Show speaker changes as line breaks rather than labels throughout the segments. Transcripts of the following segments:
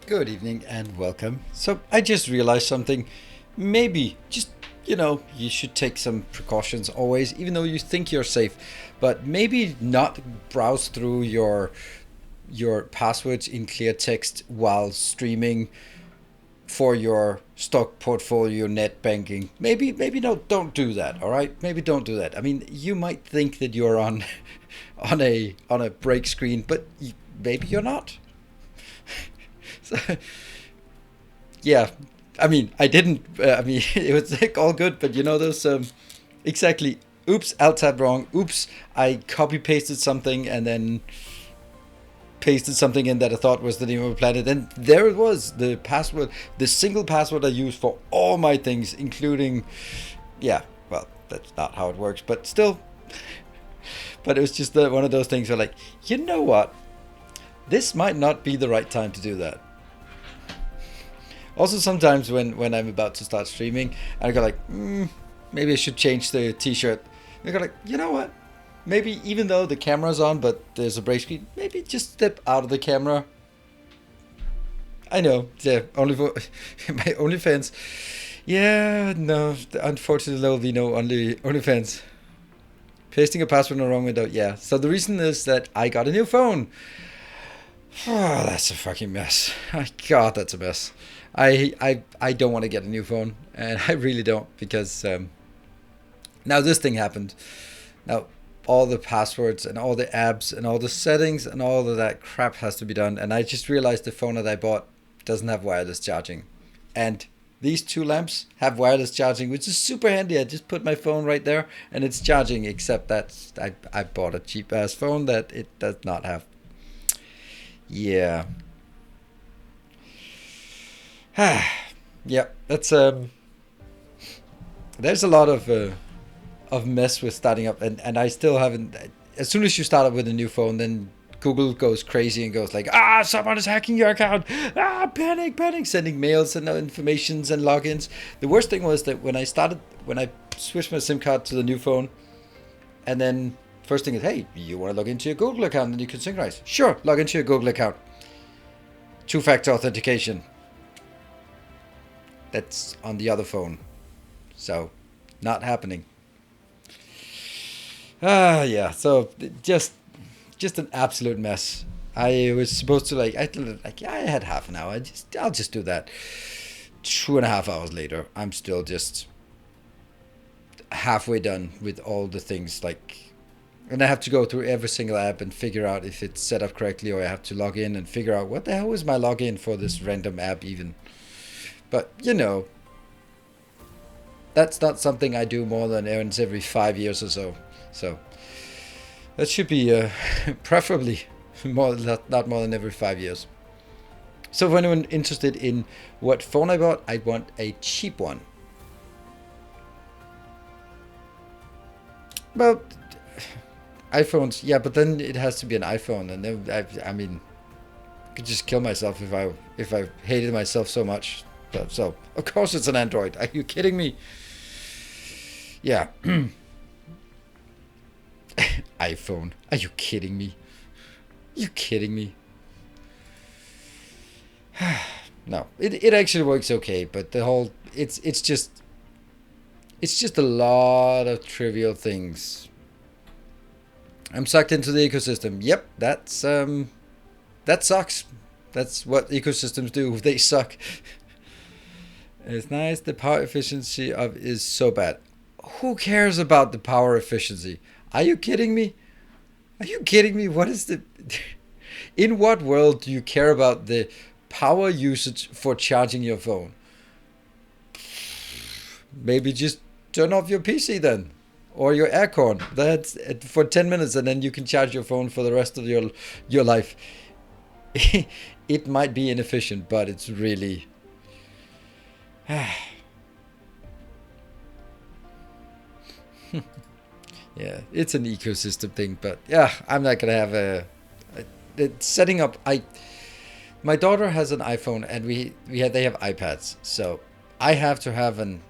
Good evening and welcome. So I just realized something. Maybe just you should take some precautions always, even though you think you're safe. But maybe not browse through your passwords in clear text while streaming for your stock portfolio net banking. Maybe no, don't do that. All right, maybe don't do that. I mean, you might think that you're on on a break screen, but maybe you're not. So, yeah, I mean, I didn't. I mean, it was like all good, but you know those exactly. Oops, alt tab wrong. Oops, I copy pasted something and then pasted something in that I thought was the name of a planet, and there it was, the password, the single password I use for all my things, including, yeah. Well, that's not how it works, but still. But it was just one of those things where, like, you know what, this might not be the right time to do that. Also, sometimes when I'm about to start streaming, I go like, maybe I should change the T-shirt. I go like, you know what? Maybe even though the camera's on, but there's a break screen, maybe just step out of the camera. I know, yeah, only for my OnlyFans. Yeah, no, unfortunately there will be no OnlyFans. Pasting a password in the wrong window, yeah. So the reason is that I got a new phone. Oh, that's a fucking mess. God, that's a mess. I don't want to get a new phone, and I really don't, because now this thing happened. Now all the passwords and all the apps and all the settings and all of that crap has to be done, and I just realized the phone that I bought doesn't have wireless charging, and these two lamps have wireless charging, which is super handy. I just put my phone right there and it's charging, except that I bought a cheap ass phone that it does not have. Yeah. Yeah, that's there's a lot of mess with starting up, and I still haven't. As soon as you start up with a new phone, then Google goes crazy and goes like, someone is hacking your account, panic, sending mails and informations and logins. The worst thing was that when I switched my SIM card to the new phone, and then first thing is, hey, you want to log into your Google account and you can synchronize? Sure, log into your Google account. Two-factor authentication. That's on the other phone, so not happening. Yeah. So just an absolute mess. I was supposed to yeah, I had half an hour. I'll just do that. 2.5 hours later, I'm still just halfway done with all the things, like, and I have to go through every single app and figure out if it's set up correctly, or I have to log in and figure out what the hell is my login for this random app even. But that's not something I do more than once every 5 years or so. So that should be preferably not more than every 5 years. So if anyone interested in what phone I bought, I want a cheap one. Well, iPhones, yeah, but then it has to be an iPhone, and then I mean, I could just kill myself if I hated myself so much. So of course it's an Android. Are you kidding me? Yeah. iPhone. Are you kidding me? You kidding me? No, it actually works okay, but the whole it's just a lot of trivial things. I'm sucked into the ecosystem. Yep, that sucks. That's what ecosystems do. They suck. It's nice. The power efficiency of is so bad. Who cares about the power efficiency? Are you kidding me? Are you kidding me? What is the in what world do you care about the power usage for charging your phone? Maybe just turn off your PC then, or your aircon. That's for 10 minutes, and then you can charge your phone for the rest of your life. It might be inefficient, but it's really yeah, it's an ecosystem thing. But yeah, I'm not gonna have setting up. My daughter has an iPhone, and they have iPads, so I have to have an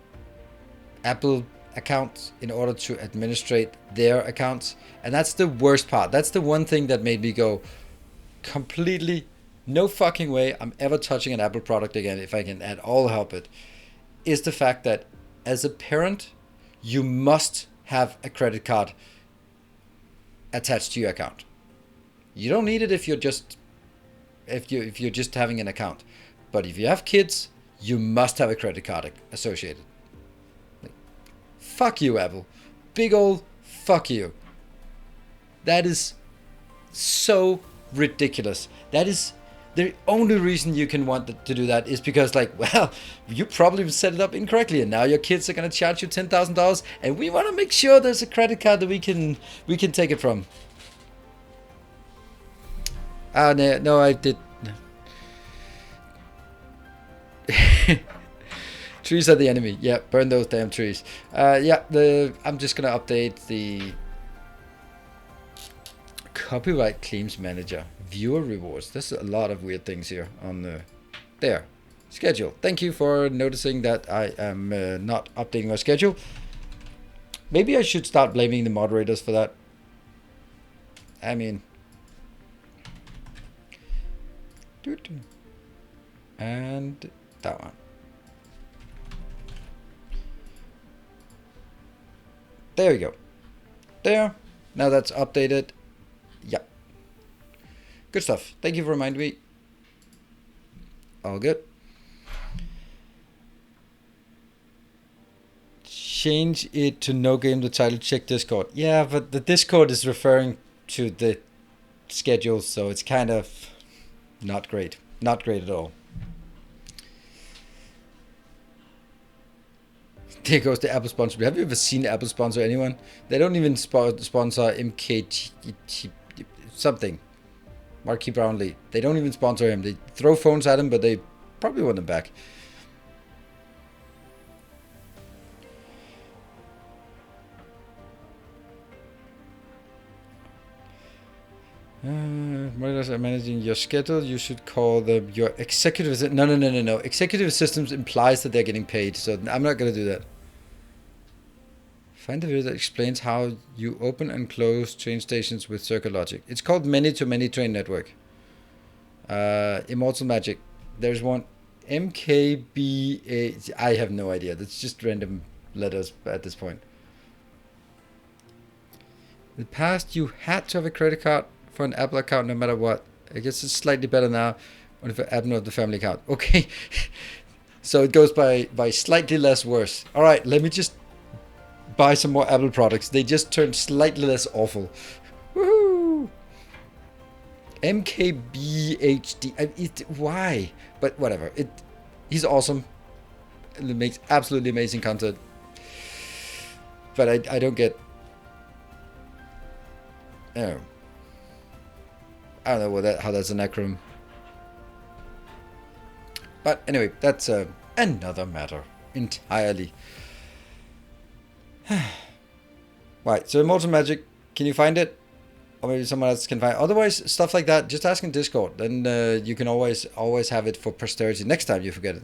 Apple account in order to administrate their accounts, and that's the worst part. That's the one thing that made me go completely no fucking way I'm ever touching an Apple product again if I can at all help it, is the fact that as a parent, you must have a credit card attached to your account. You don't need it if you're just having an account, but if you have kids, you must have a credit card associated. Like, fuck you, Apple. Big old fuck you. That is so ridiculous. That is the only reason you can want to do that is because, like, well, you probably set it up incorrectly, and now your kids are gonna charge you $10,000, and we want to make sure there's a credit card that we can take it from. No, I did. Trees are the enemy. Yeah, burn those damn trees. I'm just gonna update the copyright claims manager. Viewer rewards. There's a lot of weird things here on the there. Schedule. Thank you for noticing that I am not updating my schedule. Maybe I should start blaming the moderators for that. I mean, and that one. There we go. There. Now that's updated. Yep. Good stuff. Thank you for reminding me. All good. Change it to no game the title. Check Discord. Yeah, but the Discord is referring to the schedule, so it's kind of not great. Not great at all. There goes the Apple sponsor. Have you ever seen Apple sponsor anyone? They don't even sponsor MK something. Marquis Brownlee. They don't even sponsor him. They throw phones at him, but they probably want him back. Monitors are managing your schedule. You should call them your executive. No. Executive systems implies that they're getting paid, so I'm not going to do that. Find the video that explains how you open and close train stations with circuit logic. It's called many-to-many train network. Immortal Magic. There's one. MKBA. I have no idea. That's just random letters at this point. In the past, you had to have a credit card for an Apple account no matter what. I guess it's slightly better now if an Apple of the family account. Okay. So it goes by slightly less worse. All right, let me just buy some more Apple products. They just turned slightly less awful. Woohoo! MKBHD. Why? But whatever. He's awesome. It makes absolutely amazing content. But I don't get... Oh. I don't know how that's an acronym. But anyway, that's another matter entirely. Right, so Immortal Magic, can you find it? Or maybe someone else can find it. Otherwise, stuff like that, just ask in Discord. Then you can always have it for posterity next time you forget it.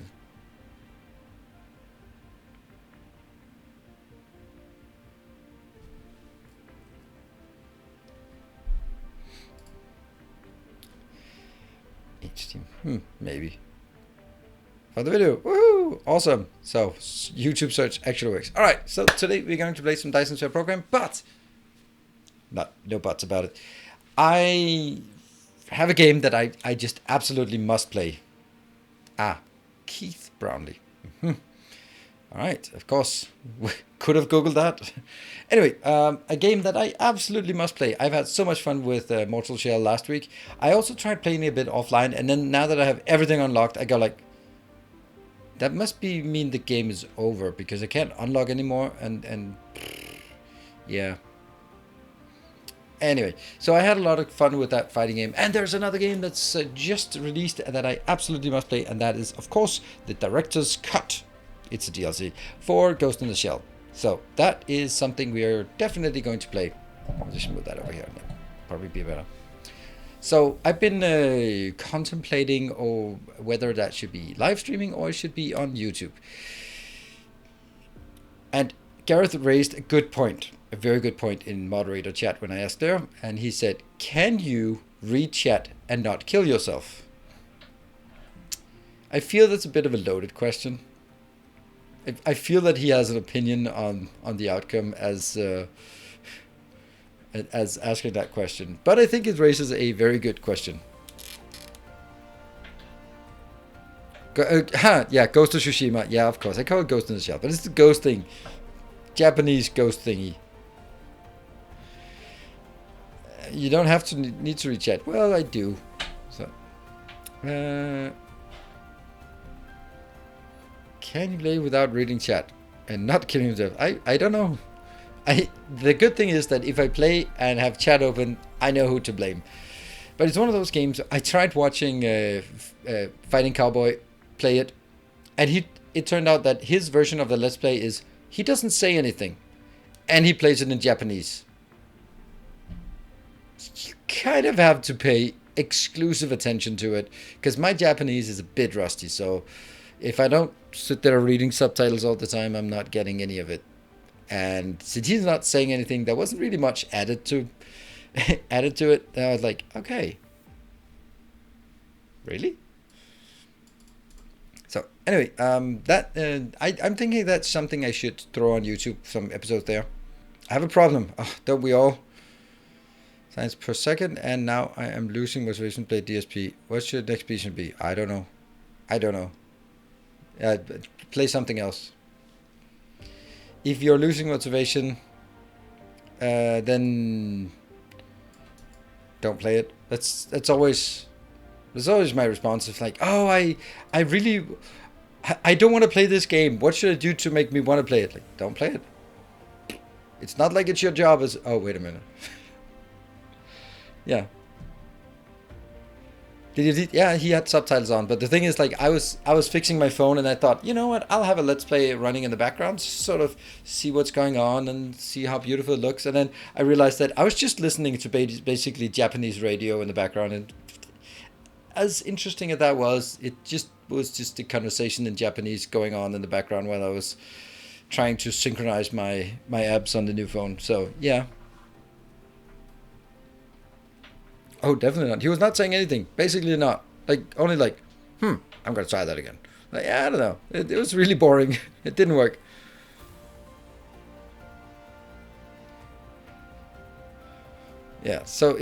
Maybe. For the video. Woohoo! Awesome. So, YouTube search actually works. Alright, so today we're going to play some Dyson Sphere program, but no buts about it. I have a game that I just absolutely must play. Keith Brownlee. Alright, of course. Could have Googled that. Anyway, a game that I absolutely must play. I've had so much fun with Mortal Shell last week. I also tried playing a bit offline, and then now that I have everything unlocked, I go like, that must mean the game is over, because I can't unlock anymore, and yeah. Anyway, so I had a lot of fun with that fighting game, and there's another game that's just released that I absolutely must play, and that is, of course, the Director's Cut. It's a DLC for Ghost in the Shell. So that is something we are definitely going to play. I'll just move that over here. Probably be better. So I've been contemplating whether that should be live streaming or it should be on YouTube. And Gareth raised a good point, a very good point in moderator chat when I asked there. And he said, can you read chat and not kill yourself? I feel that's a bit of a loaded question. I feel that he has an opinion on the outcome as asking that question, but I think it raises a very good question. Yeah, Ghost of Tsushima. Yeah, of course. I call it Ghost in the Shell, but it's the ghost thing. Japanese ghost thingy. You don't have to need to read chat. Well, I do. So, can you play without reading chat and not killing yourself? I don't know. The good thing is that if I play and have chat open, I know who to blame. But it's one of those games. I tried watching Fighting Cowboy play it, and it turned out that his version of the Let's Play is he doesn't say anything, and he plays it in Japanese. You kind of have to pay exclusive attention to it, because my Japanese is a bit rusty, so if I don't sit there reading subtitles all the time, I'm not getting any of it. And since he's not saying anything, there wasn't really much added to it. And I was like, okay, really? So anyway, I'm thinking that's something I should throw on YouTube, some episodes there. I have a problem. Oh, don't we all? Signs per second, and now I am losing motivation to play DSP. What should next mission be? I don't know. Play something else. If you're losing motivation, then don't play it. That's always my response. It's like, oh, I don't want to play this game. What should I do to make me want to play it? Like, don't play it. It's not like it's your job as. Oh, wait a minute. Yeah. Yeah, he had subtitles on, but the thing is, like, I was fixing my phone, and I thought, you know what, I'll have a Let's Play running in the background, sort of see what's going on and see how beautiful it looks. And then I realized that I was just listening to basically Japanese radio in the background, and as interesting as that was, it was just a conversation in Japanese going on in the background while I was trying to synchronize my apps on the new phone. So yeah. Oh, definitely not. He was not saying anything. Basically not. Like, only like, I'm going to try that again. Like, yeah, I don't know. It was really boring. It didn't work. Yeah, so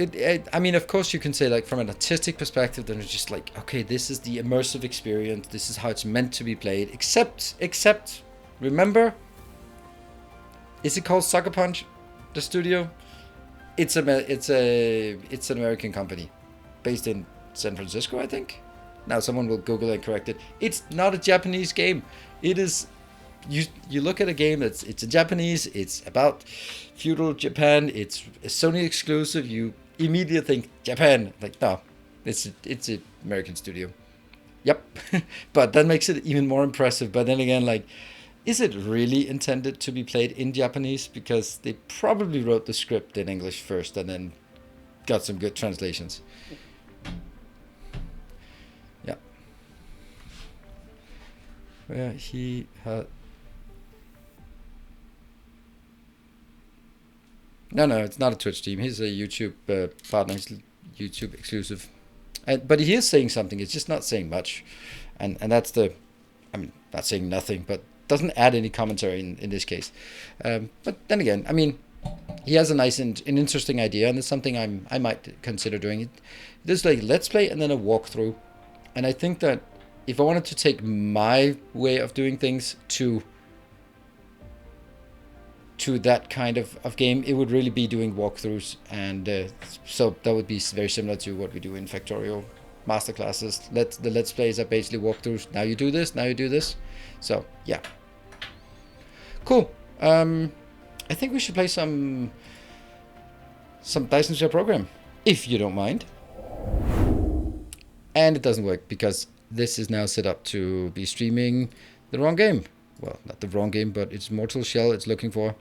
I mean, of course you can say, like, from an artistic perspective, then it's just like, okay, this is the immersive experience. This is how it's meant to be played. Except, remember, is it called Sucker Punch, the studio? It's an American company, based in San Francisco, I think. Now someone will Google and correct it. It's not a Japanese game. It is. You look at a game that's a Japanese. It's about feudal Japan. It's a Sony exclusive. You immediately think Japan. Like, no, it's an American studio. Yep, but that makes it even more impressive. But then again, like, is it really intended to be played in Japanese? Because they probably wrote the script in English first and then got some good translations. Yeah. Where he had... No, it's not a Twitch team. He's a YouTube partner. He's YouTube exclusive. But he is saying something. It's just not saying much. And that's the... I mean, not saying nothing, but doesn't add any commentary in this case. But then again, I mean, he has a nice and an interesting idea, and it's something I might consider doing. There's like Let's Play and then a walkthrough. And I think that if I wanted to take my way of doing things to that kind of game, it would really be doing walkthroughs. And so that would be very similar to what we do in Factorio masterclasses. The Let's Plays are basically walkthroughs. Now you do this, now you do this. So, yeah. Cool. I think we should play some Dyson Share Program, if you don't mind. And it doesn't work because this is now set up to be streaming the wrong game. Well, not the wrong game, but it's Mortal Shell it's looking for.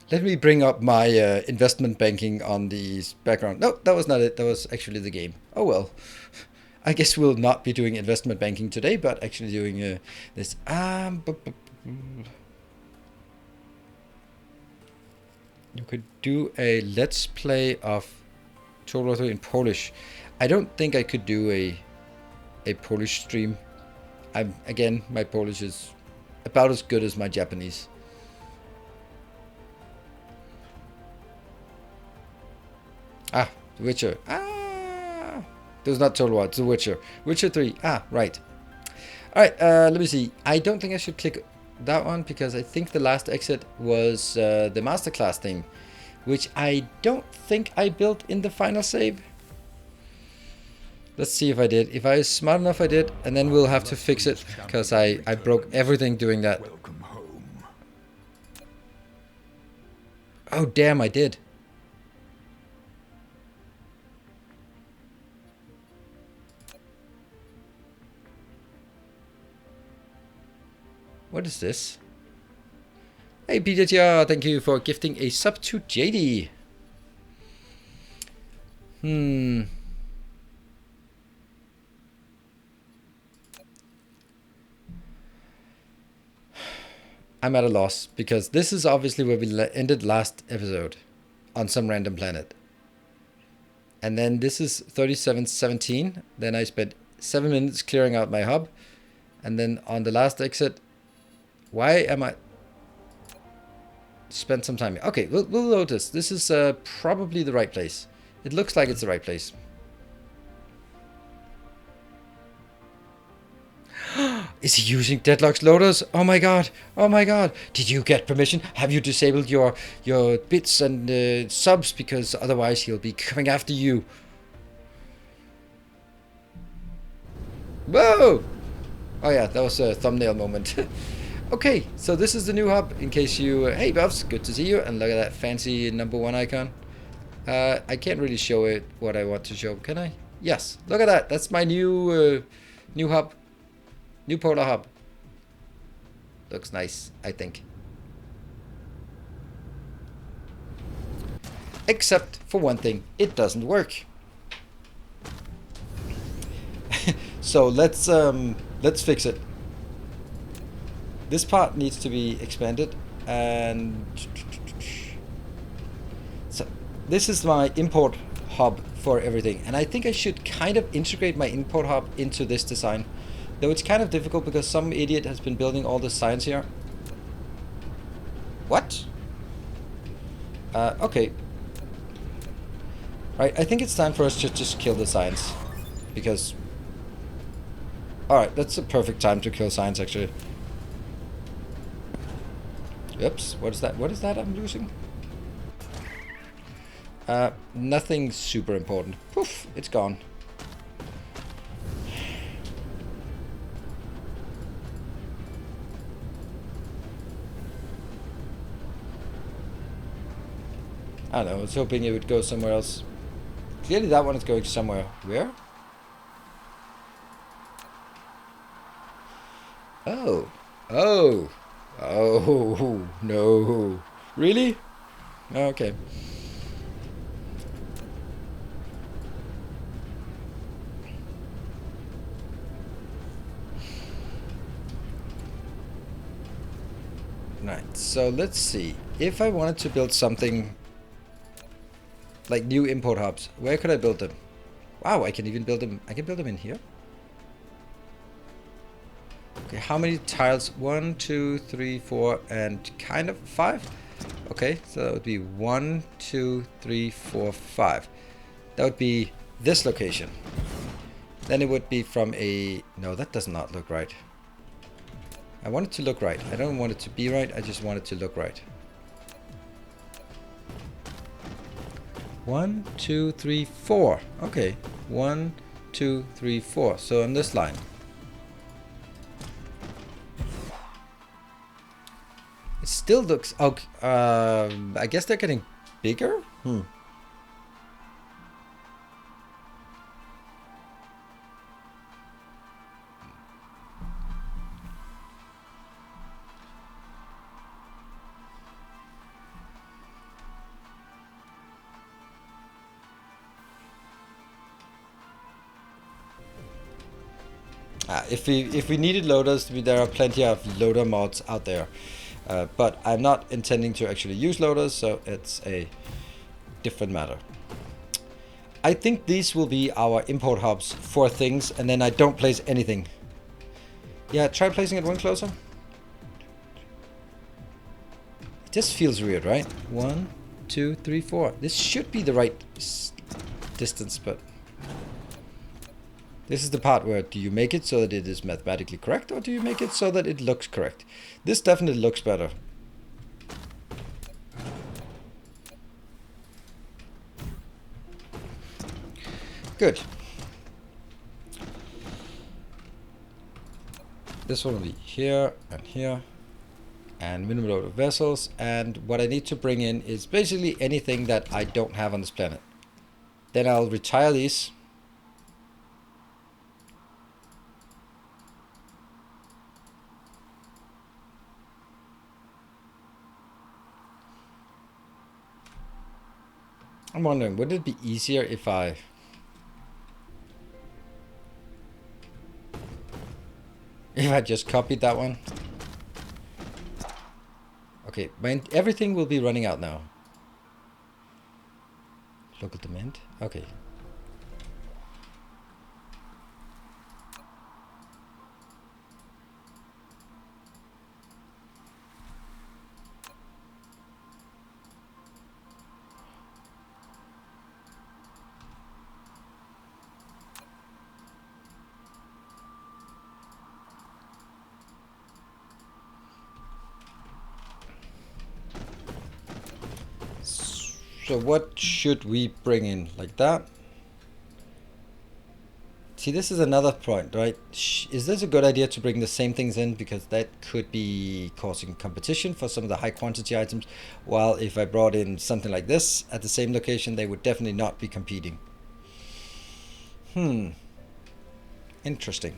Let me bring up my investment banking on the background. No, that was not it. That was actually the game. Oh well. I guess we'll not be doing investment banking today, but actually doing this. You could do a Let's Play of Troubleshooting in Polish. I don't think I could do a a Polish stream. Again, my Polish is about as good as my Japanese. Ah, The Witcher. Ah, it was not Total War, it's The Witcher. Witcher 3. Ah, right. Alright, let me see. I don't think I should click that one because I think the last exit was the masterclass thing, which I don't think I built in the final save. Let's see if I did. If I was smart enough, I did, and then we'll have to fix it because I broke everything doing that. Oh, damn, I did. What is this? Hey, Peter, thank you for gifting a sub to JD. I'm at a loss because this is obviously where we ended last episode on some random planet. And then this is 3717. Then I spent 7 minutes clearing out my hub. And then on the last exit, why am I... Spend some time. Okay, we'll load this. This is probably the right place. It looks like it's the right place. Is he using Deadlock's loaders? Oh my god! Oh my god! Did you get permission? Have you disabled your bits and subs? Because otherwise he'll be coming after you. Whoa! Oh yeah, that was a thumbnail moment. Okay, so this is the new hub. In case you... hey Buffs, good to see you. And look at that fancy #1 icon. I can't really show it what I want to show, can I? Yes, look at that. That's my new new hub. New polar hub. Looks nice, I think. Except for one thing, it doesn't work. So let's fix it. This part needs to be expanded, and so this is my import hub for everything, and I think I should kind of integrate my import hub into this design. Though it's kind of difficult because some idiot has been building all the science here. What? Okay. Right, I think it's time for us to just kill the science. Because... alright, that's a perfect time to kill science, actually. Oops, what is that? What is that I'm losing? Nothing super important. Poof, it's gone. I don't know, I was hoping it would go somewhere else. Clearly that one is going somewhere. Where? Oh. Oh. Oh, no. Really? Okay. Right, so let's see. If I wanted to build something like new import hubs, where could I build them? Wow, I can even build them. I can build them in here. Okay, how many tiles? 1, 2, 3, 4, and kind of 5. Okay, so that would be 1, 2, 3, 4, 5. That would be this location. Then it would be from a... no, that does not look right. I want it to look right. I don't want it to be right. I just want it to look right. 1, 2, 3, 4. Okay. 1, 2, 3, 4. So on this line. It still looks... okay. I guess they're getting bigger? If we needed loaders, there are plenty of loader mods out there. But I'm not intending to actually use loaders, so it's a different matter. I think these will be our import hubs for things, and then I don't place anything. Yeah, try placing it one closer. It just feels weird, right? 1, 2, 3, 4. This should be the right distance, but this is the part where do you make it so that it is mathematically correct, or do you make it so that it looks correct? This definitely looks better. Good. This one will be here and here, and minimum load of vessels. And what I need to bring in is basically anything that I don't have on this planet. Then I'll retire these. I'm wondering, would it be easier if I just copied that one? Okay, everything will be running out now. Local demand. Okay. So what should we bring in like that? See, this is another point, right? Is this a good idea to bring the same things in? Because that could be causing competition for some of the high quantity items. While if I brought in something like this at the same location, they would definitely not be competing. Interesting.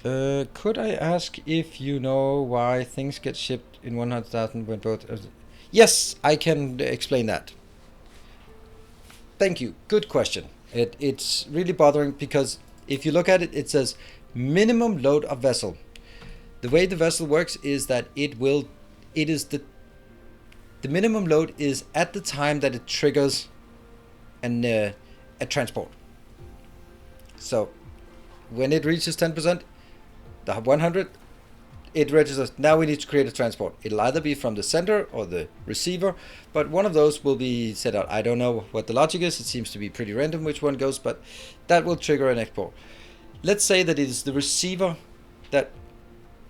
Could I ask if you know why things get shipped in 100,000 when both... Yes, I can explain that. Thank you. Good question. It's really bothering because if you look at it, it says minimum load of vessel. The way the vessel works is that the minimum load is at the time that it triggers a transport. So when it reaches 10%, the 100, it registers, now we need to create a transport. It'll either be from the sender or the receiver, but one of those will be set out. I don't know what the logic is. It seems to be pretty random which one goes, but that will trigger an export. Let's say that it is the receiver that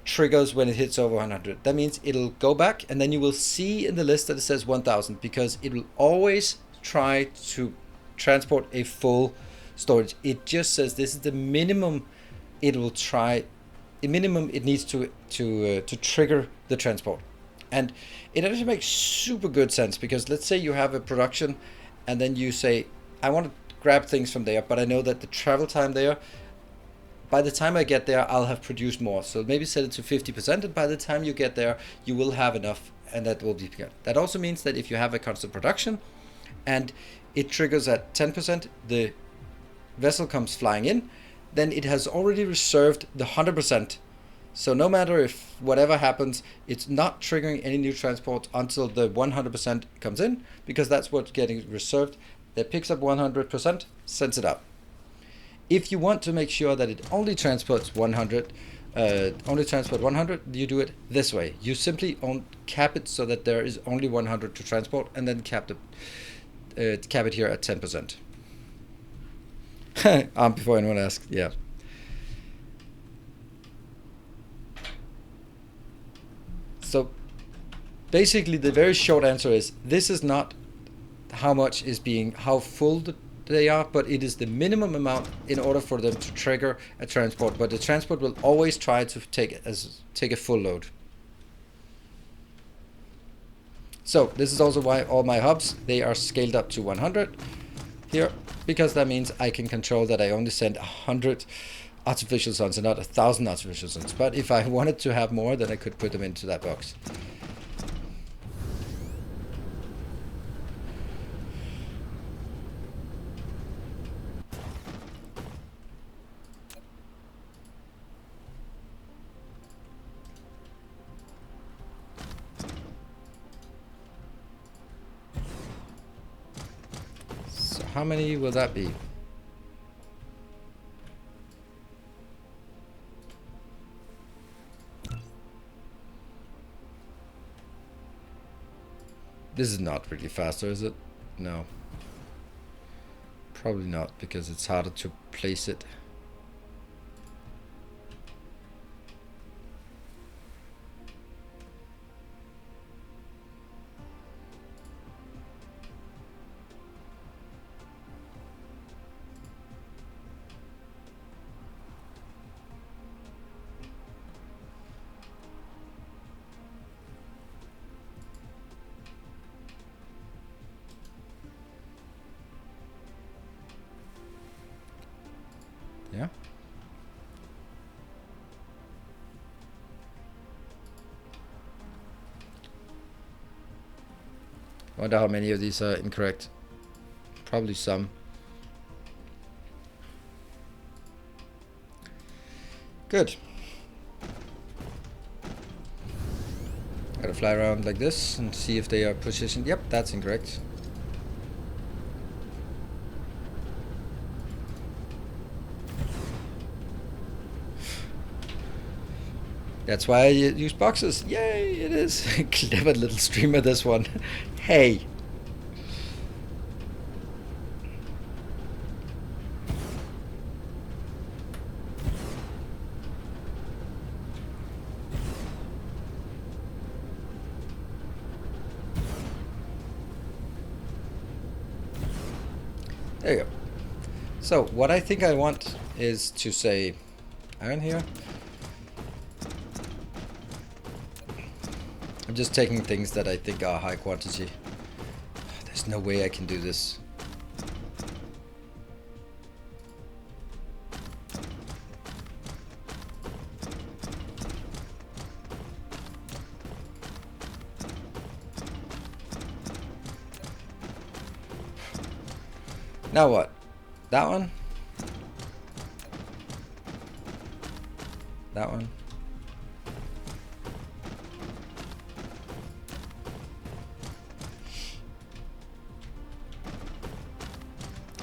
triggers when it hits over 100. That means it'll go back, and then you will see in the list that it says 1000, because it will always try to transport a full storage. It just says this is the minimum it will try. The minimum it needs to trigger the transport. And it actually makes super good sense, because let's say you have a production and then you say, I want to grab things from there, but I know that the travel time there, by the time I get there, I'll have produced more. So maybe set it to 50%, and by the time you get there, you will have enough, and that will be good. That also means that if you have a constant production and it triggers at 10%, the vessel comes flying in, then it has already reserved the 100%. So no matter if whatever happens, it's not triggering any new transport until the 100% comes in, because that's what's getting reserved. It picks up 100%, sends it out. If you want to make sure that it only transports 100, you do it this way. You simply cap it so that there is only 100 to transport, and then cap it here at 10%. Before anyone asks, yeah. So basically the very short answer is, this is not how full they are, but it is the minimum amount in order for them to trigger a transport. But the transport will always try to take a full load. So this is also why all my hubs, they are scaled up to 100 here, because that means I can control that I only send 100 artificial suns and not 1,000 artificial suns. But if I wanted to have more, then I could put them into that box. how many will that be? This is not really faster, is it? No. Probably not, because it's harder to place it. Yeah. I wonder how many of these are incorrect. Probably some. Good. Gotta fly around like this and see if they are positioned. Yep, that's incorrect. That's why I use boxes. Yay, it is. Clever little streamer, this one. Hey. There you go. So what I think I want is to say iron here. I'm just taking things that I think are high quantity. There's no way I can do this. Now what? That one? That one?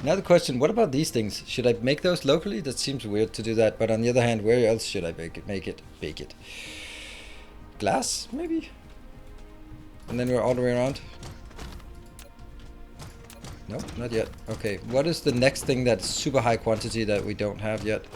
Now the question, what about these things? Should I make those locally? That seems weird to do that, but on the other hand, where else should I bake it? Bake it. Glass, maybe? And then we're all the way around? Nope, not yet. Okay, what is the next thing that's super high quantity that we don't have yet?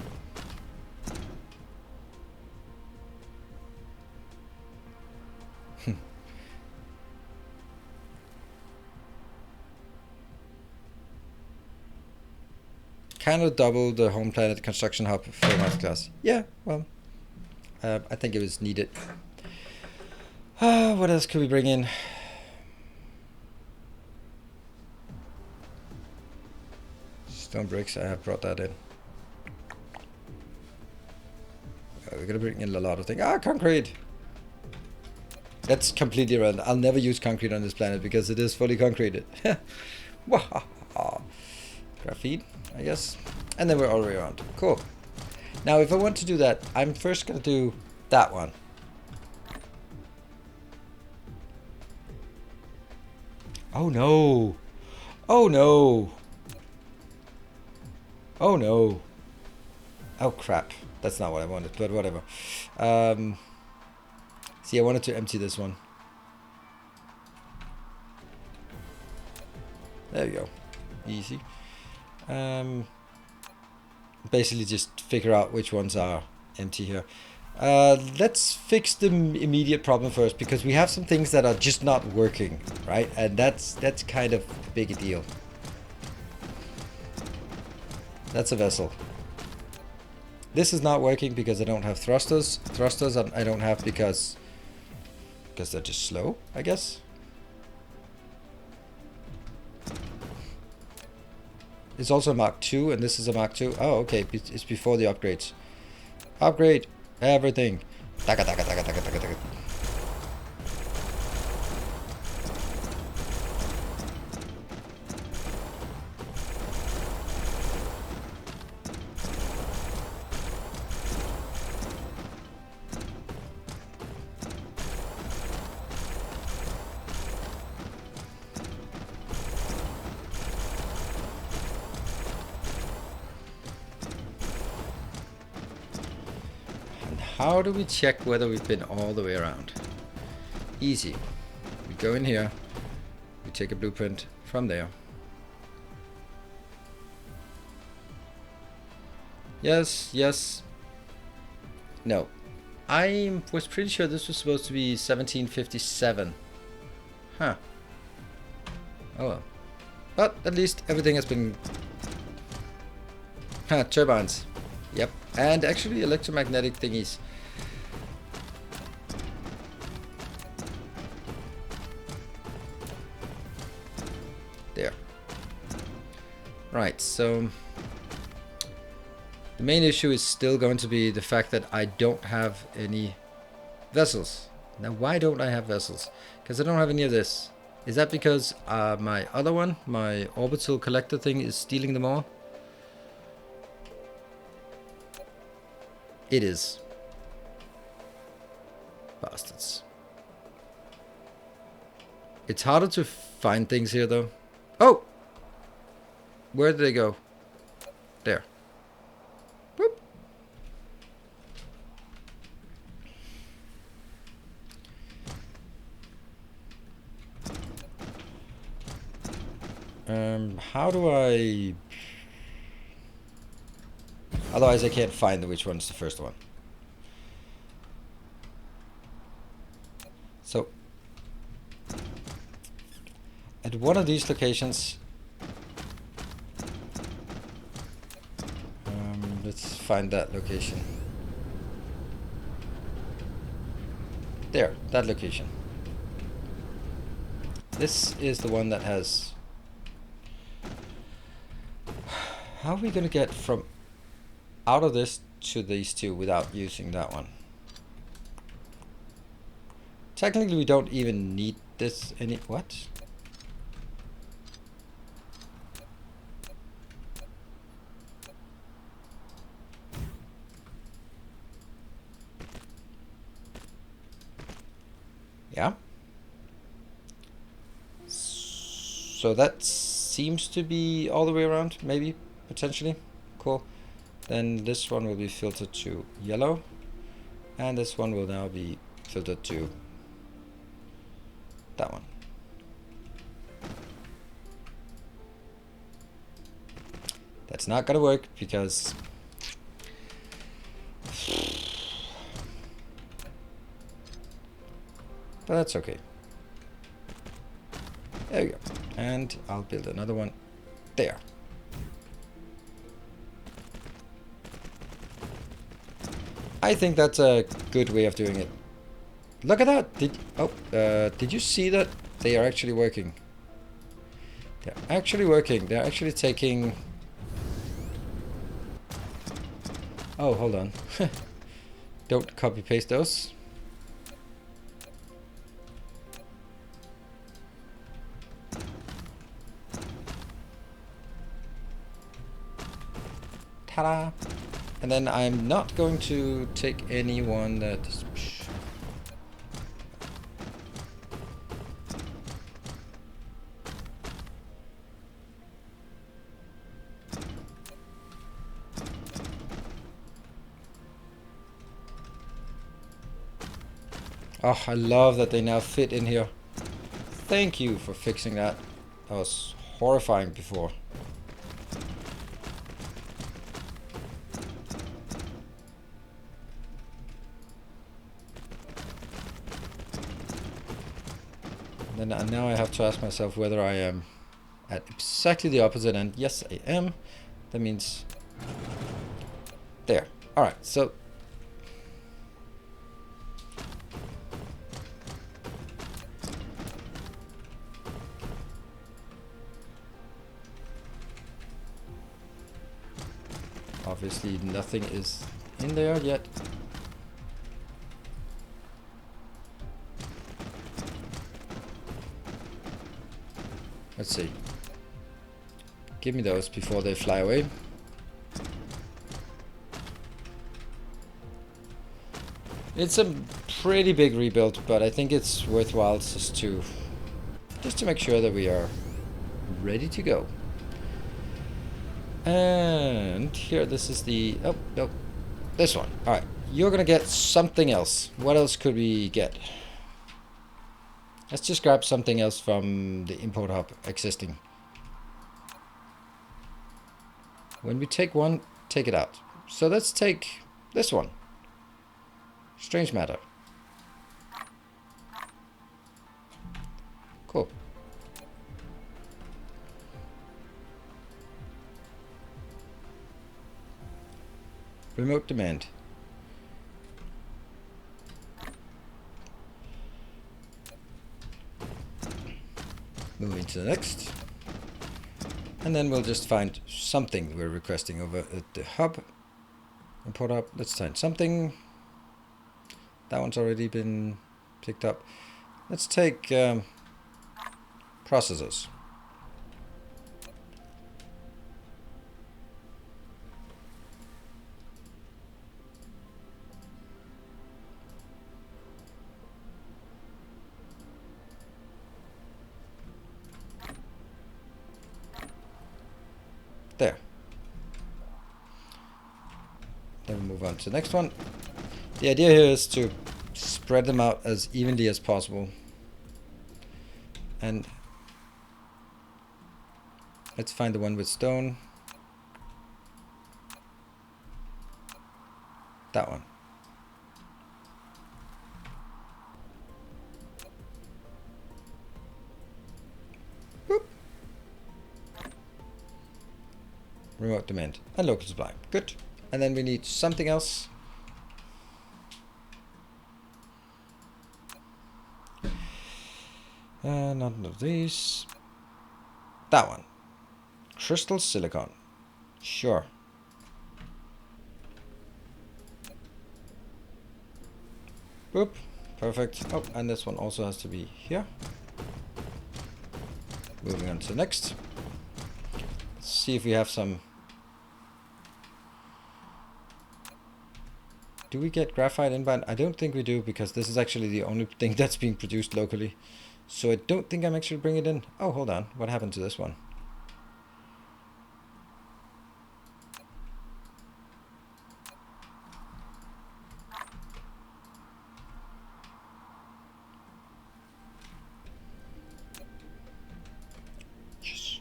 Kind of double the home planet construction hub for masterclass. Yeah, well, I think it was needed. What else could we bring in? Stone bricks, I have brought that in. We're gonna bring in a lot of things. Concrete! That's completely random. I'll never use concrete on this planet because it is fully concreted. Graphene, I guess. And then we're all the way around. Cool. Now, if I want to do that, I'm first gonna do that one. Oh no! Oh no! Oh no! Oh crap! That's not what I wanted, but whatever. See, I wanted to empty this one. There you go. Easy. Basically just figure out which ones are empty here. Let's fix the immediate problem first, because we have some things that are just not working, right? And that's kind of a big deal. That's a vessel. This is not working because I don't have thrusters. Thrusters I don't have because they're just slow, I guess. It's also a Mark II, and this is a Mark II. Oh, okay, it's before the upgrades. Upgrade everything. Taka, taka, taka, taka, taka, taka. how do we check whether we've been all the way around? Easy. We go in here, we take a blueprint from there. Yes, yes. No. I was pretty sure this was supposed to be 1757. Huh. Oh well. But at least everything has been... turbines. Yep. And actually electromagnetic thingies. There. Right, so... the main issue is still going to be the fact that I don't have any vessels. Now, why don't I have vessels? Because I don't have any of this. Is that because my other one, my orbital collector thing, is stealing them all? It is. Bastards. It's harder to find things here, though. Oh! Where did they go? There. Boop. How do I... Otherwise I can't find which one's the first one. So, at one of these locations, let's find that location. There, that location. This is the one that has... How are we gonna get from out of this to these two without using that one? Technically we don't even need this any... What? Yeah. So that seems to be all the way around, maybe, potentially. Cool. Then this one will be filtered to yellow, and this one will now be filtered to that one. That's not gonna work because but that's okay. There we go. And I'll build another one there. I think that's a good way of doing it. Look at that! Did you see that? They are actually working. They're actually working. They're actually taking... Oh, hold on. Don't copy paste those. Ta-da! And then I'm not going to take anyone that... Oh, I love that they now fit in here. Thank you for fixing that. That was horrifying before. And now I have to ask myself whether I am at exactly the opposite end. Yes, I am. That means... There. Alright, so... Obviously nothing is in there yet. Let's see. Give me those before they fly away. It's a pretty big rebuild, but I think it's worthwhile just to make sure that we are ready to go. And here, this is the... Oh, no. This one. Alright. you're gonna get something else. What else could we get? Let's just grab something else from the import hub existing. When we take one, take it out. So let's take this one. Strange matter. Cool. Remote demand. Moving to the next. And then we'll just find something we're requesting over at the hub. Import hub. Let's find something. That one's already been picked up. Let's take processors. There. Then we'll move on to the next one. The idea here is to spread them out as evenly as possible. And let's find the one with stone. That one. Boop. Remote demand and local supply. Good. And then we need something else. None of these. That one. Crystal silicon. Sure. Boop. Perfect. Oh, and this one also has to be here. Moving on to the next. Let's see if we have some. Do we get graphite inbound? I don't think we do, because this is actually the only thing that's being produced locally. So I don't think I'm actually bringing it in. Oh, hold on. What happened to this one? Yes.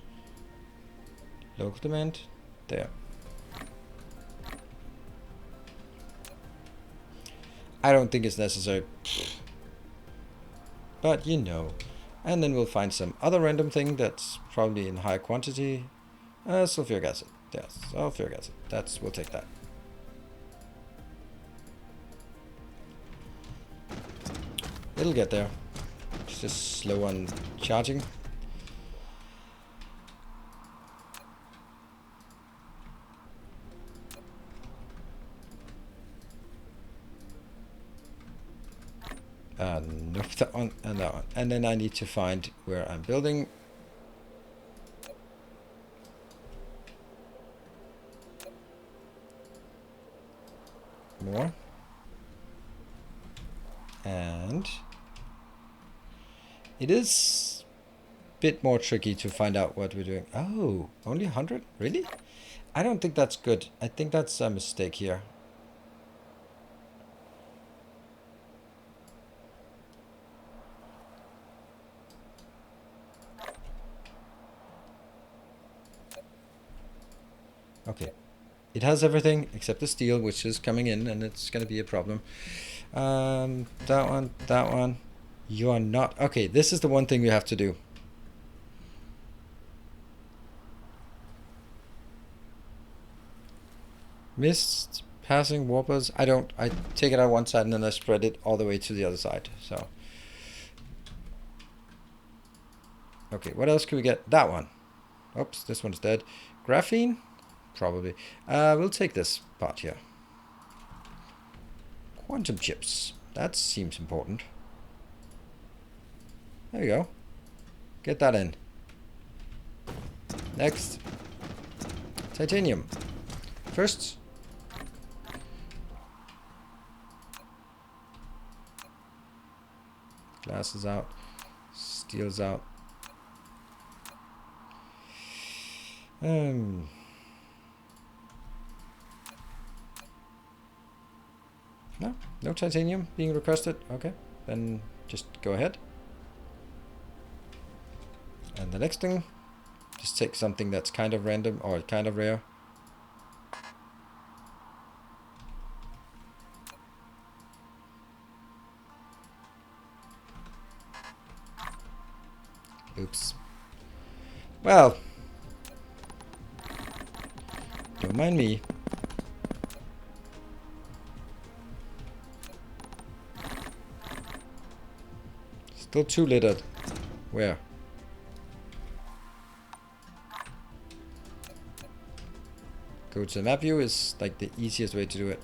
Local demand. There. I don't think it's necessary. But you know. And then we'll find some other random thing that's probably in high quantity. Sulfuric acid. Yes, sulfuric acid. We'll take that. It'll get there. It's just slow on charging. Nope, that one and that one. And then I need to find where I'm building. More. And it is a bit more tricky to find out what we're doing. Oh, only 100? Really? I don't think that's good. I think that's a mistake here. Okay, it has everything except the steel, which is coming in, and it's going to be a problem. That one. You are not... Okay, this is the one thing we have to do. Mist, passing, warpers. I take it out one side and then I spread it all the way to the other side. So. Okay, what else can we get? That one. Oops, this one's dead. Graphene? Probably. We'll take this part here. Quantum chips. That seems important. There you go. Get that in. Next. Titanium. First. Glass is out. Steel's out. No, no titanium being requested. Okay, then just go ahead. And the next thing, just take something that's kind of random or kind of rare. Oops. Well, don't mind me. Still too littered. Where? Go to the map view is like the easiest way to do it.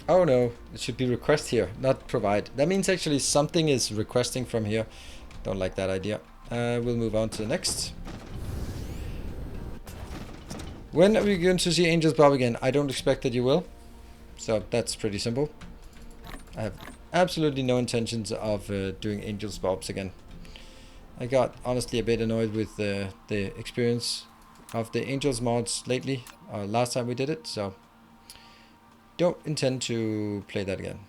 Oh no, it should be request here, not provide. That means actually something is requesting from here. Don't like that idea. We'll move on to the next. When are we going to see Angel's Bob again? I don't expect that you will. So that's pretty simple. I have absolutely no intentions of doing Angel's Bobs again. I got honestly a bit annoyed with the experience of the Angels mods lately. Last time we did it, so don't intend to play that again.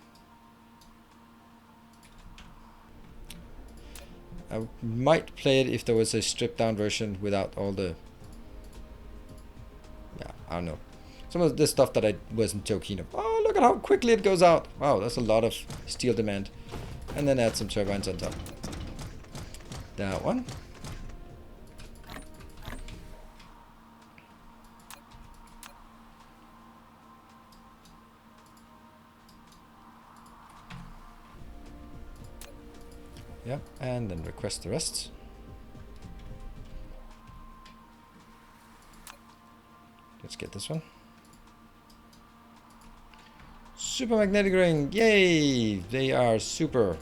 I might play it if there was a stripped down version without all the... Yeah, I don't know. Some of this stuff that I wasn't so keen of. Oh, look at how quickly it goes out. Wow, that's a lot of steel demand. And then add some turbines on top. That one. Yeah, and then request the rest. Let's get this one. Super magnetic ring, yay! They are super.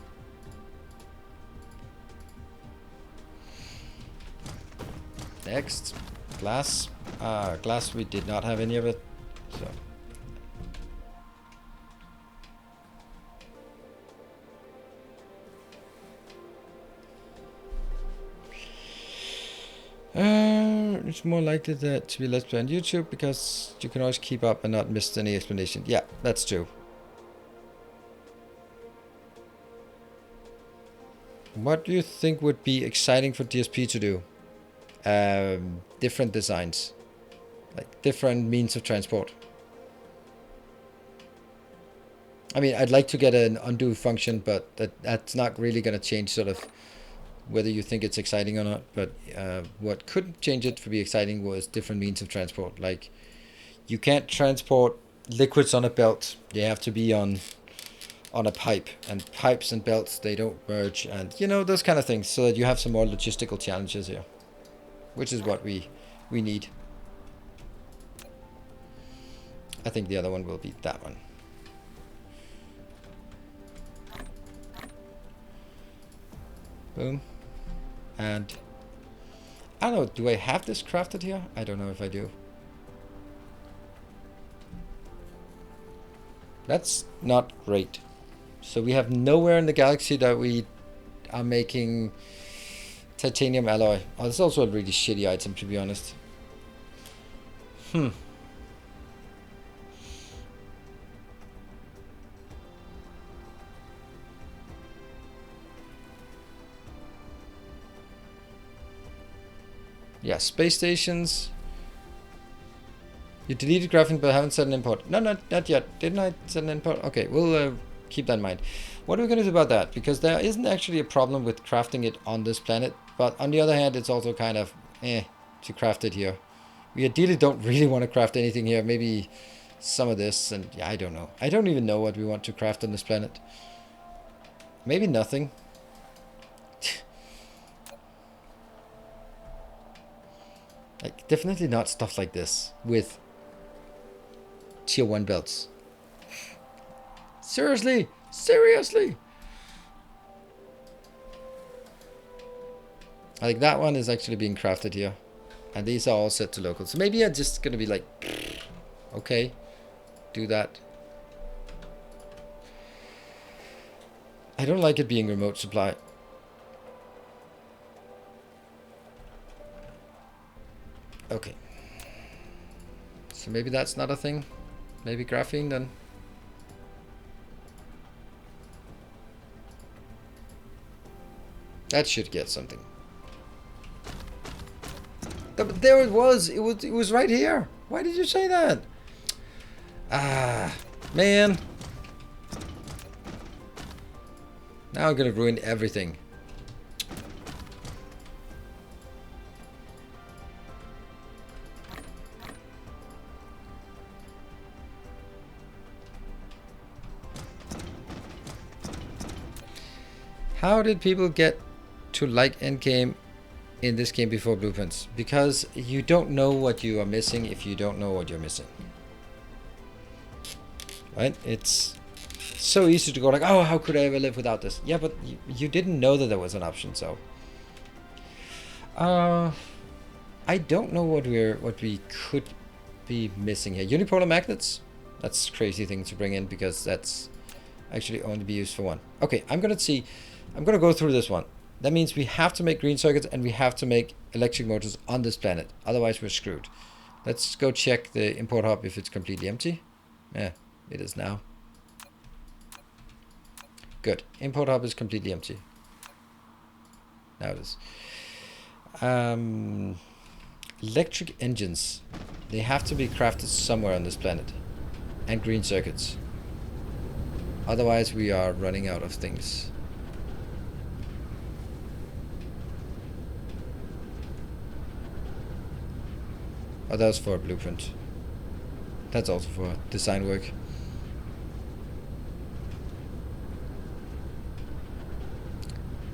Next, glass. Glass, we did not have any of it, so. It's more likely that to be Let's Play on YouTube because you can always keep up and not miss any explanation. Yeah, that's true. What do you think would be exciting for DSP to do? Different designs, like different means of transport. I mean, I'd like to get an undo function, but that's not really going to change sort of whether you think it's exciting or not. But what could change it to be exciting was different means of transport. Like, you can't transport liquids on a belt. They have to be on a pipe, and pipes and belts, they don't merge, and you know, those kind of things, so that you have some more logistical challenges here, which is what we need. I think the other one will be that one. Boom. And I don't know, do I have this crafted here? I don't know if I do. That's not great. So we have nowhere in the galaxy that we are making titanium alloy. Oh, it's also a really shitty item, to be honest. Yeah, space stations. You deleted graphing but haven't set an import. No, not yet. Didn't I set an import? Okay, we'll keep that in mind. What are we going to do about that? Because there isn't actually a problem with crafting it on this planet. But on the other hand, it's also kind of to craft it here. We ideally don't really want to craft anything here. Maybe some of this, and yeah, I don't know. I don't even know what we want to craft on this planet. Maybe nothing. Like, definitely not stuff like this with tier 1 belts. Seriously? Seriously? Like, that one is actually being crafted here. And these are all set to local. So maybe I'm just going to be like, okay, do that. I don't like it being remote supply. Okay. So maybe that's not a thing. Maybe graphene then. That should get something. But there it was. It was right here. Why did you say that? Ah, man. Now I'm gonna ruin everything. How did people get to like endgame in this game before blueprints? Because you don't know what you are missing if you don't know what you're missing. Right? It's so easy to go like, oh, how could I ever live without this? Yeah, but you didn't know that there was an option, so. I don't know what we could be missing here. Unipolar magnets? That's a crazy thing to bring in because that's actually only be used for one. Okay, I'm gonna go through this one. That means we have to make green circuits and we have to make electric motors on this planet. Otherwise we're screwed. Let's go check the import hub if it's completely empty. Yeah, it is now. Good. Import hub is completely empty. Now it is. Electric engines. They have to be crafted somewhere on this planet. And green circuits. Otherwise we are running out of things. Oh, that's for a blueprint. That's also for design work.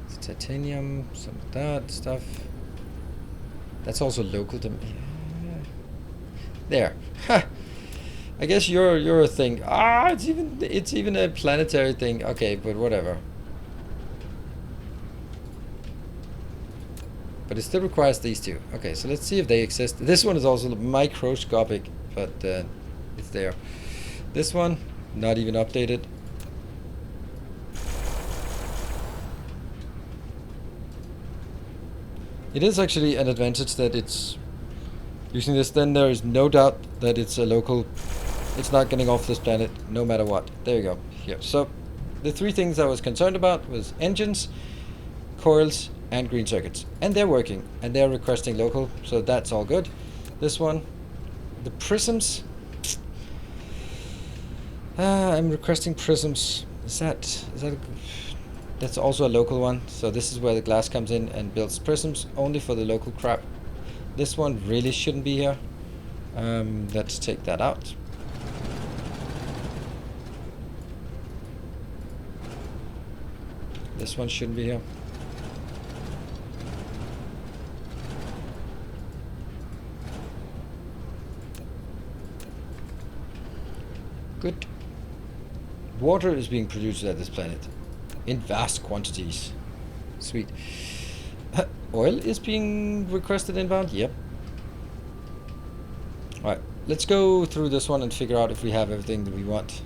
It's titanium, some of that stuff. That's also local to me. There. Ha! I guess you're a thing. Ah, it's even a planetary thing. Okay, but whatever. But it still requires these two. Okay, so let's see if they exist. This one is also microscopic, but it's there. This one, not even updated. It is actually an advantage that it's using this. Then there is no doubt that it's a local. It's not getting off this planet, no matter what. There you go. Here. So the three things I was concerned about was engines, coils, and green circuits, and they're working, and they're requesting local, so that's all good. This one, the prisms. I'm requesting prisms. Is that that's also a local one. So this is where the glass comes in and builds prisms only for the local crap. This one really shouldn't be here. Let's take that out. This one shouldn't be here. Good. Water is being produced at this planet in vast quantities. Sweet. Oil is being requested inbound. Yep. Alright, let's go through this one and figure out if we have everything that we want.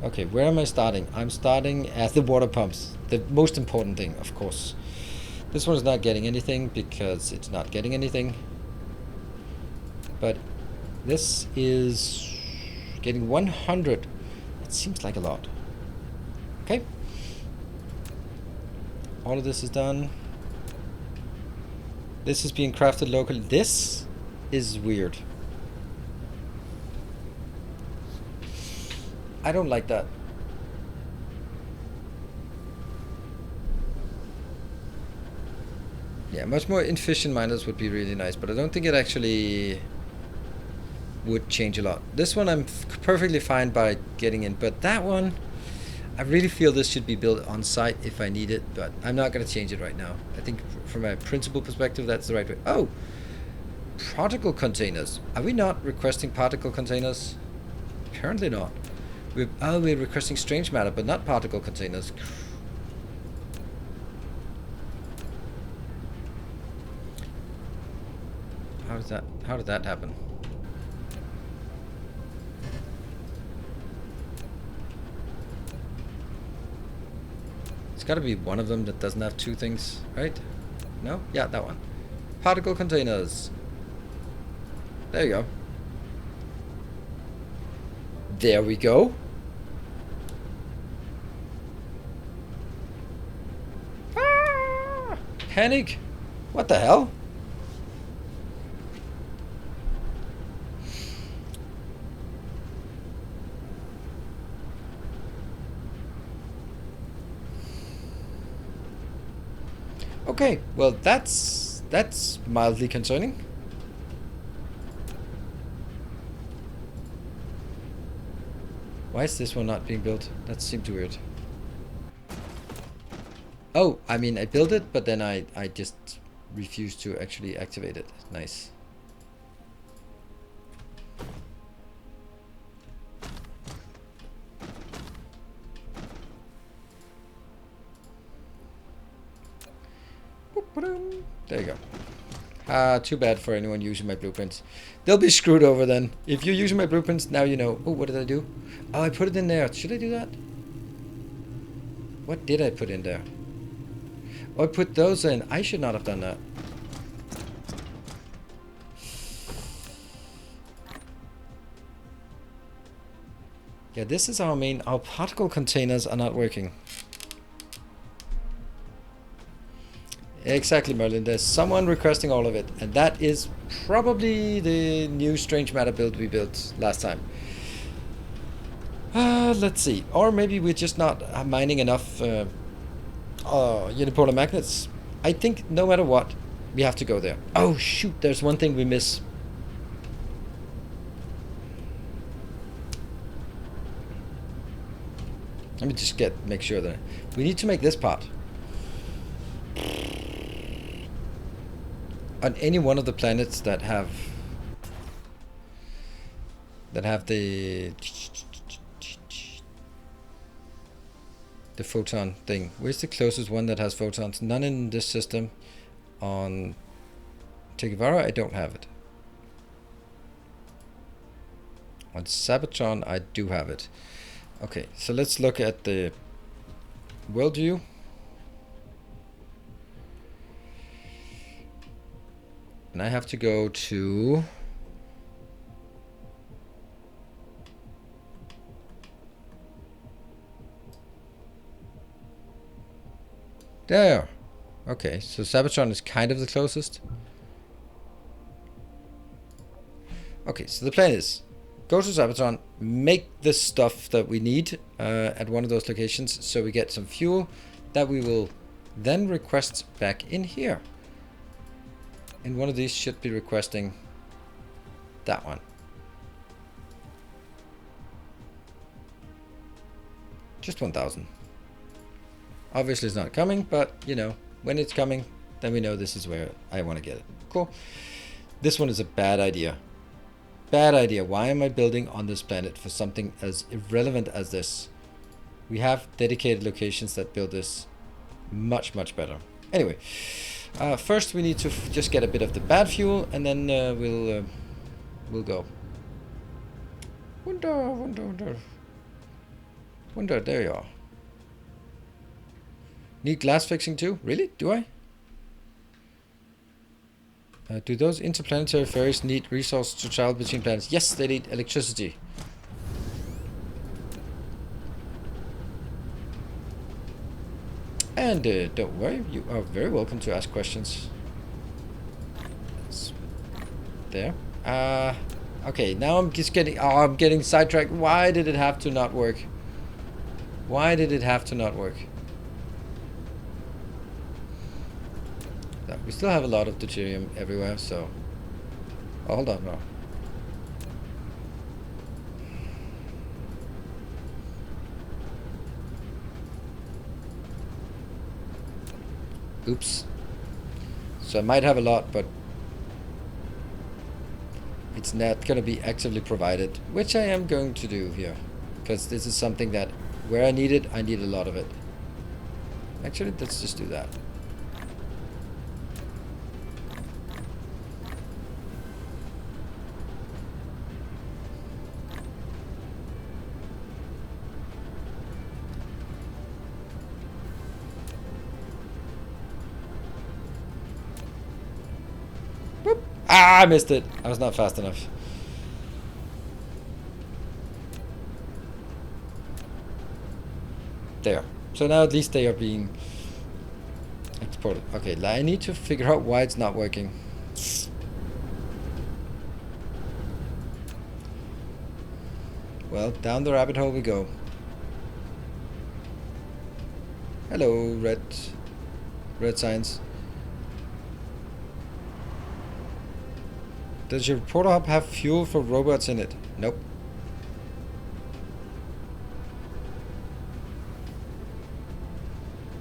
Okay, where am I starting? I'm starting at the water pumps. The most important thing, of course. This one is not getting anything because it's not getting anything. But this is getting 100. It seems like a lot. Okay. All of this is done. This is being crafted locally. This is weird. I don't like that. Yeah, much more efficient miners would be really nice, but I don't think it actually would change a lot. This one I'm perfectly fine by getting in, but that one, I really feel this should be built on site if I need it, but I'm not going to change it right now. I think from a principle perspective, that's the right way. Oh, particle containers. Are we not requesting particle containers? Apparently not. We're requesting strange matter, but not particle containers. How did that happen? got to be one of them that doesn't have two things, right? No? Yeah, that one. Particle containers. There you go. There we go. Ah! Panic. What the hell? Okay, well that's mildly concerning. Why is this one not being built? That seemed weird. Oh, I mean I built it, but then I just refused to actually activate it. Nice. There you go. Too bad for anyone using my blueprints. They'll be screwed over then. If you're using my blueprints, now you know. Oh, what did I do? Oh, I put it in there. Should I do that? What did I put in there? Oh, I put those in. I should not have done that. Yeah, this is our main... Our particle containers are not working. Exactly, Merlin. There's someone requesting all of it. And that is probably the new Strange Matter build we built last time. Let's see. Or maybe we're just not mining enough unipolar magnets. I think no matter what, we have to go there. Oh, shoot. There's one thing we miss. Let me just make sure that... We need to make this part. On any one of the planets that have the photon thing. Where's the closest one that has photons? None in this system. On Tegavara, I don't have it. On Sabatron, I do have it. Okay, so let's look at the world view. And I have to go to... There. Okay, so Sabatron is kind of the closest. Okay, so the plan is go to Sabatron, make the stuff that we need at one of those locations so we get some fuel that we will then request back in here. And one of these should be requesting that one. Just 1,000. Obviously it's not coming, but you know, when it's coming, then we know this is where I want to get it. Cool. This one is a bad idea. Bad idea. Why am I building on this planet for something as irrelevant as this? We have dedicated locations that build this much, much better. Anyway, first we need to just get a bit of the bad fuel, and then we'll go. Wonder. There you are. Need glass fixing too? Really? Do I? Do those interplanetary ferries need resources to travel between planets? Yes, they need electricity. And don't worry, you are very welcome to ask questions. That's there. Okay, now I'm just getting... Oh, I'm getting sidetracked. Why did it have to not work? Why did it have to not work? We still have a lot of deuterium everywhere, so... Oh, hold on, no. Oops. So I might have a lot, but... it's not going to be actively provided, which I am going to do here. Because this is something that, where I need it, I need a lot of it. Actually, let's just do that. Ah, I missed it. I was not fast enough. There. So now at least they are being exported. Okay, I need to figure out why it's not working. Well, down the rabbit hole we go. Hello, red signs. Does your portal hub have fuel for robots in it? Nope.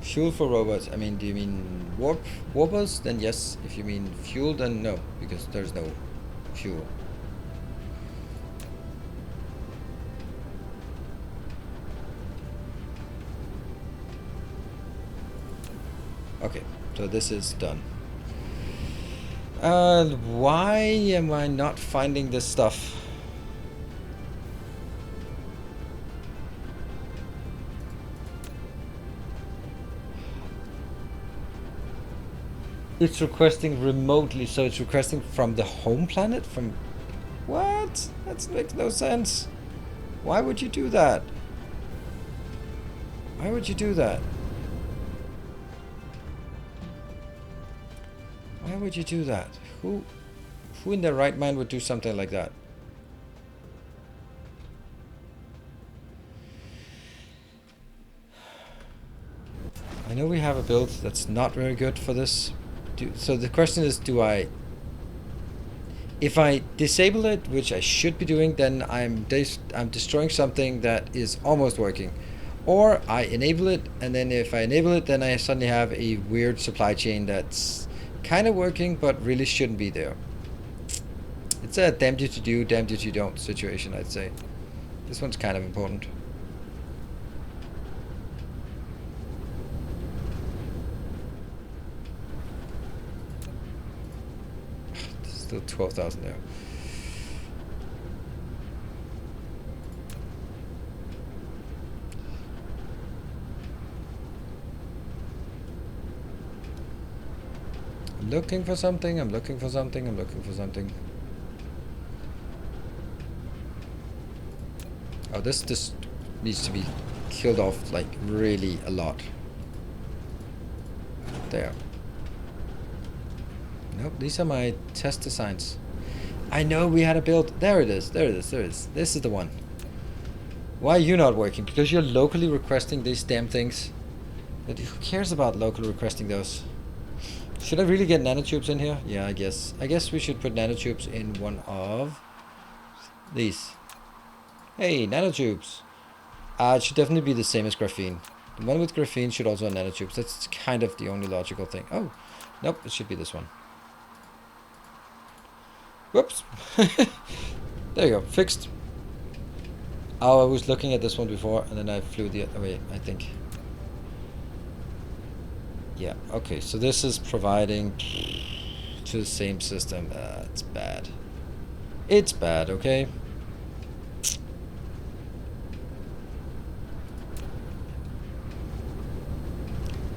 Fuel for robots. I mean, do you mean warpers? Then yes. If you mean fuel, then no, because there's no fuel. Okay, so this is done. Why am I not finding this stuff? It's requesting remotely, so it's requesting from the home planet? From... What? That makes no sense. Why would you do that? Why would you do that? Why would you do that? Who in their right mind would do something like that? I know we have a build that's not very good for this. So the question is, if I disable it, which I should be doing, then I'm destroying something that is almost working. Or I enable it, and then if I enable it, then I suddenly have a weird supply chain that's kind of working, but really shouldn't be there. It's a damned if you do, damned if you don't situation, I'd say. This one's kind of important. Still 12,000 there. I'm looking for something, I'm looking for something, I'm looking for something. Oh, this needs to be killed off, like, really a lot. There. Nope, these are my test designs. I know we had a build. There it is, there it is, there it is. This is the one. Why are you not working? Because you're locally requesting these damn things. But who cares about locally requesting those? Should I really get nanotubes in here? Yeah, I guess. I guess we should put nanotubes in one of these. Hey, nanotubes. It should definitely be the same as graphene. The one with graphene should also have nanotubes. That's kind of the only logical thing. Oh, nope, it should be this one. Whoops. There you go, fixed. Oh, I was looking at this one before, and then I flew the other way, I think. Yeah, okay, so this is providing to the same system. It's bad. It's bad, okay?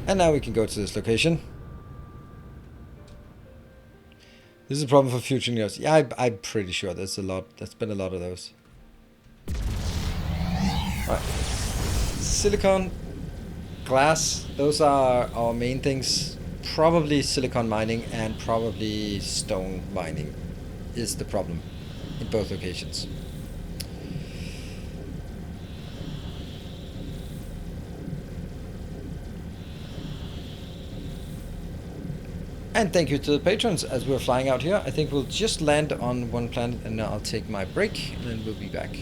And now we can go to this location. This is a problem for future news. Yeah, I'm pretty sure there's been a lot of those. Alright. Silicon, glass, those are our main things. Probably silicon mining and probably stone mining is the problem in both locations. And thank you to the patrons as we're flying out here. I think we'll just land on one planet and I'll take my break and then we'll be back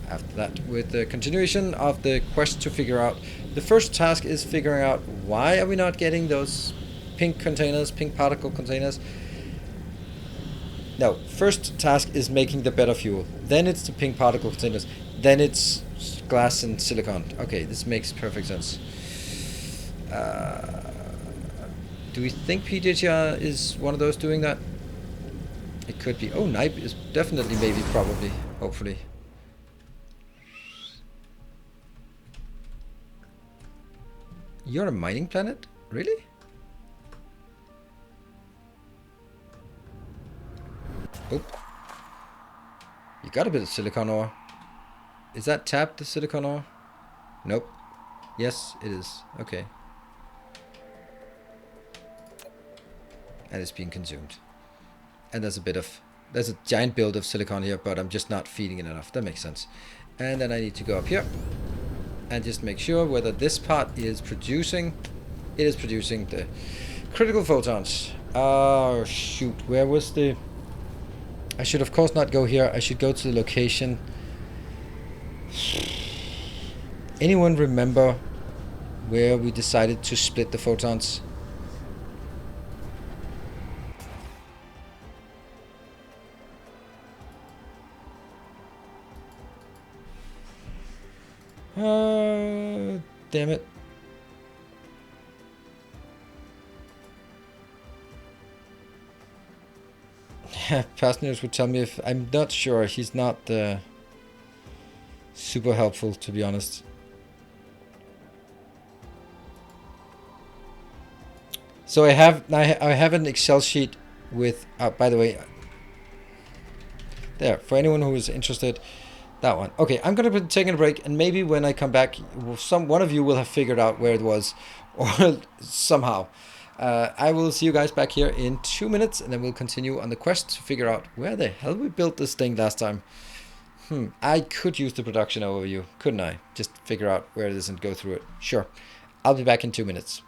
after that with the continuation of the quest to figure out. The first task is figuring out why are we not getting those pink containers, pink particle containers. No, first task is making the better fuel. Then it's the pink particle containers. Then it's glass and silicon. Okay, this makes perfect sense. Do we think PDHR is one of those doing that? It could be. Oh, Nipe is definitely, maybe, probably, hopefully. You're a mining planet? Really? Oop. You got a bit of silicon ore. Is that tapped, the silicon ore? Nope. Yes, it is. Okay. And it's being consumed. And there's a giant build of silicon here, but I'm just not feeding it enough. That makes sense. And then I need to go up here and just make sure whether this part is producing. It is producing the critical photons. Oh, shoot. Where was the... I should, of course, not go here. I should go to the location. Anyone remember where we decided to split the photons? Damn it. Passengers would tell me if... I'm not sure. He's not super helpful, to be honest. So I have an Excel sheet with... by the way... There, for anyone who is interested... That one. Okay, I'm going to be taking a break, and maybe when I come back, one of you will have figured out where it was, or somehow. I will see you guys back here in 2 minutes, and then we'll continue on the quest to figure out where the hell we built this thing last time. I could use the production overview, couldn't I? Just figure out where it is and go through it. Sure. I'll be back in 2 minutes.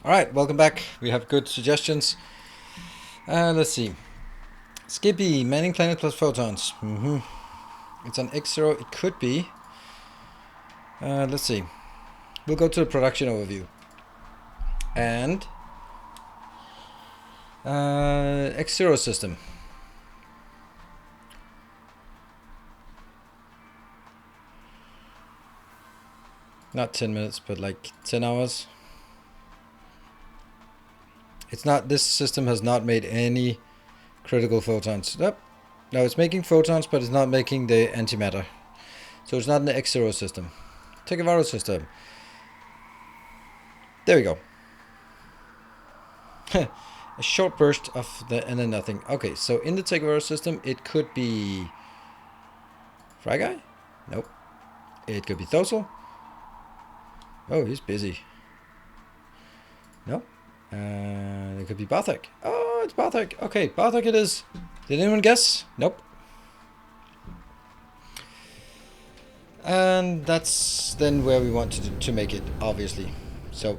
Alright, welcome back. We have good suggestions. Let's see. Skippy, Manning Planet plus photons. It's an X0. It could be. Let's see. We'll go to the production overview. And X0 system. Not 10 minutes, but like 10 hours. It's not, this system has not made any critical photons. Nope. No, it's making photons, but it's not making the antimatter. So it's not an X0 system. Tegavaro system. There we go. A short burst of the, and then nothing. Okay, so in the Tegavaro system, it could be Fry Guy? Nope. It could be Thosel. Oh, he's busy. Nope. It could be Barthek. Oh, it's Barthek. Okay, Barthek it is. Did anyone guess? Nope. And that's then where we want to make it, obviously. So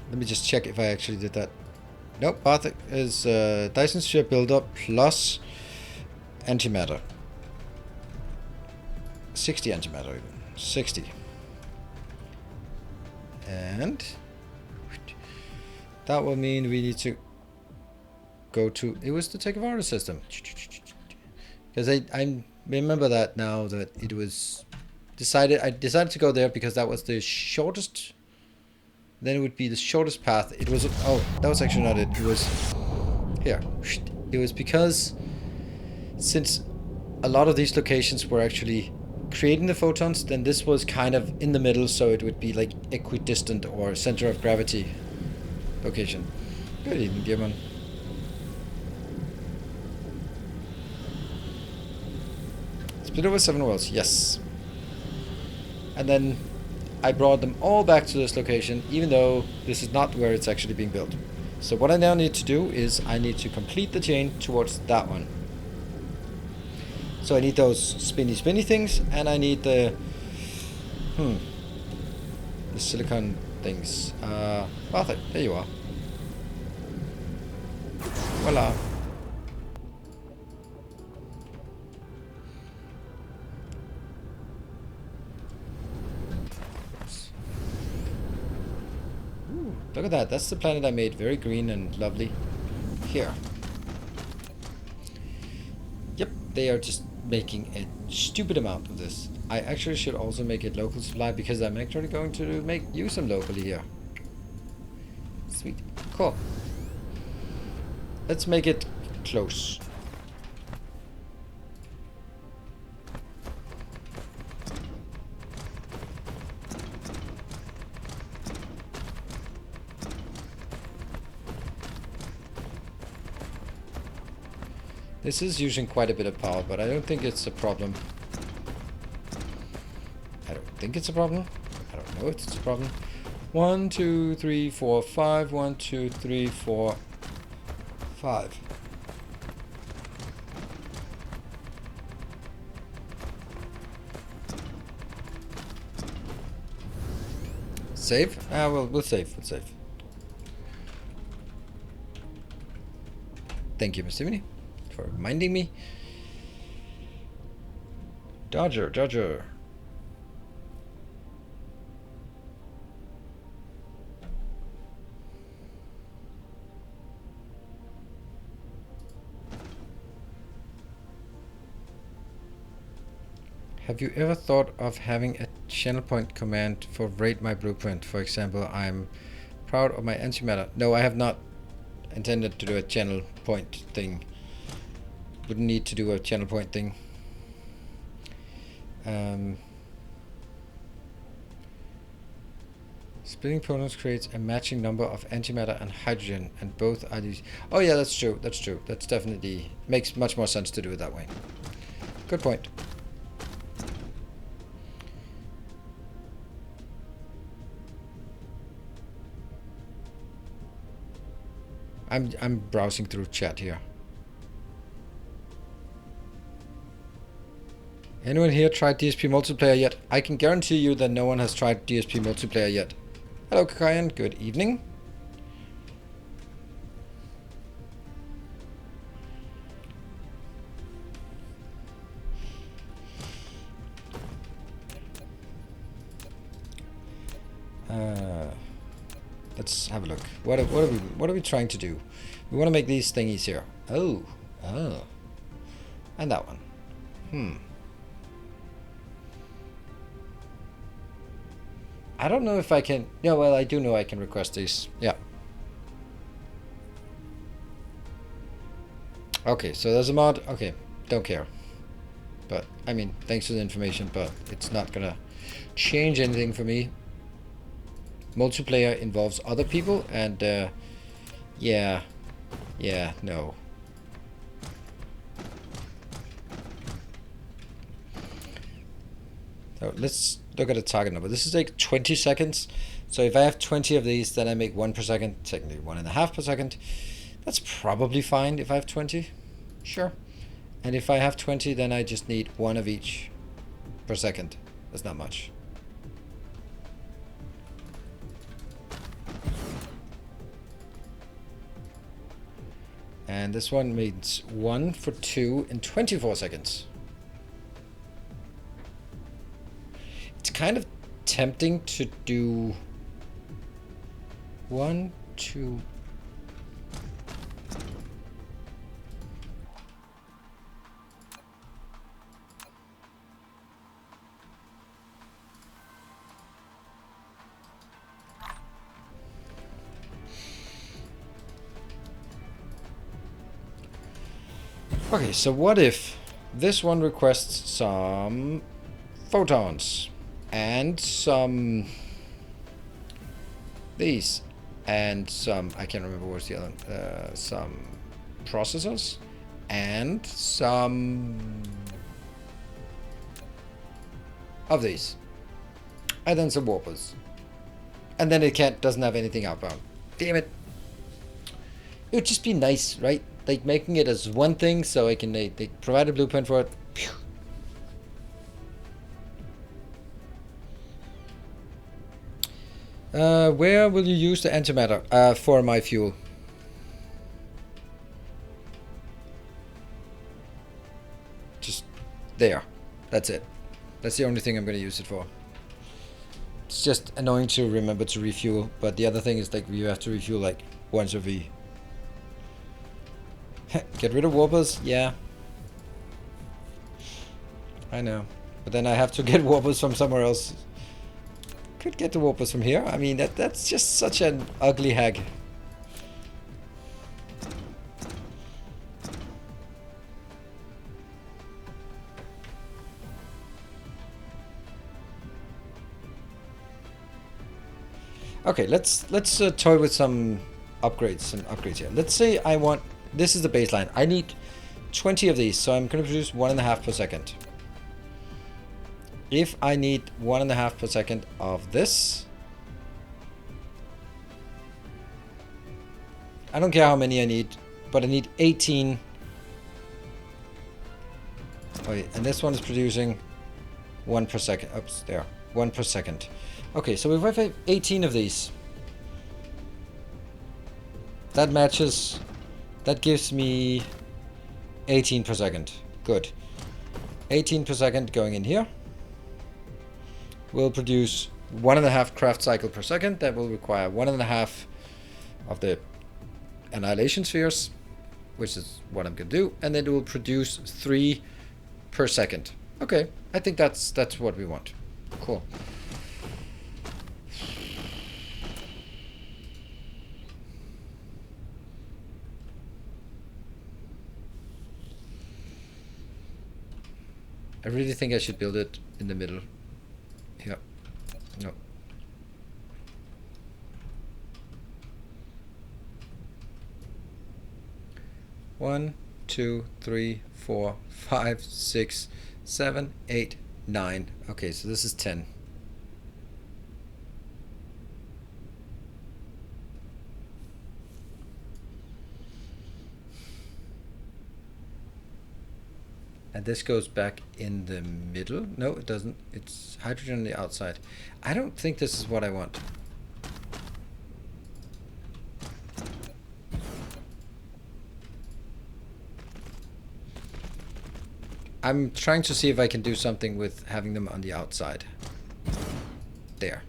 let me just check if I actually did that. Nope, path is Dyson sphere builder plus antimatter. 60 antimatter even. 60. And that will mean we need to go to, it was the Tekavara system. Because I remember that now, that it was I decided to go there because that was the shortest, then it would be the shortest path. It was, oh, that was actually not it. It was here. It was because since a lot of these locations were actually creating the photons, then this was kind of in the middle, so it would be like equidistant or center of gravity location. Good evening, dear man. Split over 7 worlds, yes. And then I brought them all back to this location, even though this is not where it's actually being built. So what I now need to do is I need to complete the chain towards that one. So I need those spinny things, and I need the silicon things. Arthur, there you are. Voila. Ooh, look at that. That's the planet I made. Very green and lovely. Here. Yep, they are just making a stupid amount of this. I actually should also make it local supply, because I'm actually going to use them locally here. Sweet. Cool. Let's make it close. This is using quite a bit of power, but I don't think it's a problem. I don't think it's a problem. I don't know if it's a problem. 1, 2, 3, 4, 5. 1, 2, 3, 4, 5. Save? Well, we'll save. We'll save. Thank you, Mr. Mini, for reminding me. Dodger. Have you ever thought of having a channel point command for rate my blueprint? For example, I'm proud of my antimatter. No, I have not intended to do a channel point thing. Wouldn't need to do a channel point thing. Splitting photons creates a matching number of antimatter and hydrogen, and both are these. Oh yeah, that's true. That's true. That's definitely makes much more sense to do it that way. Good point. I'm browsing through chat here. Anyone here tried DSP multiplayer yet? I can guarantee you that no one has tried DSP multiplayer yet. Hello, Kakayan. Good evening. Let's have a look. What are we trying to do? We want to make these thingies here. Oh, and that one. I don't know if I can. Yeah, well, I do know I can request these. Yeah. Okay, so there's a mod. Okay, don't care. But I mean, thanks for the information, but it's not gonna change anything for me. Multiplayer involves other people, and yeah, no. So let's look at a target number. This is like 20 seconds. So if I have 20 of these, then I make 1 per second, technically 1.5 per second. That's probably fine if I have 20. Sure. And if I have 20, then I just need one of each per second. That's not much. And this one means 1 for 2 in 24 seconds. It's kind of tempting to do 1, 2. Okay, so what if this one requests some photons and some these and some, I can't remember what's the other, some processors and some of these and then some warpers, and then it doesn't have anything outbound. Damn it. It would just be nice, right? Like making it as one thing, so I can they provide a blueprint for it. Phew. Where will you use the antimatter for my fuel? Just there. That's it. That's the only thing I'm going to use it for. It's just annoying to remember to refuel, but the other thing is like you have to refuel like once every. Get rid of warpers? Yeah. I know. But then I have to get warpers from somewhere else. Could get the warpers from here. I mean, that's just such an ugly hag. Okay, let's toy with some upgrades here. Let's say I want. This is the baseline. I need 20 of these, so I'm going to produce 1.5 per second. If I need 1.5 per second of this, I don't care how many I need, but I need 18. Wait, and this one is producing 1 per second. Oops, there. 1 per second. Okay, so if I have 18 of these, that matches. That gives me 18 per second. Good. 18 per second going in here will produce 1.5 craft cycle per second. That will require 1.5 of the annihilation spheres, which is what I'm going to do. And then it will produce 3 per second. Okay, I think that's what we want. Cool. I really think I should build it in the middle. Yeah. No. One, 2, 3, 4, 5, 6, 7, 8, 9. Okay, so this is 10. And this goes back in the middle. No, it doesn't. It's hydrogen on the outside. I don't think this is what I want. I'm trying to see if I can do something with having them on the outside. There.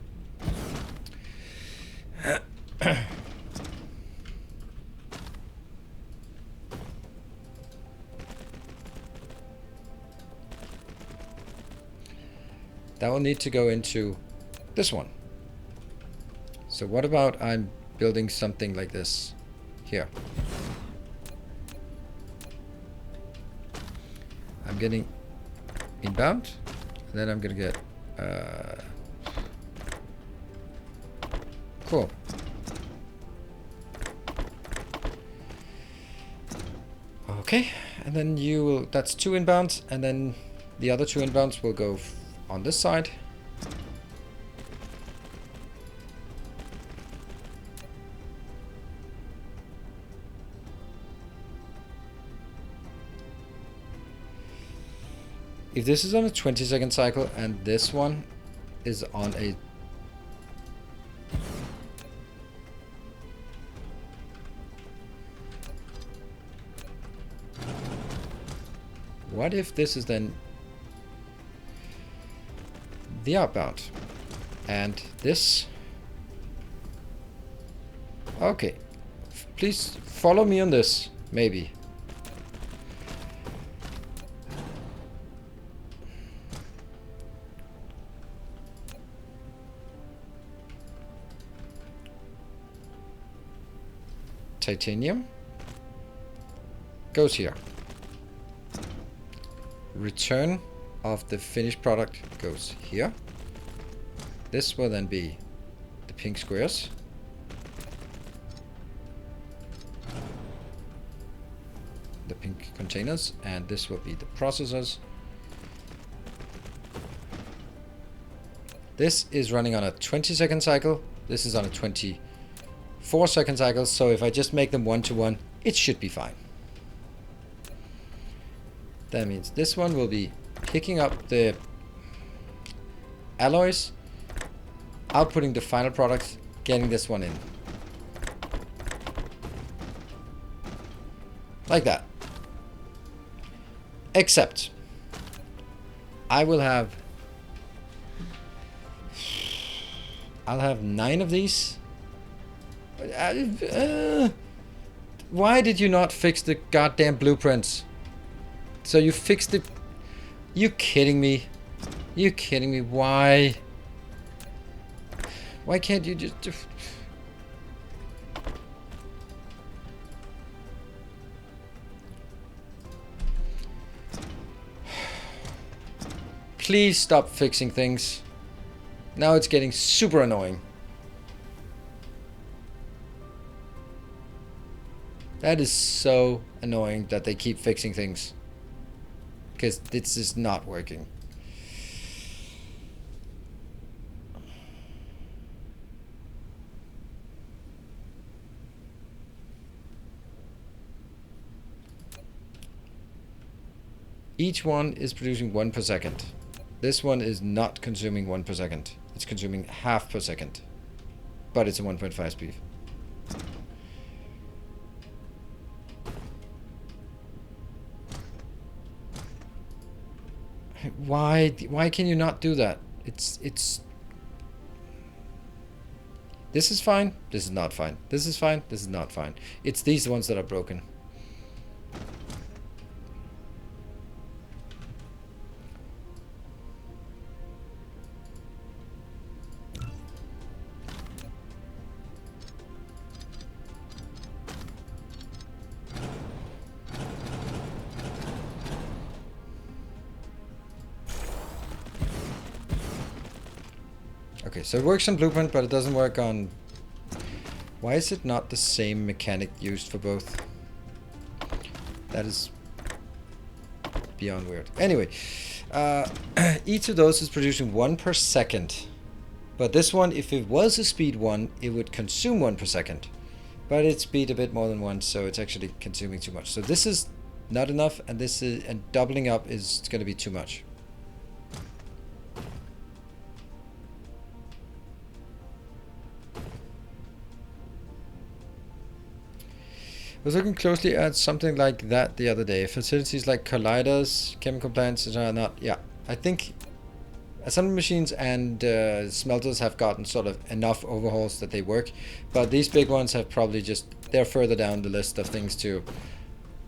That will need to go into this one. So what about I'm building something like this here? I'm getting inbound, and then I'm gonna get cool. Okay, and then you will, that's 2 inbounds, and then the other 2 inbounds will go on this side. if this is on a 20-second cycle and this one is on a... What if this is then the outbound? And this... Okay. Please follow me on this, maybe. Titanium goes here. Return of the finished product goes here. This will then be the pink squares. The pink containers, and this will be the processors. This is running on a 20-second cycle. This is on a 24-second cycle, so if I just make them 1-to-1, it should be fine. That means this one will be picking up the alloys, outputting the final product, getting this one in. Like that. Except I'll have 9 of these. Why did you not fix the goddamn blueprints? So you fixed it. You kidding me? You kidding me? Why? Why can't you just... Please stop fixing things. Now it's getting super annoying. That is so annoying that they keep fixing things. Because this is not working. Each one is producing 1 per second. This one is not consuming 1 per second. It's consuming half per second. But it's a 1.5 speed. Why can you not do that? It's this is fine, this is not fine. This is fine, this is not fine. It's these ones that are broken. Okay, so it works on Blueprint, but it doesn't work on... Why is it not the same mechanic used for both? That is beyond weird. Anyway, each of those is producing 1 per second. But this one, if it was a speed 1, it would consume 1 per second. But it's speed a bit more than 1, so it's actually consuming too much. So this is not enough, and this is, and doubling up is going to be too much. I was looking closely at something like that the other day. Facilities like colliders, chemical plants are not... Yeah, I think assembly machines and smelters have gotten sort of enough overhauls that they work. But these big ones have probably just... They're further down the list of things to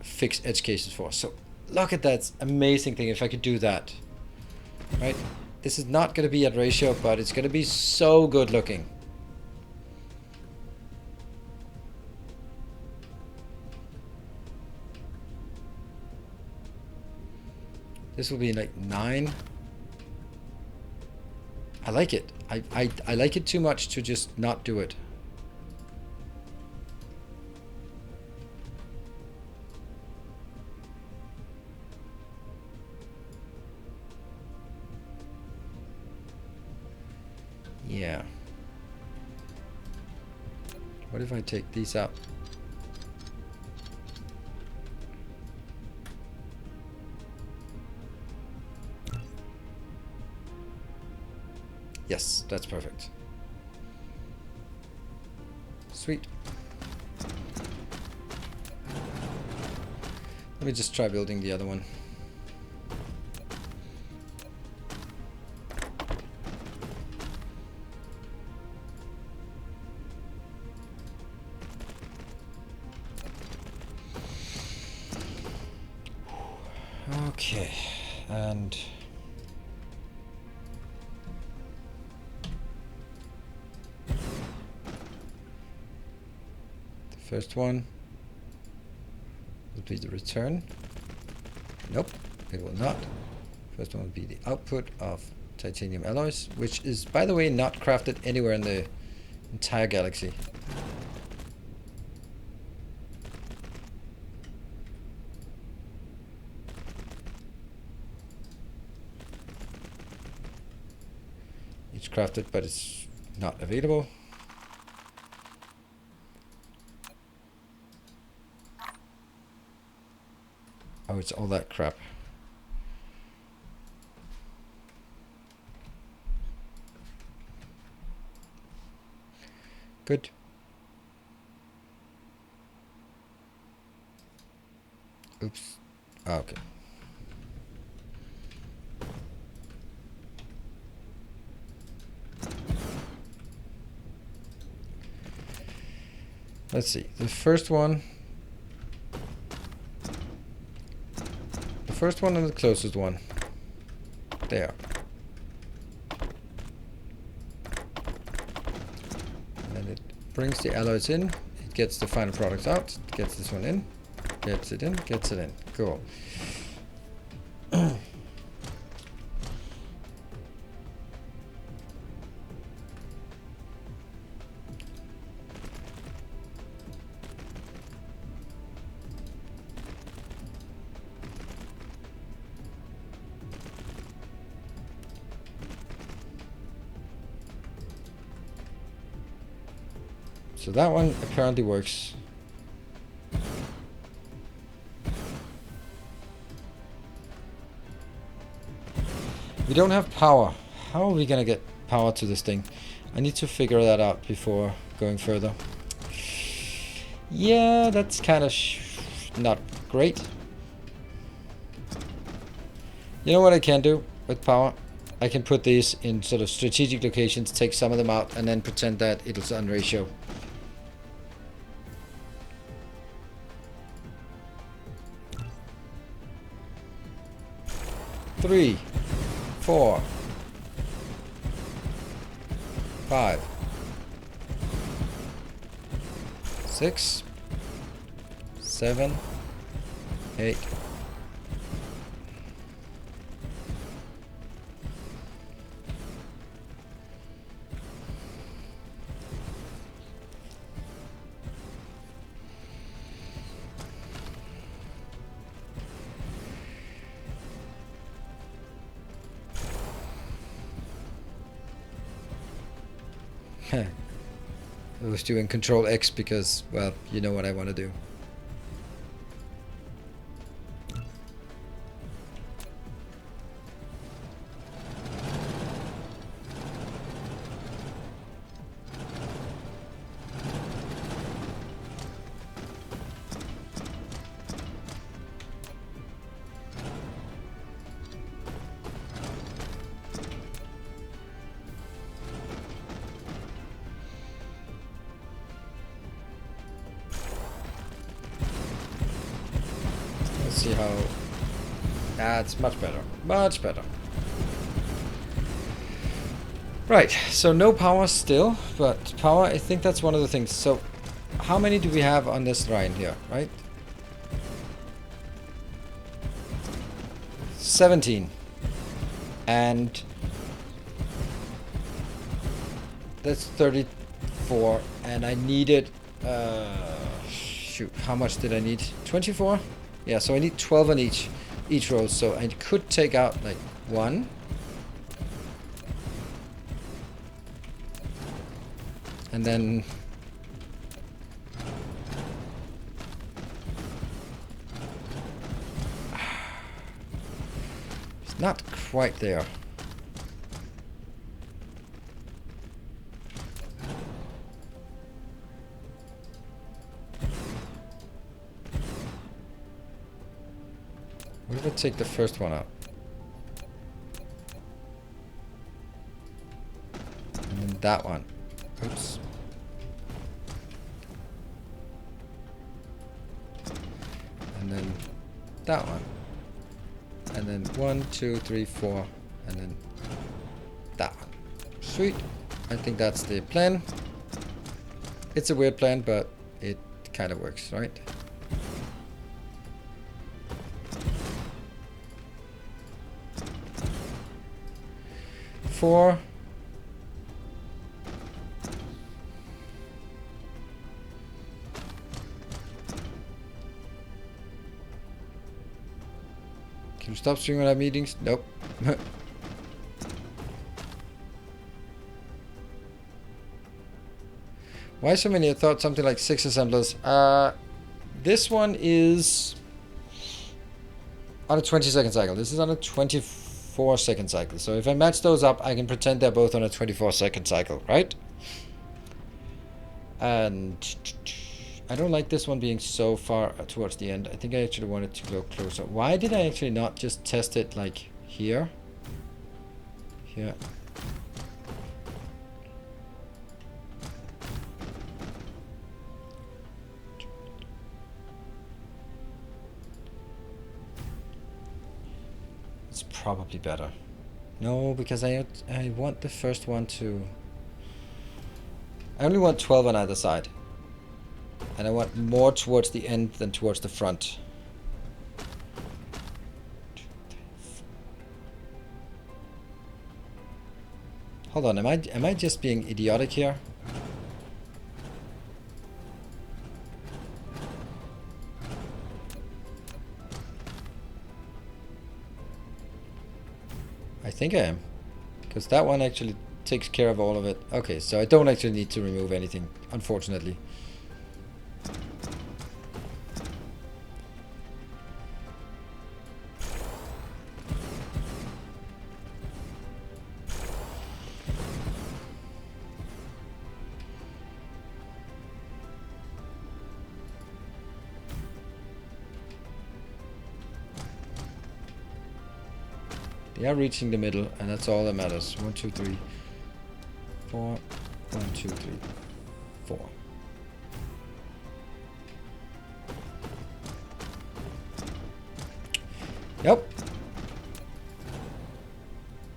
fix edge cases for. So look at that amazing thing if I could do that. Right? This is not going to be at ratio, but it's going to be so good looking. This will be like 9. I like it. I like it too much to just not do it. Yeah. What if I take these out? Yes, that's perfect. Sweet. Let me just try building the other one. Okay, and the first one will be the return. Nope, it will not. First one will be the output of titanium alloys, which is, by the way, not crafted anywhere in the entire galaxy. It's crafted, but it's not available. Oh, it's all that crap. Good. Oops. Oh, okay. Let's see. The first one and the closest one. There. And it brings the alloys in. It gets the final products out. It gets this one in. Gets it in. Gets it in. Cool. So that one apparently works. We don't have power. How are we gonna get power to this thing? I need to figure that out before going further. Yeah, that's kind of not great. You know what I can do with power? I can put these in sort of strategic locations, take some of them out, and then pretend that it's on ratio. 3, 4, 5, 6, 7, 8. I was doing Control X because, well, you know what I want to do. See how that's much better, much better. Right, so no power still, but power, I think that's one of the things. So how many do we have on this line here, right? 17. And that's 34, and I needed shoot, how much did I need? 24? Yeah, so I need 12 on each row, so I could take out like 1. And then it's not quite there. What if I take the first one out? And then that one. Oops. And then that one. And then 1, 2, 3, 4. And then that one. Sweet. I think that's the plan. It's a weird plan, but it kind of works, right? Four. Can you stop streaming our meetings? Nope. Why so many? I thought something like 6 assemblers. This one is on a 20-second cycle. This is on a 24-second cycle. So if I match those up, I can pretend they're both on a 24-second cycle, right? And I don't like this one being so far towards the end. I think I actually wanted to go closer. Why did I actually not just test it like here? Here. It's probably better. No, because I want the first one to... I only want 12 on either side. And I want more towards the end than towards the front. Hold on, am I just being idiotic here? I think I am. Because that one actually takes care of all of it. Okay, so I don't actually need to remove anything, unfortunately. They are reaching the middle, and that's all that matters. 1, 2, 3, 4. 1, 2, 3, 4. Yep.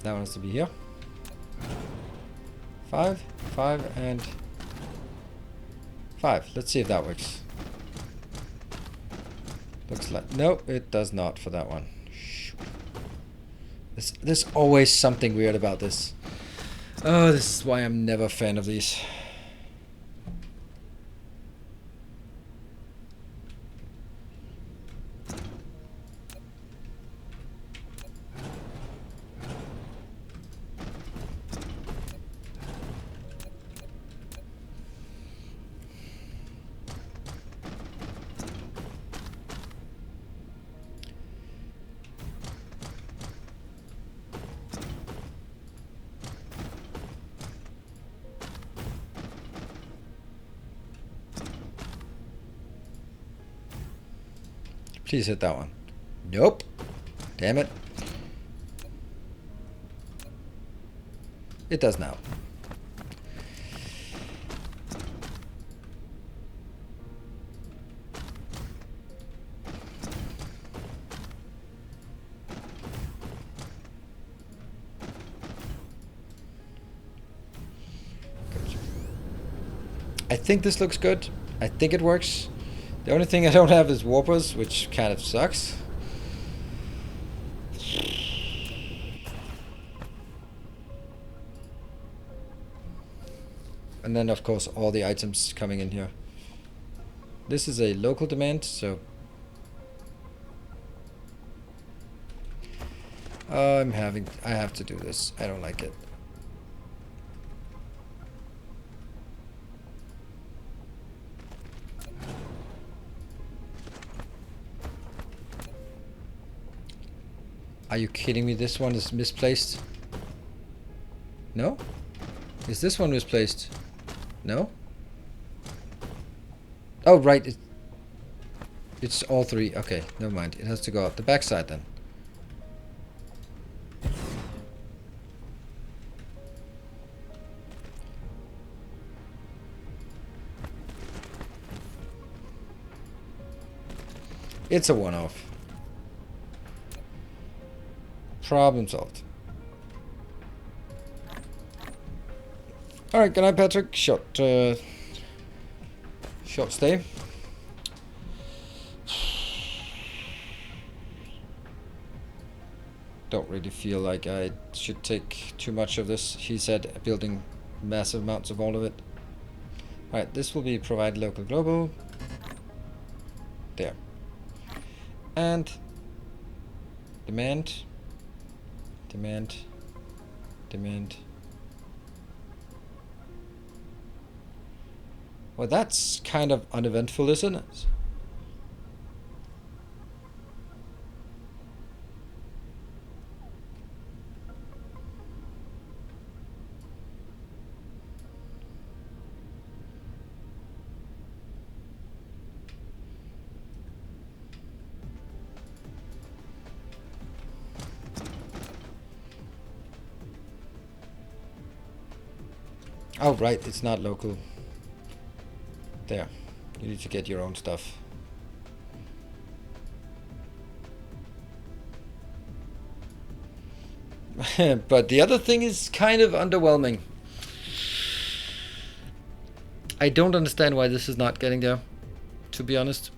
That one has to be here. 5, 5, and 5. Let's see if that works. Looks like... Nope, it does not for that one. There's always something weird about this. Oh, this is why I'm never a fan of these. Please hit that one. Nope. Damn it. It does now. I think this looks good. I think it works. The only thing I don't have is warpers, which kind of sucks. And then, of course, all the items coming in here. This is a local demand, so... I have to do this. I don't like it. Are you kidding me? This one is misplaced. No? Is this one misplaced? No? Oh, right. It's all three. Okay, never mind. It has to go out the backside then. It's a one-off. Problem solved. Alright, good night, Patrick. Short stay. Don't really feel like I should take too much of this. He said building massive amounts of all of it. Alright, this will be provide local global. There. And demand. Well, that's kind of uneventful, isn't it? Oh, right, it's not local. There. You need to get your own stuff. But the other thing is kind of underwhelming. I don't understand why this is not getting there, to be honest.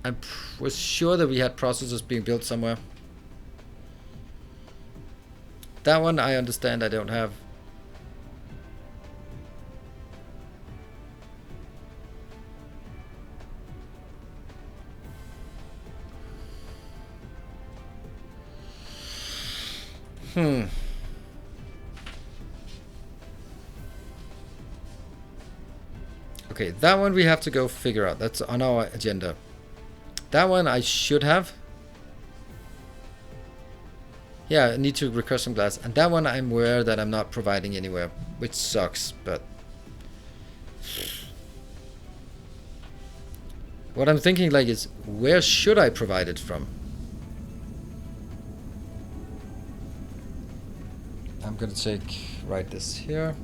I was sure that we had processors being built somewhere. That one I understand I don't have. Okay, that one we have to go figure out. That's on our agenda. That one I should have. Yeah, I need to request some glass. And that one I'm aware that I'm not providing anywhere, which sucks, but... What I'm thinking like is, where should I provide it from? I'm gonna write this here.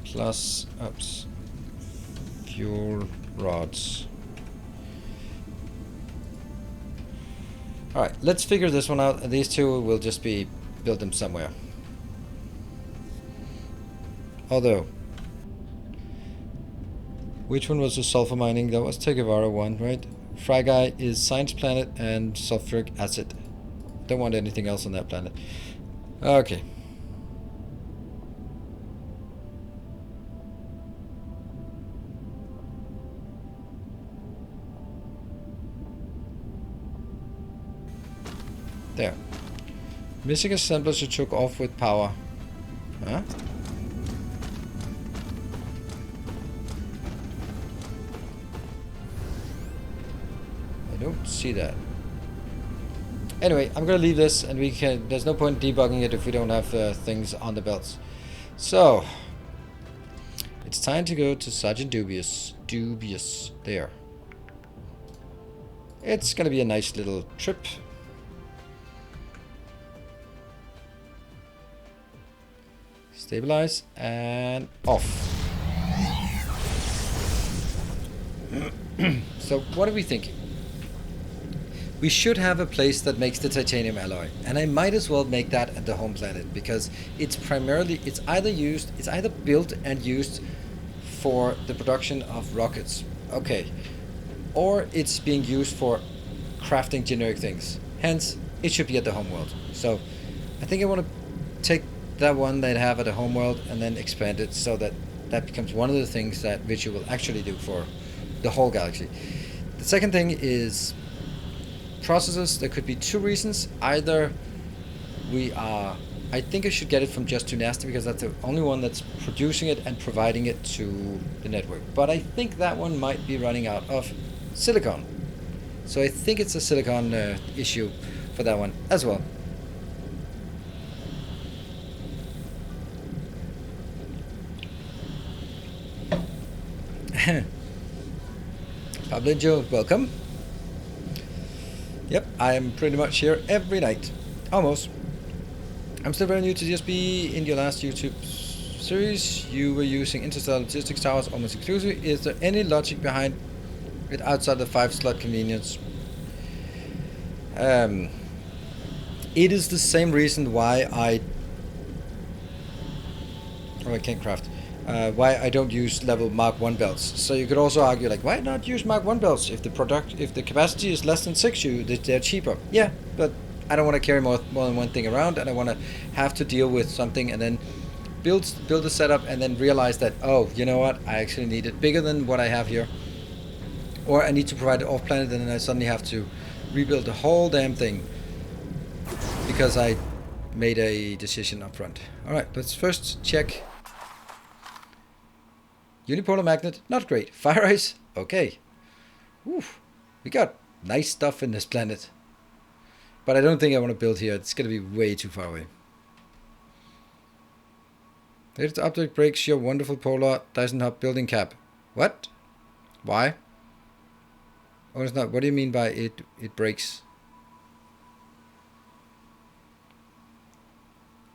Plus, oops, fuel rods. Alright, let's figure this one out. These two will just be build them somewhere. Although, which one was the sulfur mining? That was Tegavara one, right? Fry Guy is Science Planet and sulfuric acid. Don't want anything else on that planet. Okay. There. Missing assemblers you took off with power. Huh? I don't see that. Anyway, I'm gonna leave this, and we can. There's no point debugging it if we don't have things on the belts. So it's time to go to Sergeant Dubious. There. It's gonna be a nice little trip. Stabilize and off. So what are we thinking? We should have a place that makes the titanium alloy, and I might as well make that at the home planet because it's primarily it's either built and used for the production of rockets, okay, or it's being used for crafting generic things. Hence, it should be at the home world. So I think I want to take that one that I have at the home world and then expand it so that that becomes one of the things that Visual will actually do for the whole galaxy. The second thing is processors. There could be two reasons. Either I think I should get it from Just Too Nasty because that's the only one that's producing it and providing it to the network. But I think that one might be running out of silicon. So I think it's a silicon issue for that one as well. Pablo Joe, welcome. Yep, I am pretty much here every night. Almost. I'm still very new to DSP. In your last YouTube series, you were using interstellar logistics towers almost exclusively. Is there any logic behind it outside the 5-slot convenience? It is the same reason why I can't craft. Why I don't use level Mark 1 belts. So you could also argue, like, why not use Mark 1 belts if the capacity is less than 6, they're cheaper. Yeah, but I don't want to carry more than one thing around, and I want to have to deal with something and then build a setup and then realize that, oh, you know what, I actually need it bigger than what I have here, or I need to provide it off planet, and then I suddenly have to rebuild the whole damn thing because I made a decision up front. All right, let's first check. Unipolar magnet, not great. Fire ice, okay. Oof, we got nice stuff in this planet. But I don't think I want to build here. It's going to be way too far away. Latest update breaks your wonderful polar Dyson hub building cap. What? Why? Oh, it's not. What do you mean by it breaks?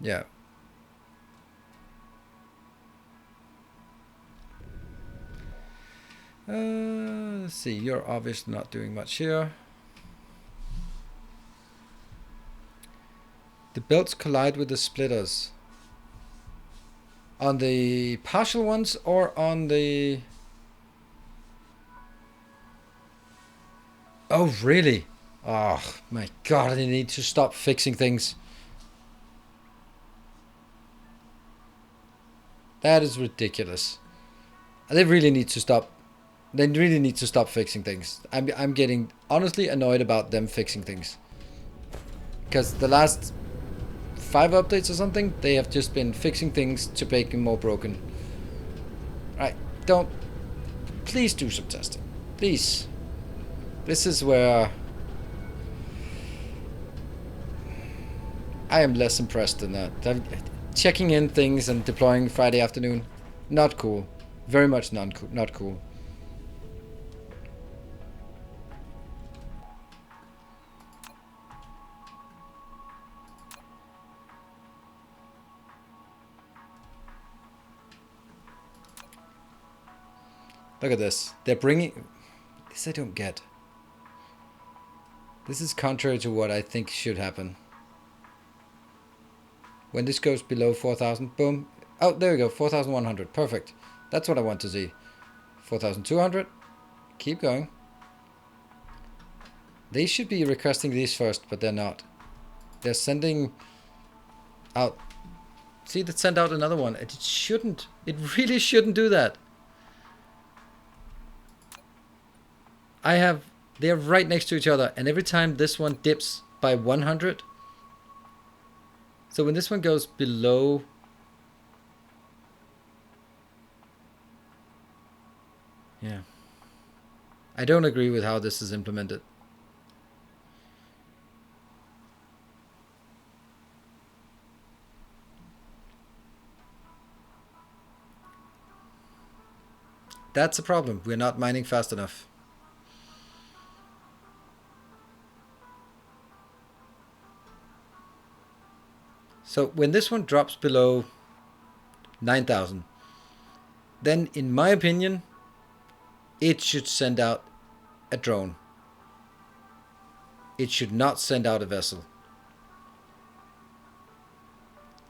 Yeah. Let's see, you're obviously not doing much here. The belts collide with the splitters. On the partial ones or on the... Oh, really? Oh, my God, I need to stop fixing things. That is ridiculous. They really need to stop. They really need to stop fixing things. I'm getting honestly annoyed about them fixing things. Because the last 5 updates or something, they have just been fixing things to make them more broken. Right, please do some testing. Please. This is where I am less impressed than that. Checking in things and deploying Friday afternoon, not cool. Very much not cool. Look at this. They're bringing... This I don't get. This is contrary to what I think should happen. When this goes below 4,000, boom. Oh, there we go. 4,100. Perfect. That's what I want to see. 4,200. Keep going. They should be requesting these first, but they're not. They're sending out... See, that sent out another one. It shouldn't. It really shouldn't do that. They're right next to each other, and every time this one dips by 100, so when this one goes below, yeah, I don't agree with how this is implemented. That's a problem. We're not mining fast enough. So when this one drops below 9,000, then in my opinion, it should send out a drone. It should not send out a vessel.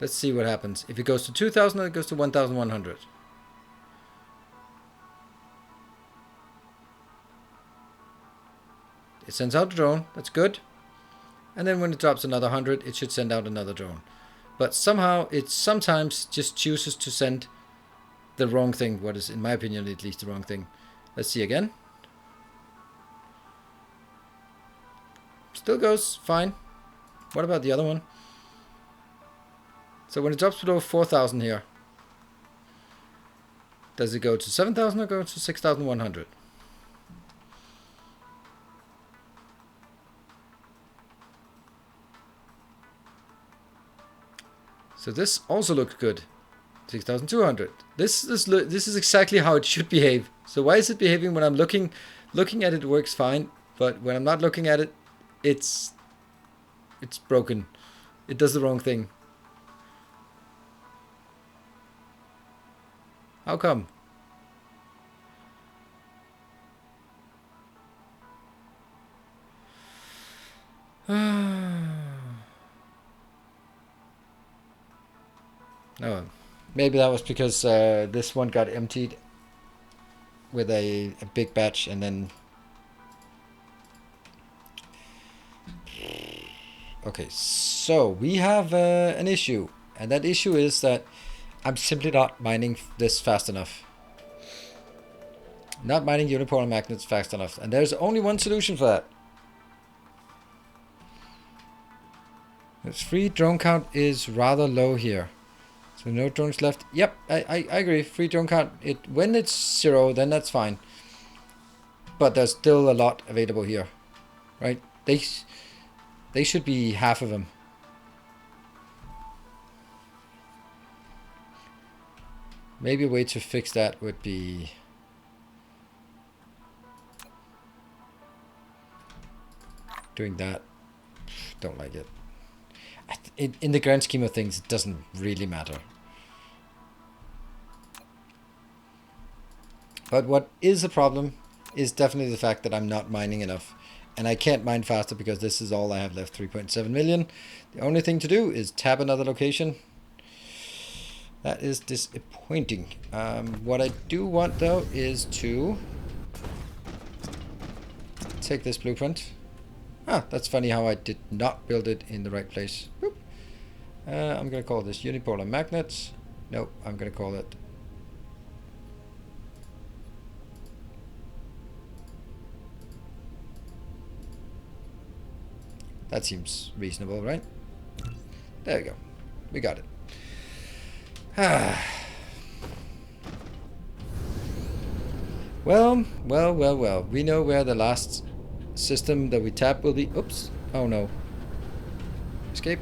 Let's see what happens. If it goes to 2,000, it goes to 1,100. It sends out a drone. That's good. And then when it drops another 100, it should send out another drone. But somehow it sometimes just chooses to send the wrong thing. What is, in my opinion, at least the wrong thing. Let's see again. Still goes fine. What about the other one? So when it drops below 4,000 here, does it go to 7,000 or go to 6,100? So this also looks good. 6,200. This is exactly how it should behave. So why is it behaving when I'm looking at it works fine, but when I'm not looking at it, It's broken. It does the wrong thing. How come? Oh, maybe that was because this one got emptied with a big batch, and then... Okay, so we have an issue, and that issue is that I'm simply not mining this fast enough. Not mining unipolar magnets fast enough, and there's only one solution for that. Its free drone count is rather low here. So no drones left. Yep, I agree. Free drone count. When it's 0, then that's fine. But there's still a lot available here, right? They should be half of them. Maybe a way to fix that would be... doing that. Don't like it. In the grand scheme of things, it doesn't really matter. But what is a problem is definitely the fact that I'm not mining enough. And I can't mine faster because this is all I have left, 3.7 million. The only thing to do is tab another location. That is disappointing. What I do want though is to take this blueprint. Ah, that's funny how I did not build it in the right place. Boop. I'm going to call this unipolar magnets. Nope, I'm going to call it... That seems reasonable, right? There we go. We got it. Well. We know where the last system that we tap will be. Oops. Oh no. Escape.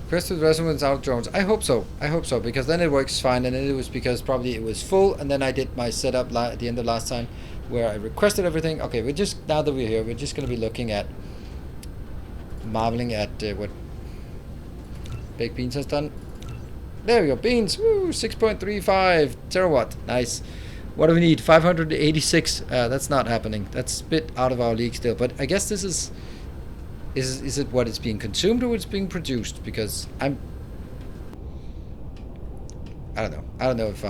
Requested resonance out drones. I hope so. I hope so, because then it works fine. And then it was because probably it was full, and then I did my setup at the end of last time where I requested everything. Okay, we're just, now that we're here, we're just going to be looking at, marveling at what Baked Beans has done. There we go, beans. Woo, 6.35 terawatt. Nice. What do we need? 586. That's not happening. That's a bit out of our league still. But I guess this is it what it's being consumed or it's being produced? Because I don't know. I don't know if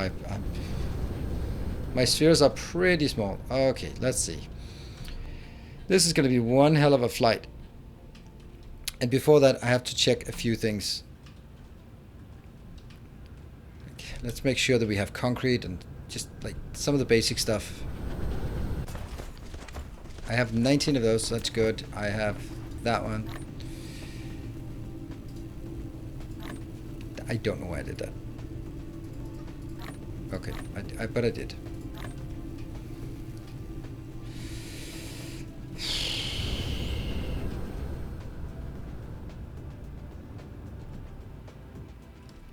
my spheres are pretty small. Okay, let's see. This is going to be one hell of a flight. And before that, I have to check a few things. Let's make sure that we have concrete and just like some of the basic stuff. I have 19 of those, so that's good. I have that one. I don't know why I did that. Okay, but I did.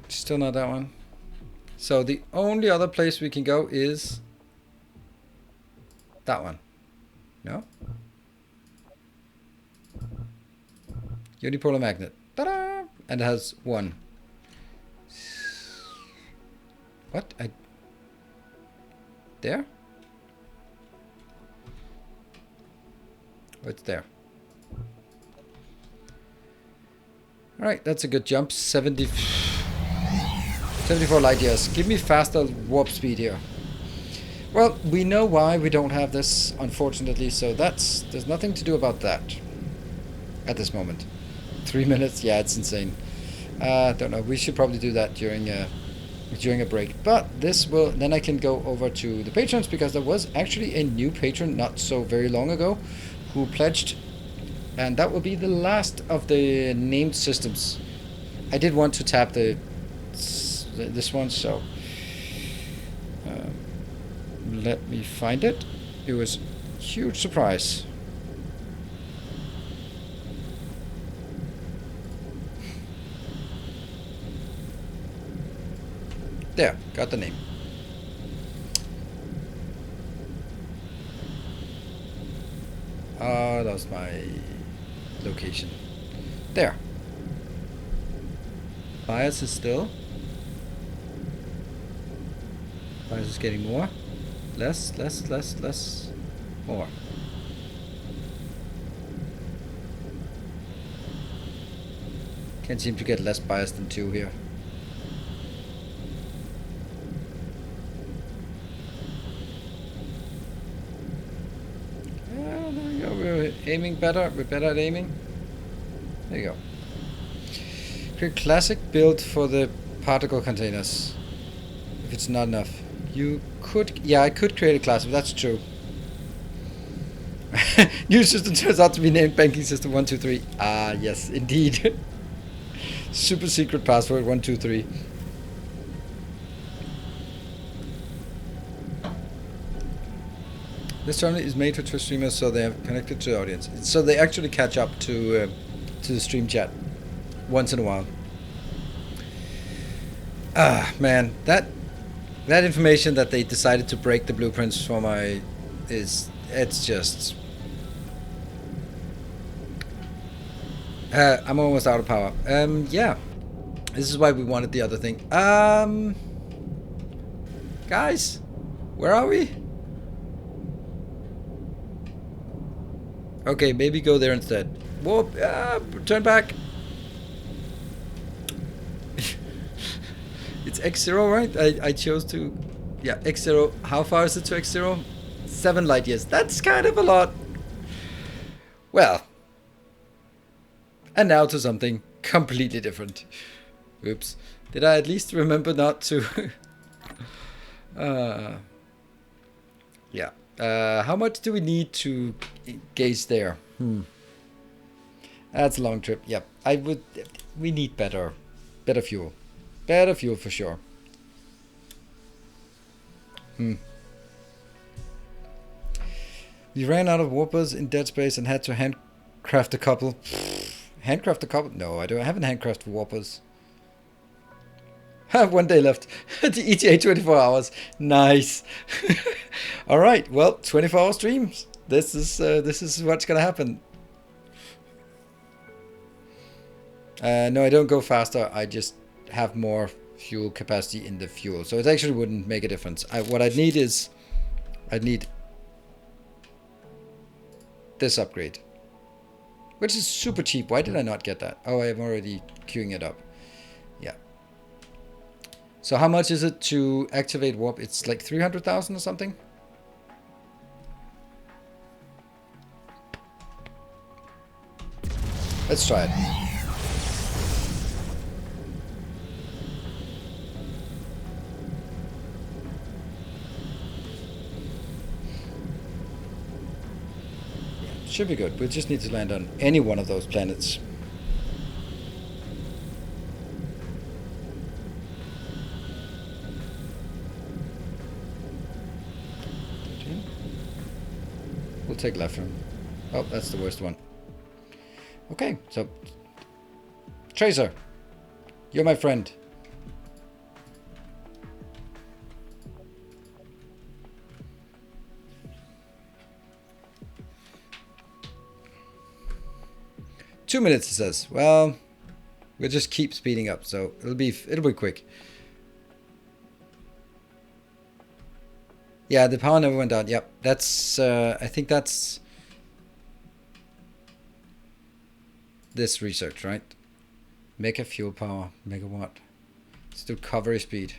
Still not that one. So the only other place we can go is that one. No? Unipolar magnet. Ta-da! And it has one. What? There? Oh, it's there. Alright, that's a good jump. 74 light years. Give me faster warp speed here. Well, we know why we don't have this, unfortunately, so there's nothing to do about that at this moment. 3 minutes? Yeah, it's insane. Don't know. We should probably do that during a break. But this will, then I can go over to the patrons, because there was actually a new patron not so very long ago who pledged, and that will be the last of the named systems. I did want to tap this one, so let me find it. It was a huge surprise. There, got the name. I lost my location. There. Bias is still. Bias is getting more. Less, more. Can't seem to get less bias than 2 here. There we go. We're aiming better. We're better at aiming. There you go. Create classic build for the particle containers. If it's not enough. You could... Yeah, I could create a classic. That's true. New system turns out to be named Banking System 123. Ah, yes, indeed. Super secret password 123. This tournament is made for Twitch streamers, so they are connected to the audience. So they actually catch up to the stream chat once in a while. Ah, man, that information that they decided to break the blueprints for my it's just. I'm almost out of power. Yeah. This is why we wanted the other thing. Guys, where are we? Okay, maybe go there instead. Whoop! Turn back. It's X0, right? I chose to. Yeah, X0. How far is it to X0? 7 light years. That's kind of a lot. Well. And now to something completely different. Oops. Did I at least remember not to? Yeah. How much do we need to gauge there? That's a long trip. Yep. We need better fuel. Better fuel for sure. We ran out of warpers in Dead Space and had to handcraft a couple. Handcraft a couple? No, I haven't handcrafted warpers. Have 1 day left. The ETA 24 hours. Nice. All right. Well, 24-hour streams. This is what's gonna happen. No, I don't go faster. I just have more fuel capacity in the fuel, so it actually wouldn't make a difference. What I'd need is, this upgrade, which is super cheap. Why did I not get that? Oh, I am already queuing it up. Yeah. So how much is it to activate warp? It's like 300,000 or something. Let's try it. Should be good. We just need to land on any one of those planets. We'll take left turn. Oh, that's the worst one. Okay, so Tracer, you're my friend. Two minutes, it says. Well, we'll just keep speeding up, so it'll be quick. Yeah, the power never went down. Yep, that's I think that's this research, right? Mega fuel power, megawatt. Let's do recovery speed.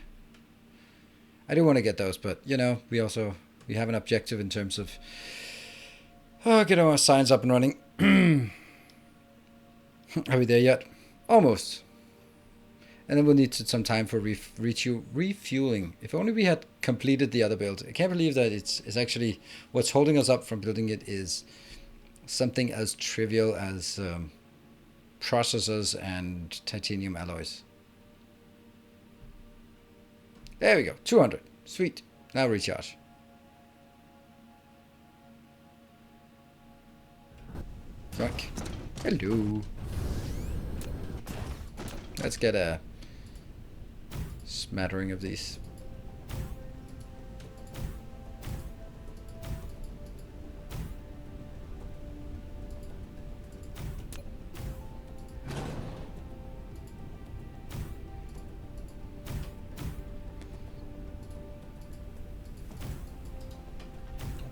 I do want to get those, but you know, we have an objective in terms of get our science up and running. Are we there yet? Almost. And then we'll need some time for refueling. If only we had completed the other build. I can't believe that it's actually what's holding us up from building it is something as trivial as processors and titanium alloys. There we go. 200. Sweet. Now recharge. Fuck. Hello. Let's get a smattering of these.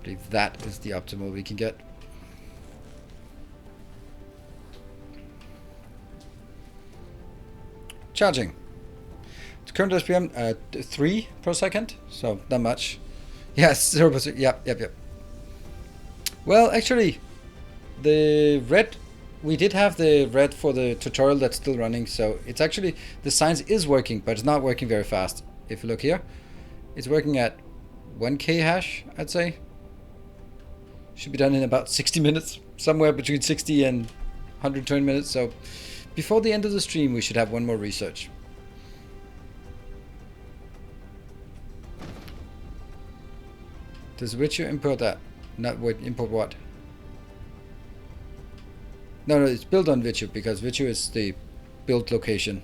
believe that is the optimal we can get. Charging. It's current SPM 3 per second, so not much. Yes, 0%. Yep. Well, actually, the red, we did have the red for the tutorial that's still running, so it's actually, the science is working, but it's not working very fast. If you look here, it's working at 1K hash, I'd say. Should be done in about 60 minutes, somewhere between 60 and 120 minutes. So before the end of the stream, we should have one more research. Does Witcher import that? Not wait, import what? No, it's built on Witcher because Witcher is the build location.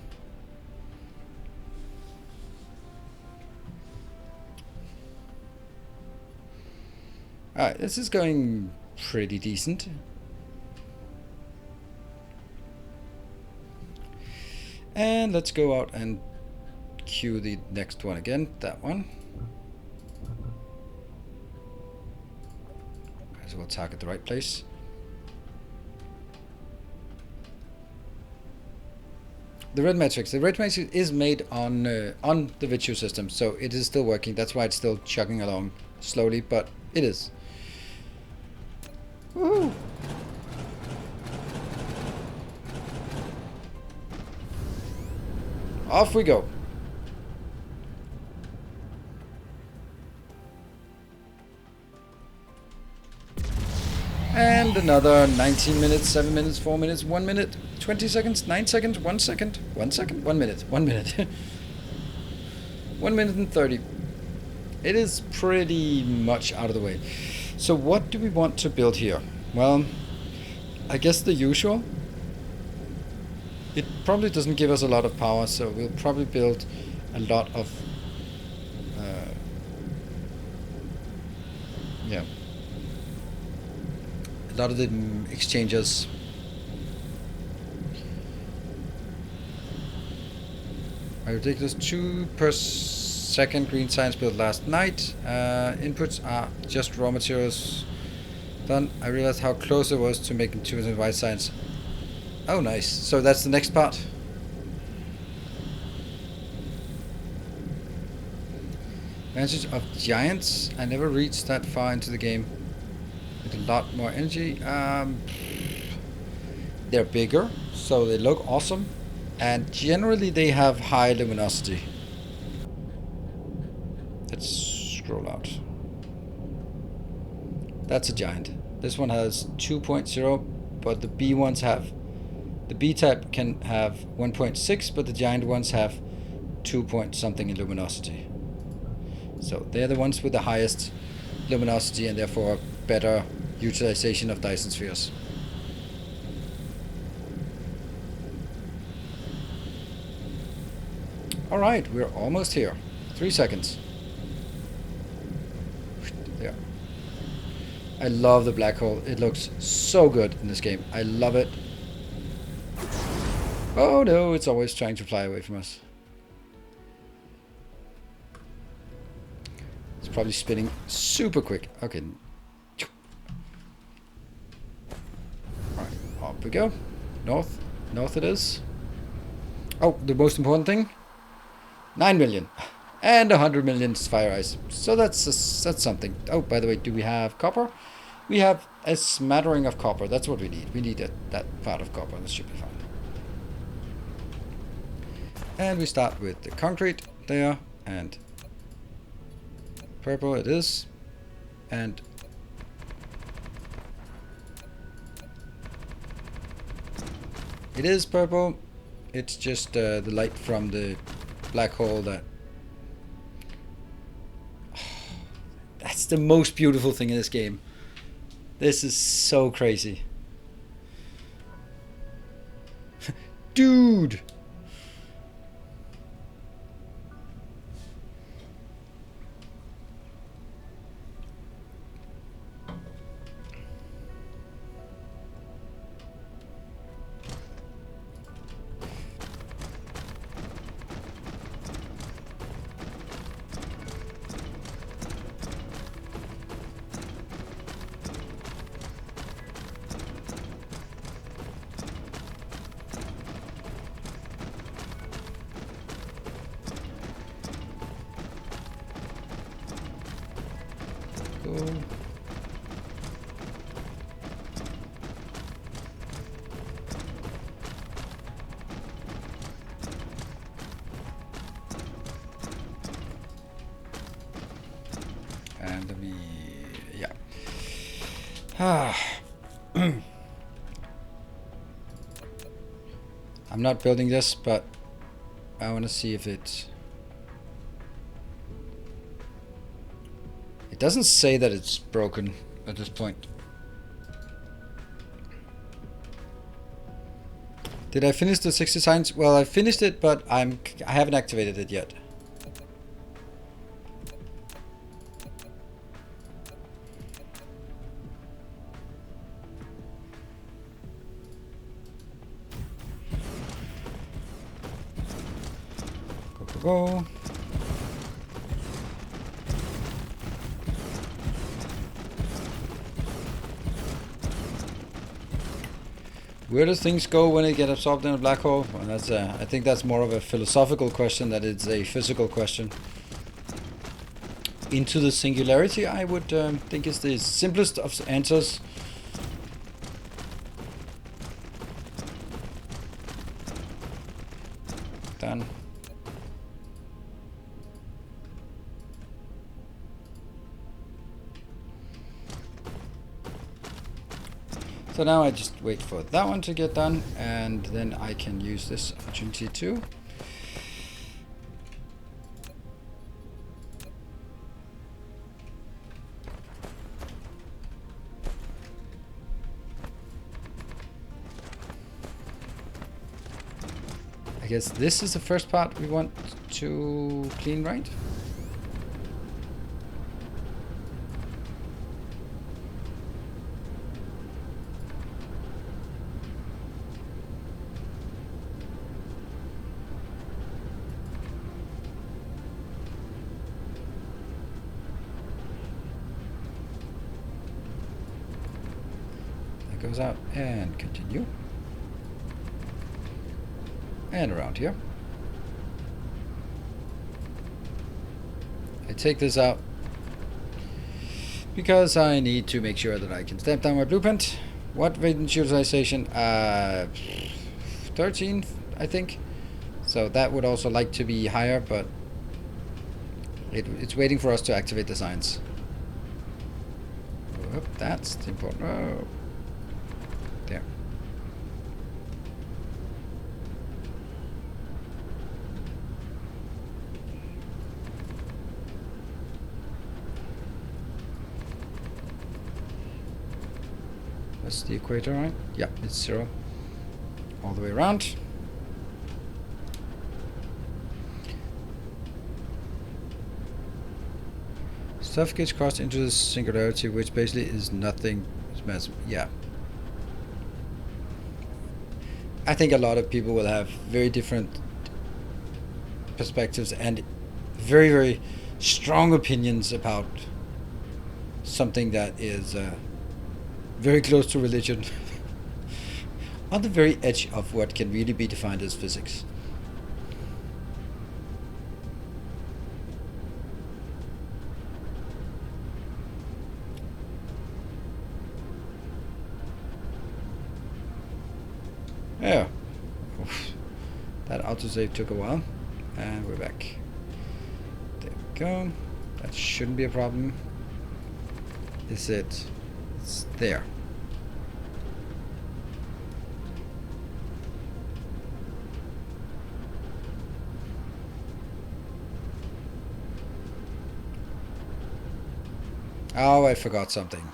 Alright, this is going pretty decent. And let's go out and queue the next one again, that one. So we'll target the right place. The red matrix. The red matrix is made on the Vitru system, so it is still working. That's why it's still chugging along slowly, but it is. Woo! Off we go. And another 19 minutes, 7 minutes, 4 minutes, 1 minute, 20 seconds, 9 seconds, 1 second, 1 second, 1 minute, 1 minute. 1 minute and 30. It is pretty much out of the way. So what do we want to build here? Well, I guess the usual. It probably doesn't give us a lot of power, so we'll probably build a lot of a lot of the exchanges. A ridiculous 2 per second green science built last night. Inputs are just raw materials done. I realized how close it was to making 2% white science. Oh, nice. So that's the next part. Advantage of giants. I never reached that far into the game. With a lot more energy. They're bigger, so they look awesome. And generally they have high luminosity. Let's scroll out. That's a giant. This one has 2.0, but the B ones have. The B type can have 1.6, but the giant ones have 2 point something in luminosity. So they're the ones with the highest luminosity and therefore better utilization of Dyson spheres. Alright, we're almost here. 3 seconds. There. I love the black hole. It looks so good in this game. I love it. Oh no, it's always trying to fly away from us. It's probably spinning super quick. Okay. Alright, up we go. North. North it is. Oh, the most important thing. 9 million. And 100 million fire ice. So that's something. Oh, by the way, do we have copper? We have a smattering of copper. That's what we need. We need that part of copper. That should be fine. And we start with the concrete there. And purple it is. And it is purple. It's just the light from the black hole that... That's the most beautiful thing in this game. This is so crazy. Dude! Cool. And let me, yeah. I'm not building this, but I want to see if it doesn't say that it's broken at this point. Did I finish the 6 designs? Well, I finished it, but I haven't activated it yet. Go. Where do things go when they get absorbed in a black hole? Well, that's I think that's more of a philosophical question than it's a physical question. Into the singularity, I would think is the simplest of answers. Done. So now I just wait for that one to get done, and then I can use this opportunity too. I guess this is the first part we want to clean, right? Goes out and continue. And around here. I take this out because I need to make sure that I can stamp down my blueprint. What radiance utilization? 13, I think. So that would also like to be higher, but it's waiting for us to activate the science. Whoop, that's important. Oh. There. That's the equator, right? Yeah, it's 0 all the way around. Stuff gets crossed into the singularity, which basically is nothing. Yeah. I think a lot of people will have very different perspectives and very, very strong opinions about something that is very close to religion, on the very edge of what can really be defined as physics. Yeah, that autosave took a while, and we're back. There we go. That shouldn't be a problem. Is it? It's there. Oh, I forgot something.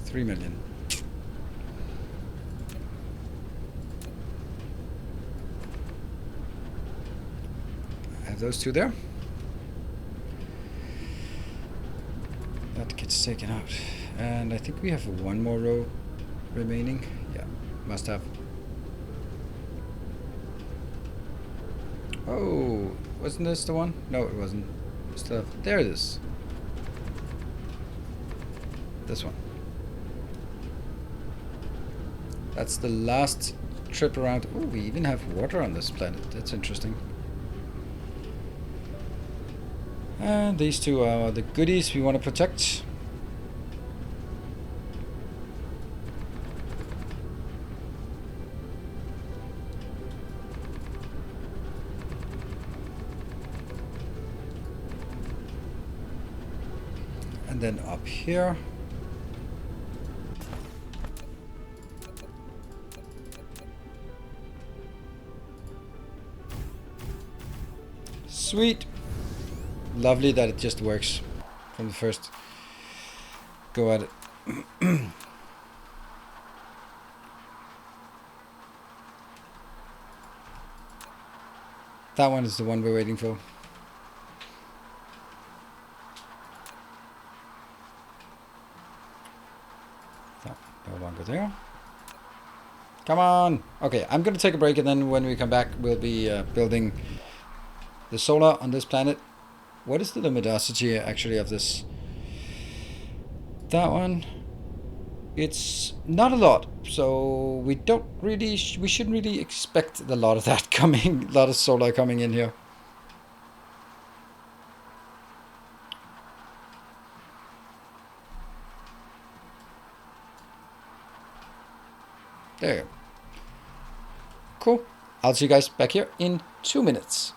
$3 million. I have those two there. That gets taken out. And I think we have one more row remaining. Yeah, must have. Oh, wasn't this the one? No, it wasn't. Still have, there it is. This one. That's the last trip around. Oh, we even have water on this planet. That's interesting. And these two are the goodies we want to protect. And then up here. Sweet. Lovely that it just works from the first go at it. That one is the one we're waiting for. No longer there. Come on. Okay, I'm gonna take a break, and then when we come back we'll be building the solar on this planet. What is the luminosity actually of this? That one. It's not a lot, so we don't really, we shouldn't really expect a lot of that coming, a lot of solar coming in here. There you go. Cool. I'll see you guys back here in 2 minutes.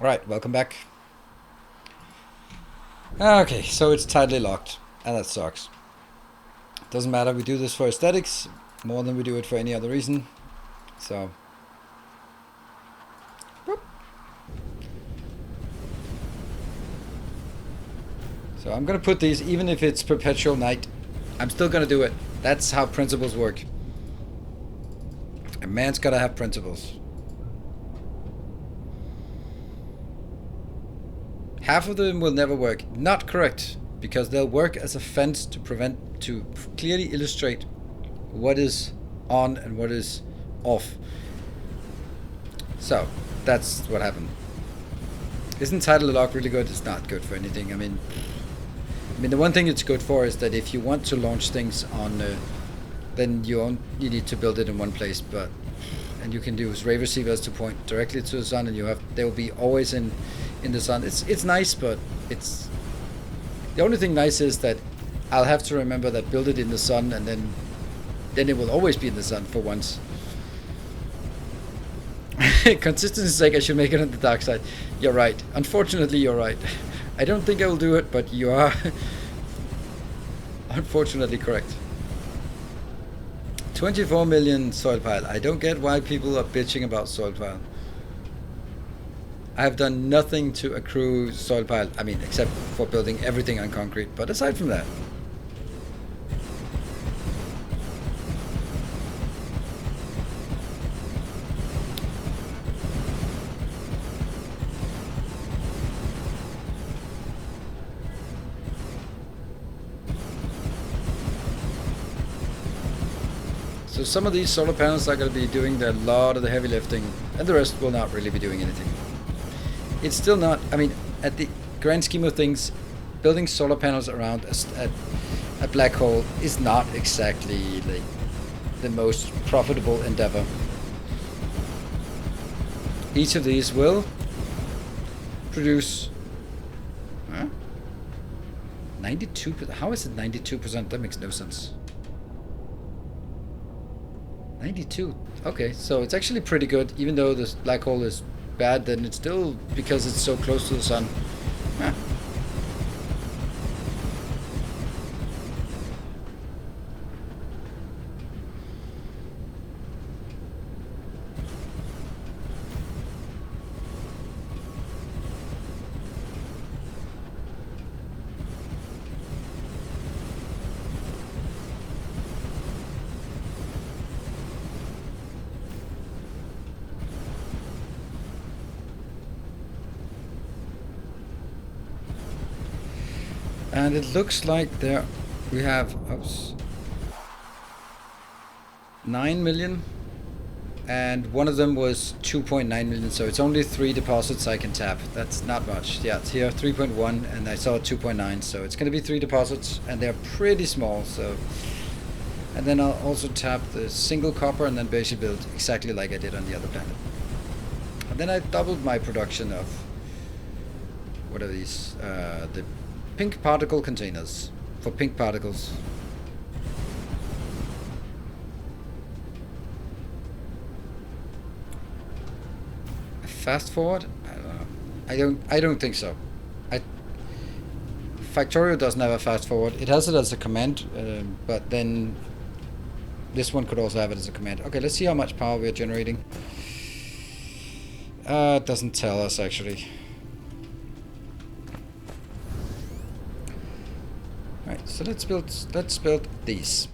Right, welcome back. Okay, so it's tightly locked, and that sucks. Doesn't matter, we do this for aesthetics more than we do it for any other reason. So, whoop. So I'm gonna put these, even if it's perpetual night, I'm still gonna do it. That's how principles work. A man's gotta have principles. Half of them will never work. Not correct, because they'll work as a fence to clearly illustrate what is on and what is off. So that's what happened. Isn't title lock really good? It's not good for anything. I mean, the one thing it's good for is that if you want to launch things on, then you need to build it in one place. And you can use ray receivers to point directly to the sun, and they will be always in the sun. It's nice, but it's the only thing nice is that I'll have to remember that build it in the sun, and then it will always be in the sun for once. Consistency's sake, I should make it on the dark side. You're right. Unfortunately, you're right. I don't think I will do it, but you are unfortunately correct. 24 million soil pile. I don't get why people are bitching about soil pile. I have done nothing to accrue soil pile, I mean, except for building everything on concrete, but aside from that. So some of these solar panels are going to be doing a lot of the heavy lifting, and the rest will not really be doing anything. It's still not, I mean, at the grand scheme of things, building solar panels around a black hole is not exactly the most profitable endeavor. Each of these will produce 92%. How is it 92%? That makes no sense. 92. Okay, so it's actually pretty good. Even though this black hole is bad, then it's still, because it's so close to the sun. Huh. And it looks like there we have 9 million, and one of them was 2.9 million, so it's only 3 deposits I can tap. That's not much. Yeah, it's here 3.1, and I saw 2.9, so it's going to be 3 deposits, and they're pretty small. So, and then I'll also tap the single copper, and then basically build exactly like I did on the other planet. And then I doubled my production of, what are these? The pink particle containers for pink particles. Fast forward? I don't know. I don't think so. Factorio doesn't have a fast forward. It has it as a command, but then this one could also have it as a command. Okay, let's see how much power we are generating. It doesn't tell us actually. Right, so let's build these.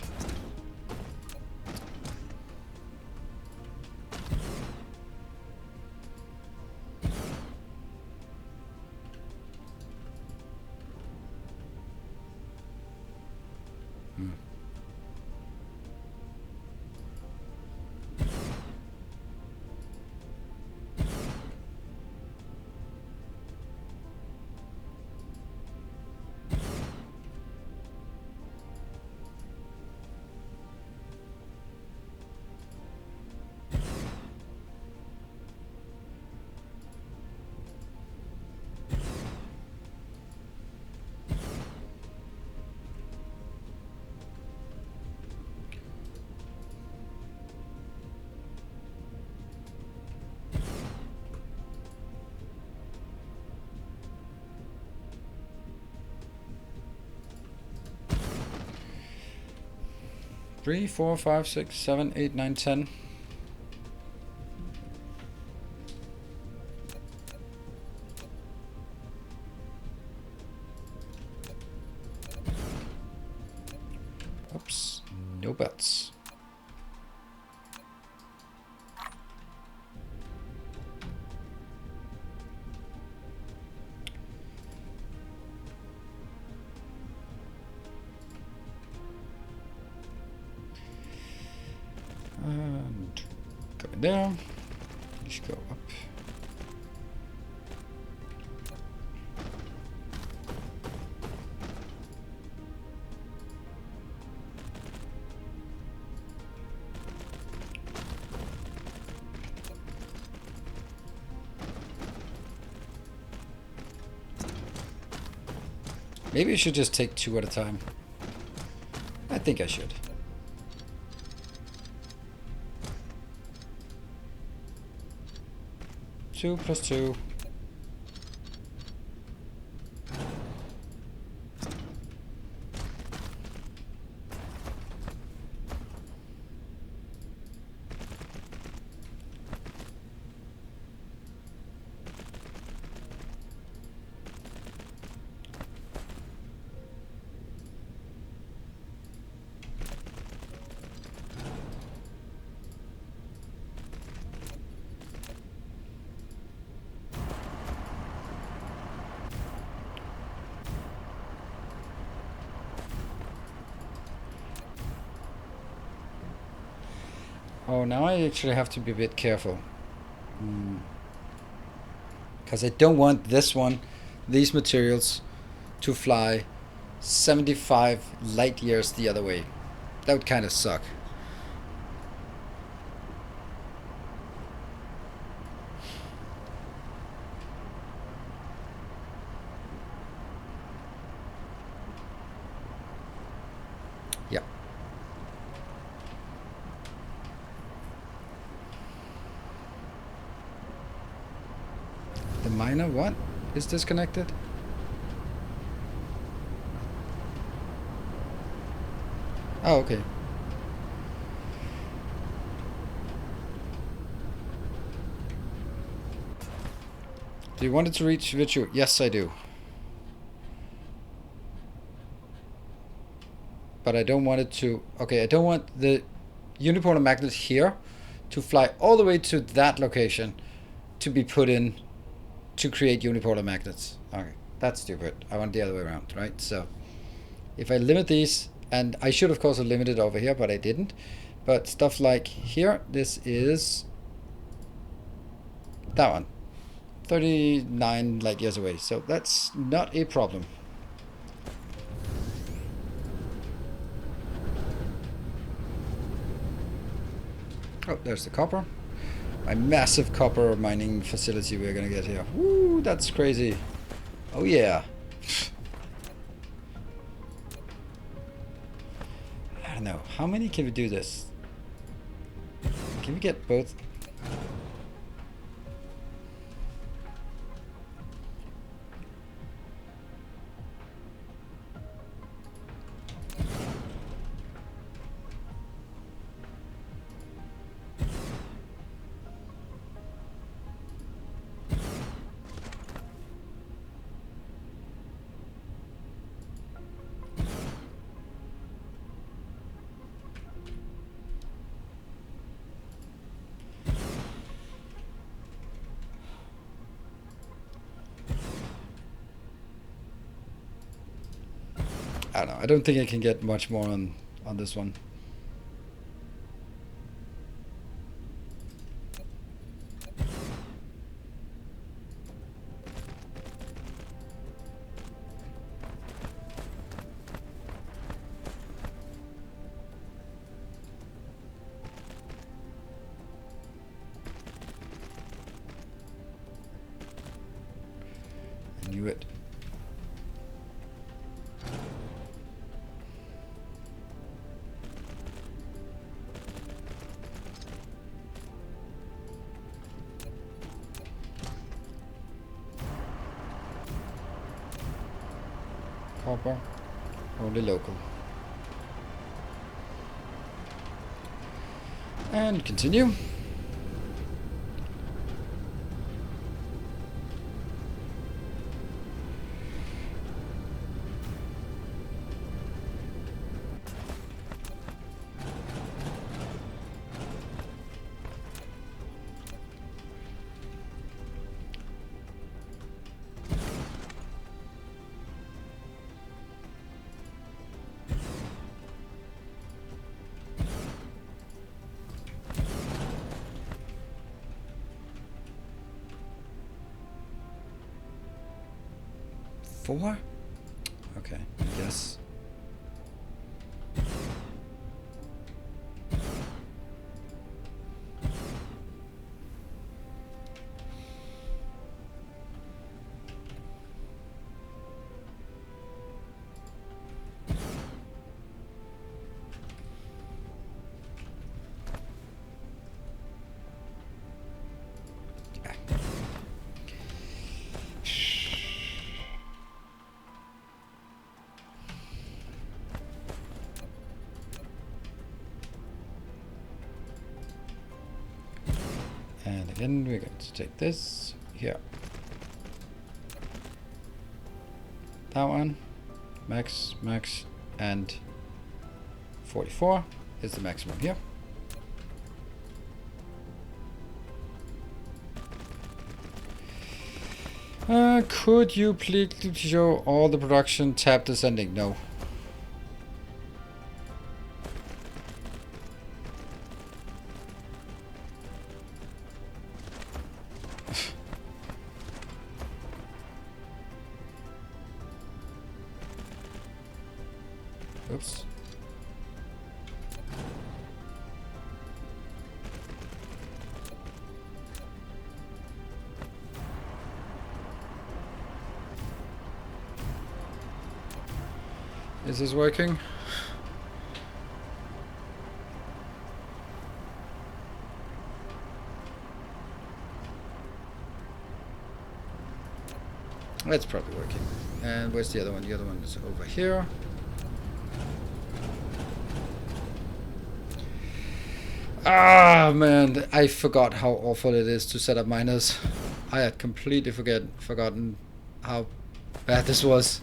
Three, 4, 5, 6, 7, 8, 9, 10. Oops, no bets. And go in there. Just go up. Maybe I should just take 2 at a time. I think I should. Two plus 2. Oh, now I actually have to be a bit careful. Because I don't want this one, these materials, to fly 75 light years the other way. That would kind of suck. Yeah. The miner, what? Is disconnected? Oh, okay. Do you want it to reach virtual? Yes, I do. But I don't want it to... Okay, I don't want the unipolar magnet here to fly all the way to that location to be put in to create unipolar magnets. Okay, that's stupid. I want the other way around, right? So if I limit these, and I should of course have limited over here, but I didn't. But stuff like here, this is that one. 39 light years away, so that's not a problem. Oh, there's the copper. My massive copper mining facility we're gonna get here. Woo, that's crazy. Oh yeah. I don't know. How many can we do this? Can we get both? I don't know. I don't think I can get much more on this one. I knew it. Copper, only local. And continue. Four? Okay, I guess. And again, we're going to take this here. That one, max, and 44 is the maximum here. Could you please show all the production tab descending? No. Oops. Is this working? That's probably working. And where's the other one? The other one is over here. Ah, man, I forgot how awful it is to set up miners. I had completely forgotten how bad this was.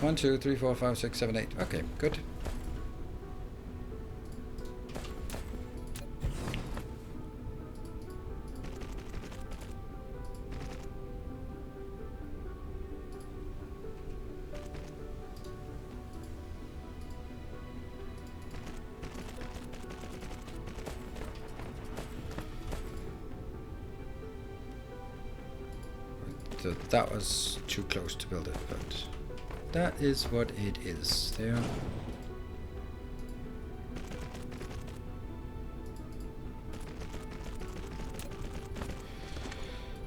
One, two, three, four, five, six, seven, eight. Okay, good. So that was too close to build it, but that is what it is. There.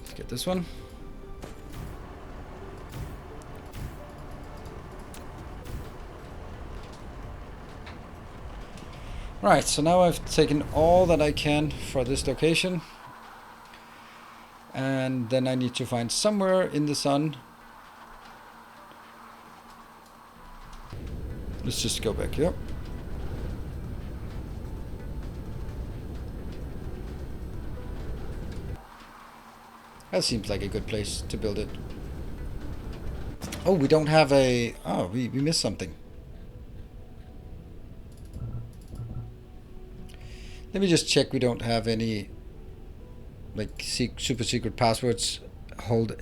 Let's get this one. Right, so now I've taken all that I can for this location. And then I need to find somewhere in the sun. Let's just go back here. That seems like a good place to build it. Oh, we don't have a... Oh, we missed something. Let me just check we don't have any like super secret passwords held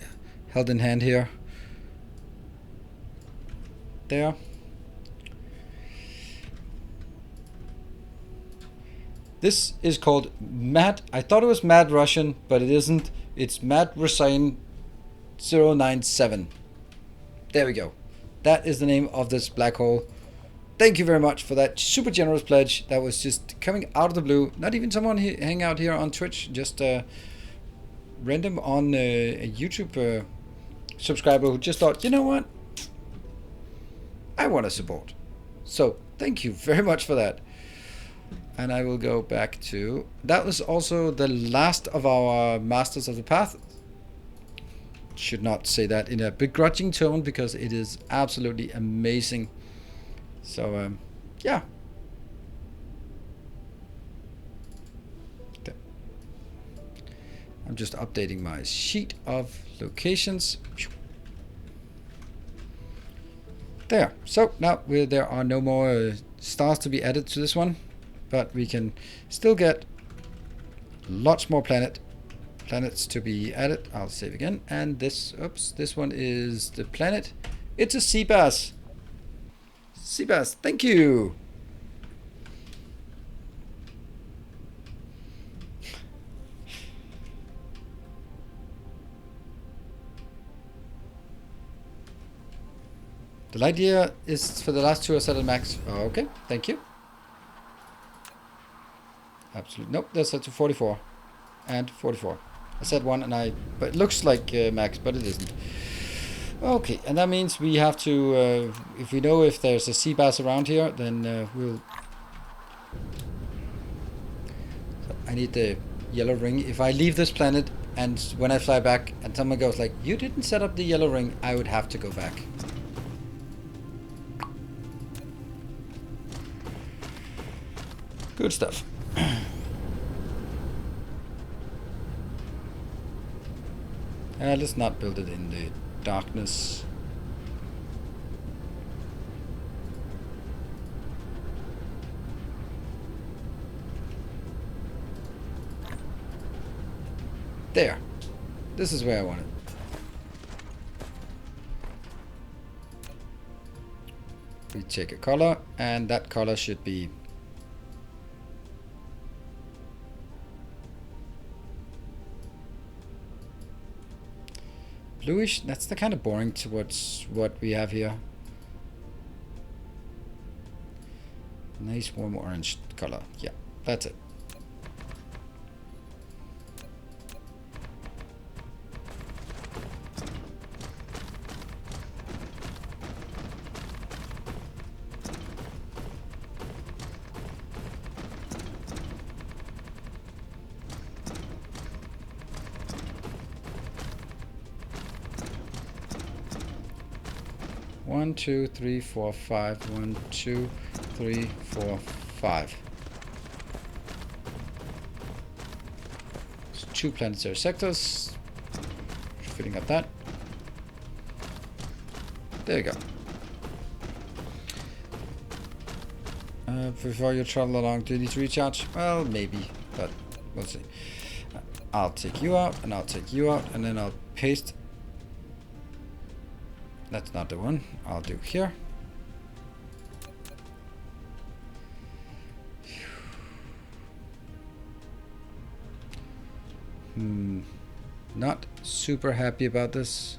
in hand here. There. This is called Mad. I thought it was Mad Russian, but it isn't. It's Mad Russian 097. There we go. That is the name of this black hole. Thank you very much for that super generous pledge. That was just coming out of the blue. Not even someone hang out here on Twitch. Just random on a YouTube subscriber who just thought, you know what? I want to support. So thank you very much for that. And I will go back to... That was also the last of our Masters of the Path. Should not say that in a begrudging tone because it is absolutely amazing. So, yeah. Okay. I'm just updating my sheet of locations. There. So now there are no more stars to be added to this one, but we can still get lots more planets to be added. I'll save again. And this, oops, this one is the planet. It's a sea bass. Seabass, thank you. The light year is for the last two are set at max. Oh, okay, thank you. Absolutely. Nope, that's set to 44 and 44. I said one and but it looks like max, but it isn't. Okay, and that means we have to, if we know if there's a sea bass around here, then we'll... I need the yellow ring. If I leave this planet and when I fly back and someone goes like, you didn't set up the yellow ring, I would have to go back. Good stuff. Let's not build it in the darkness. There. This is where I want it. We take a color, and that color should be bluish. That's the kind of boring towards what we have here. Nice warm orange color. Yeah, that's it. One, two, three, four, five. 1, 2, 3, 4, 5. So 2 planetary sectors. Filling up that. There you go. Before you travel along, do you need to recharge? Well, maybe, but we'll see. I'll take you out, and I'll take you out, and then I'll paste. That's not the one. I'll do here. Not super happy about this.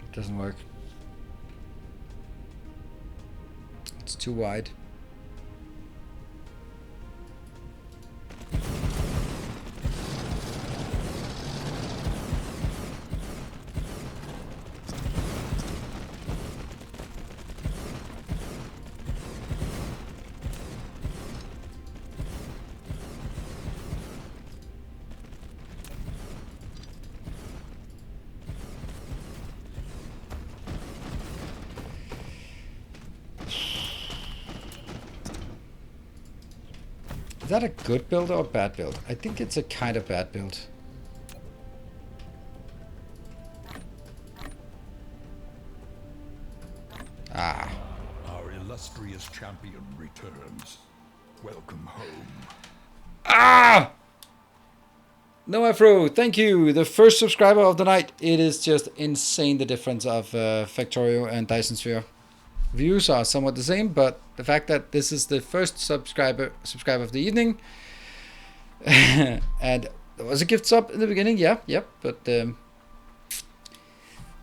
It doesn't work. It's too wide. Is that a good build or a bad build? I think it's a kind of bad build. Ah.
Our illustrious champion returns. Welcome home.
Ah! No Afro, thank you. The first subscriber of the night. It is just insane the difference of Factorio and Dyson Sphere. Views are somewhat the same, but the fact that this is the first subscriber of the evening, and there was a gift sub in the beginning, yeah, yep, but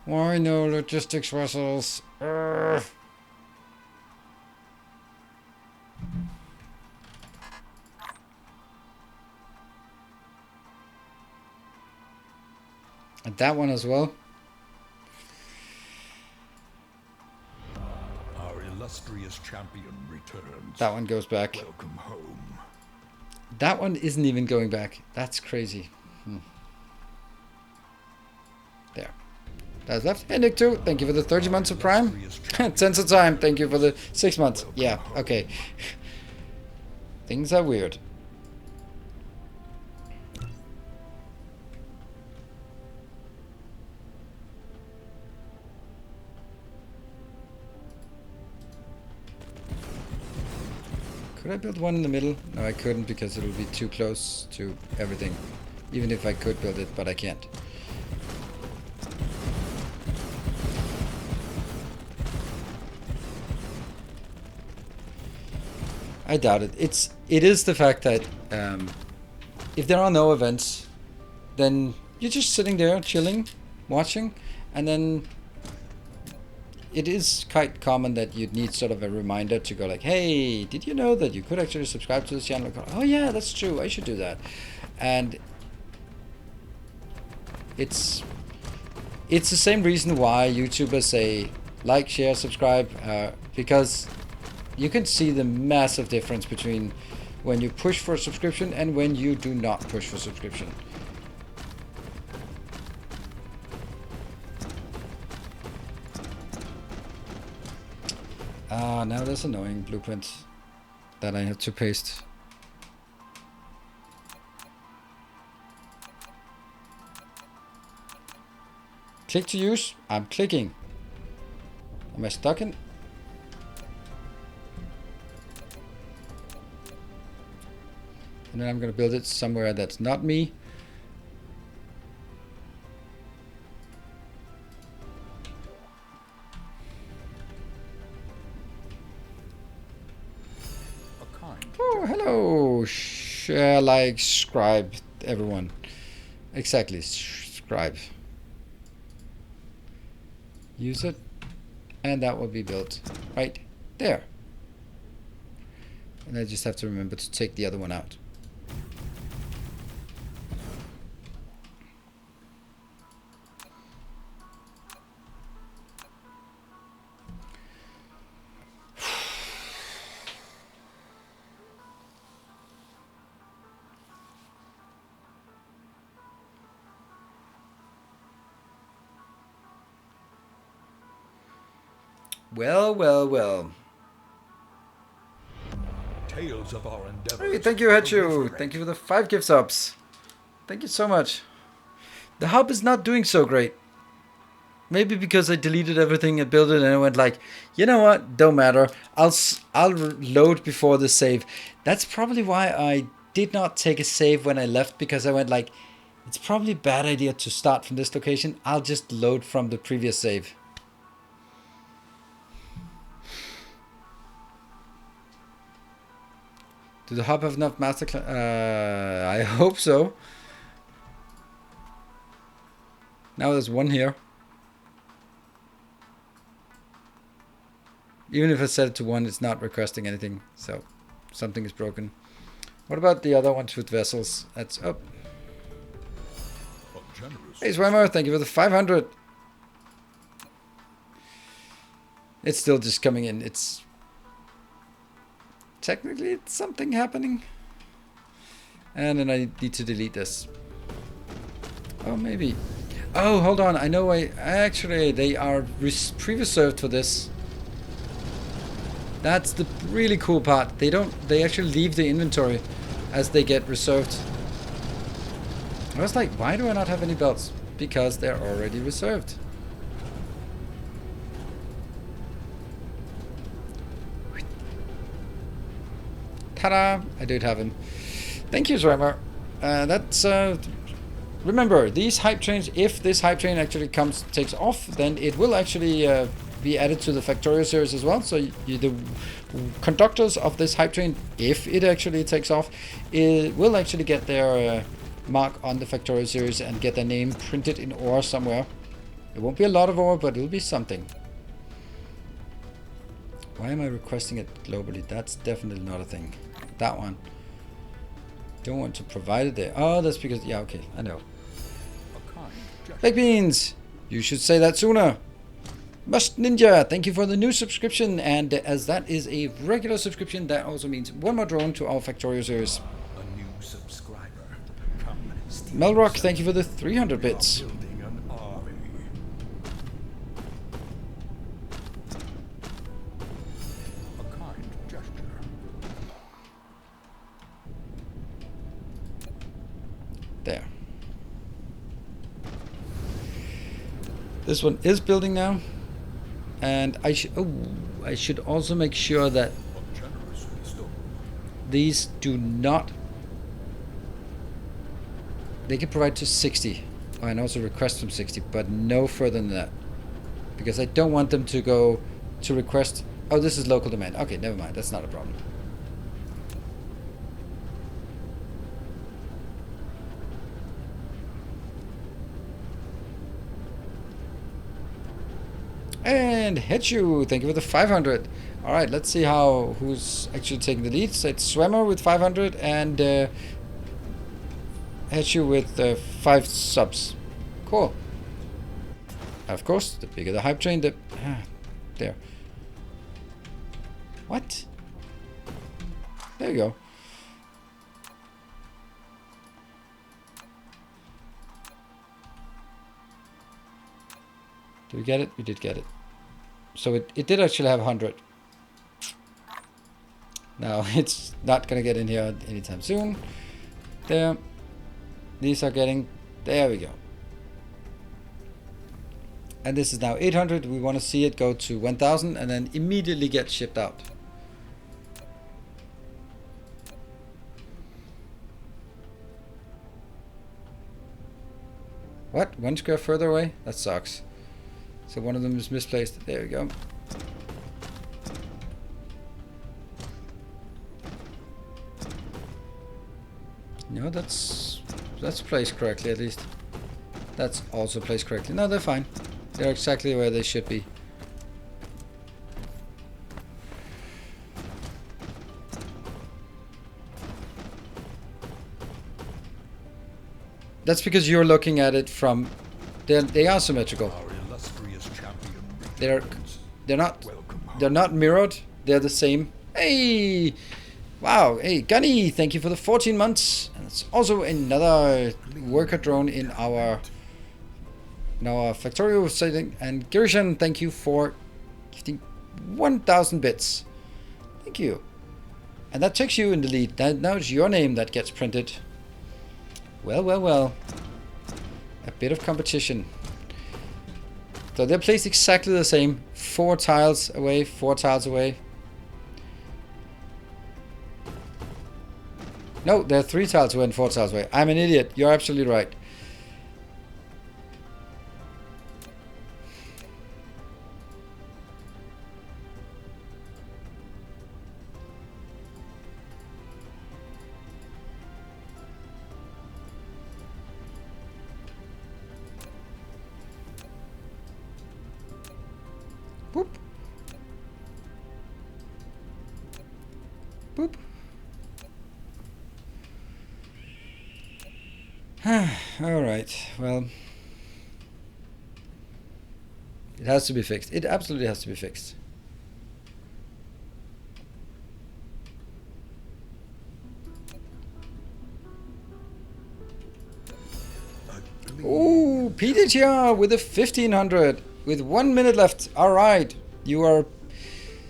why no logistics vessels? And that one as well.
Illustrious champion returns.
That one goes back.
Welcome home.
That one isn't even going back. That's crazy. There. That's left. Hey Nick too. Thank you for the 30 months of Prime. Sense of time. Thank you for the 6 months. Yeah. Okay. Things are weird. Could I build one in the middle? No, I couldn't because it'll be too close to everything. Even if I could build it, but I can't. I doubt it. It is the fact that if there are no events, then you're just sitting there chilling, watching, and then it is quite common that you'd need sort of a reminder to go like, hey, did you know that you could actually subscribe to this channel? Oh yeah, that's true, I should do that. And it's the same reason why YouTubers say like, share, subscribe, because you can see the massive difference between when you push for a subscription and when you do not push for subscription. Now there's annoying blueprint that I have to paste. Click to use. I'm clicking. Am I stuck in? And then I'm going to build it somewhere that's not me.
kind
Oh, hello. Share, like, subscribe, everyone. Exactly, subscribe. Use it, and that will be built right there. And I just have to remember to take the other one out. Well, well, well.
tales of our endeavors.
Hey, thank you, Hachu. Thank you for the 5 gift subs. Thank you so much. The hub is not doing so great. Maybe because I deleted everything and built it and I went like, you know what, don't matter. I'll load before the save. That's probably why I did not take a save when I left, because I went like, it's probably a bad idea to start from this location. I'll just load from the previous save. Do the hub have enough master class? I hope so. Now there's one here. Even if I set it to 1, it's not requesting anything. So something is broken. What about the other ones with vessels? That's up. Hey Swimmer, thank you for the 500. It's still just coming in. It's technically it's something happening. And then I need to delete this. Oh, maybe. Oh, hold on. I know actually they are pre-reserved for this. That's the really cool part. They actually leave the inventory as they get reserved. I was like, why do I not have any belts? Because they're already reserved. Ta-da! I did have him. Thank you, Zweimer. Remember, these hype trains, if this hype train actually takes off, then it will actually be added to the Factorio series as well. So the conductors of this hype train, if it actually takes off, it will actually get their mark on the Factorio series and get their name printed in ore somewhere. It won't be a lot of ore, but it'll be something. Why am I requesting it globally? That's definitely not a thing. That one. Don't want to provide it there. Oh, that's because... Yeah, okay, I know. Baked beans! You should say that sooner. Must Ninja, thank you for the new subscription. And as that is a regular subscription, that also means one more drone to our Factorio series.
A new subscriber.
Melrock, thank you for the 300 bits.
Building an army. A kind gesture.
There. This one is building now. And I should also make sure that these do not... They can provide to 60. Oh, and also request from 60, but no further than that. Because I don't want them to go to request... Oh, this is local demand. Okay, never mind. That's not a problem. And Hetchu, thank you for the 500. All right, let's see who's actually taking the lead. So it's Swimmer with 500 and Hetchu with 5 subs. Cool. Of course, the bigger the hype train, there. What? There you go. Did we get it? We did get it. So it did actually have 100. Now it's not gonna get in here anytime soon. There. These are getting... There we go. And this is now 800. We want to see it go to 1000 and then immediately get shipped out. What? 1 square further away? That sucks. So one of them is misplaced. There we go. No, that's placed correctly at least. That's also placed correctly. No, they're fine. They're exactly where they should be. That's because you're looking at it from... They are symmetrical.
Our illustrious champion
They're
returns.
not
Welcome home.
they're not mirrored. They're the same. Hey, wow. Hey, Gunny, thank you for the 14 months. And it's also another worker drone in our factorial setting. And Girishan, thank you for gifting 1,000 bits. Thank you. And that takes you in the lead. Now it's your name that gets printed. Well, well, well. A bit of competition. So they're placed exactly the same. 4 tiles away, 4 tiles away. No, they're 3 tiles away and 4 tiles away. I'm an idiot. You're absolutely right. Boop. Boop. All right. Well, it has to be fixed. It absolutely has to be fixed. Oh, PDTR with a 1500 with 1 minute left. All right, you are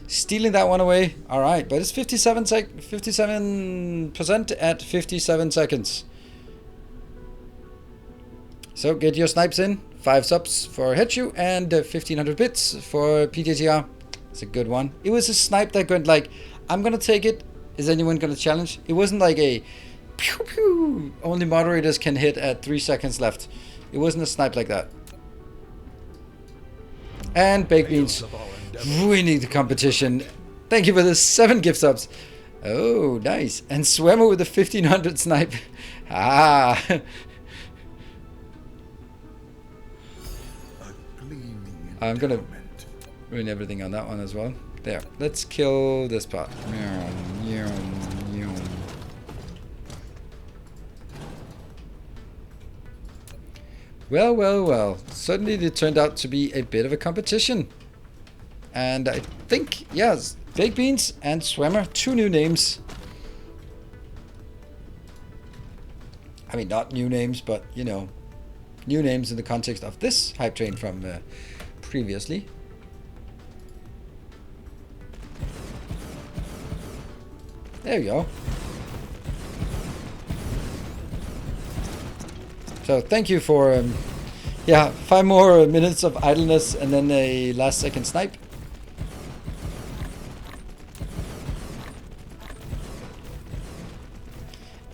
stealing that one away. All right, but it's 57% at 57 seconds. So get your snipes in. 5 subs for Hechu and 1500 bits for PDTR. It's a good one. It was a snipe that went like, I'm gonna take it. Is anyone gonna challenge? It wasn't like a pew pew. Only moderators can hit at 3 seconds left. It wasn't a snipe like that. And Baked Beans winning the competition. Thank you for the 7 gift subs. Oh, nice. And Swemmer with the 1500 snipe. Ah. I'm gonna ruin everything on that one as well. There. Let's kill this part. Well, well, well. Suddenly it turned out to be a bit of a competition. And I think, yes, Baked Beans and Swemmer, 2 new names. I mean, not new names, but, you know, new names in the context of this hype train from previously. There you go. So thank you for, yeah, 5 more minutes of idleness and then a last second snipe.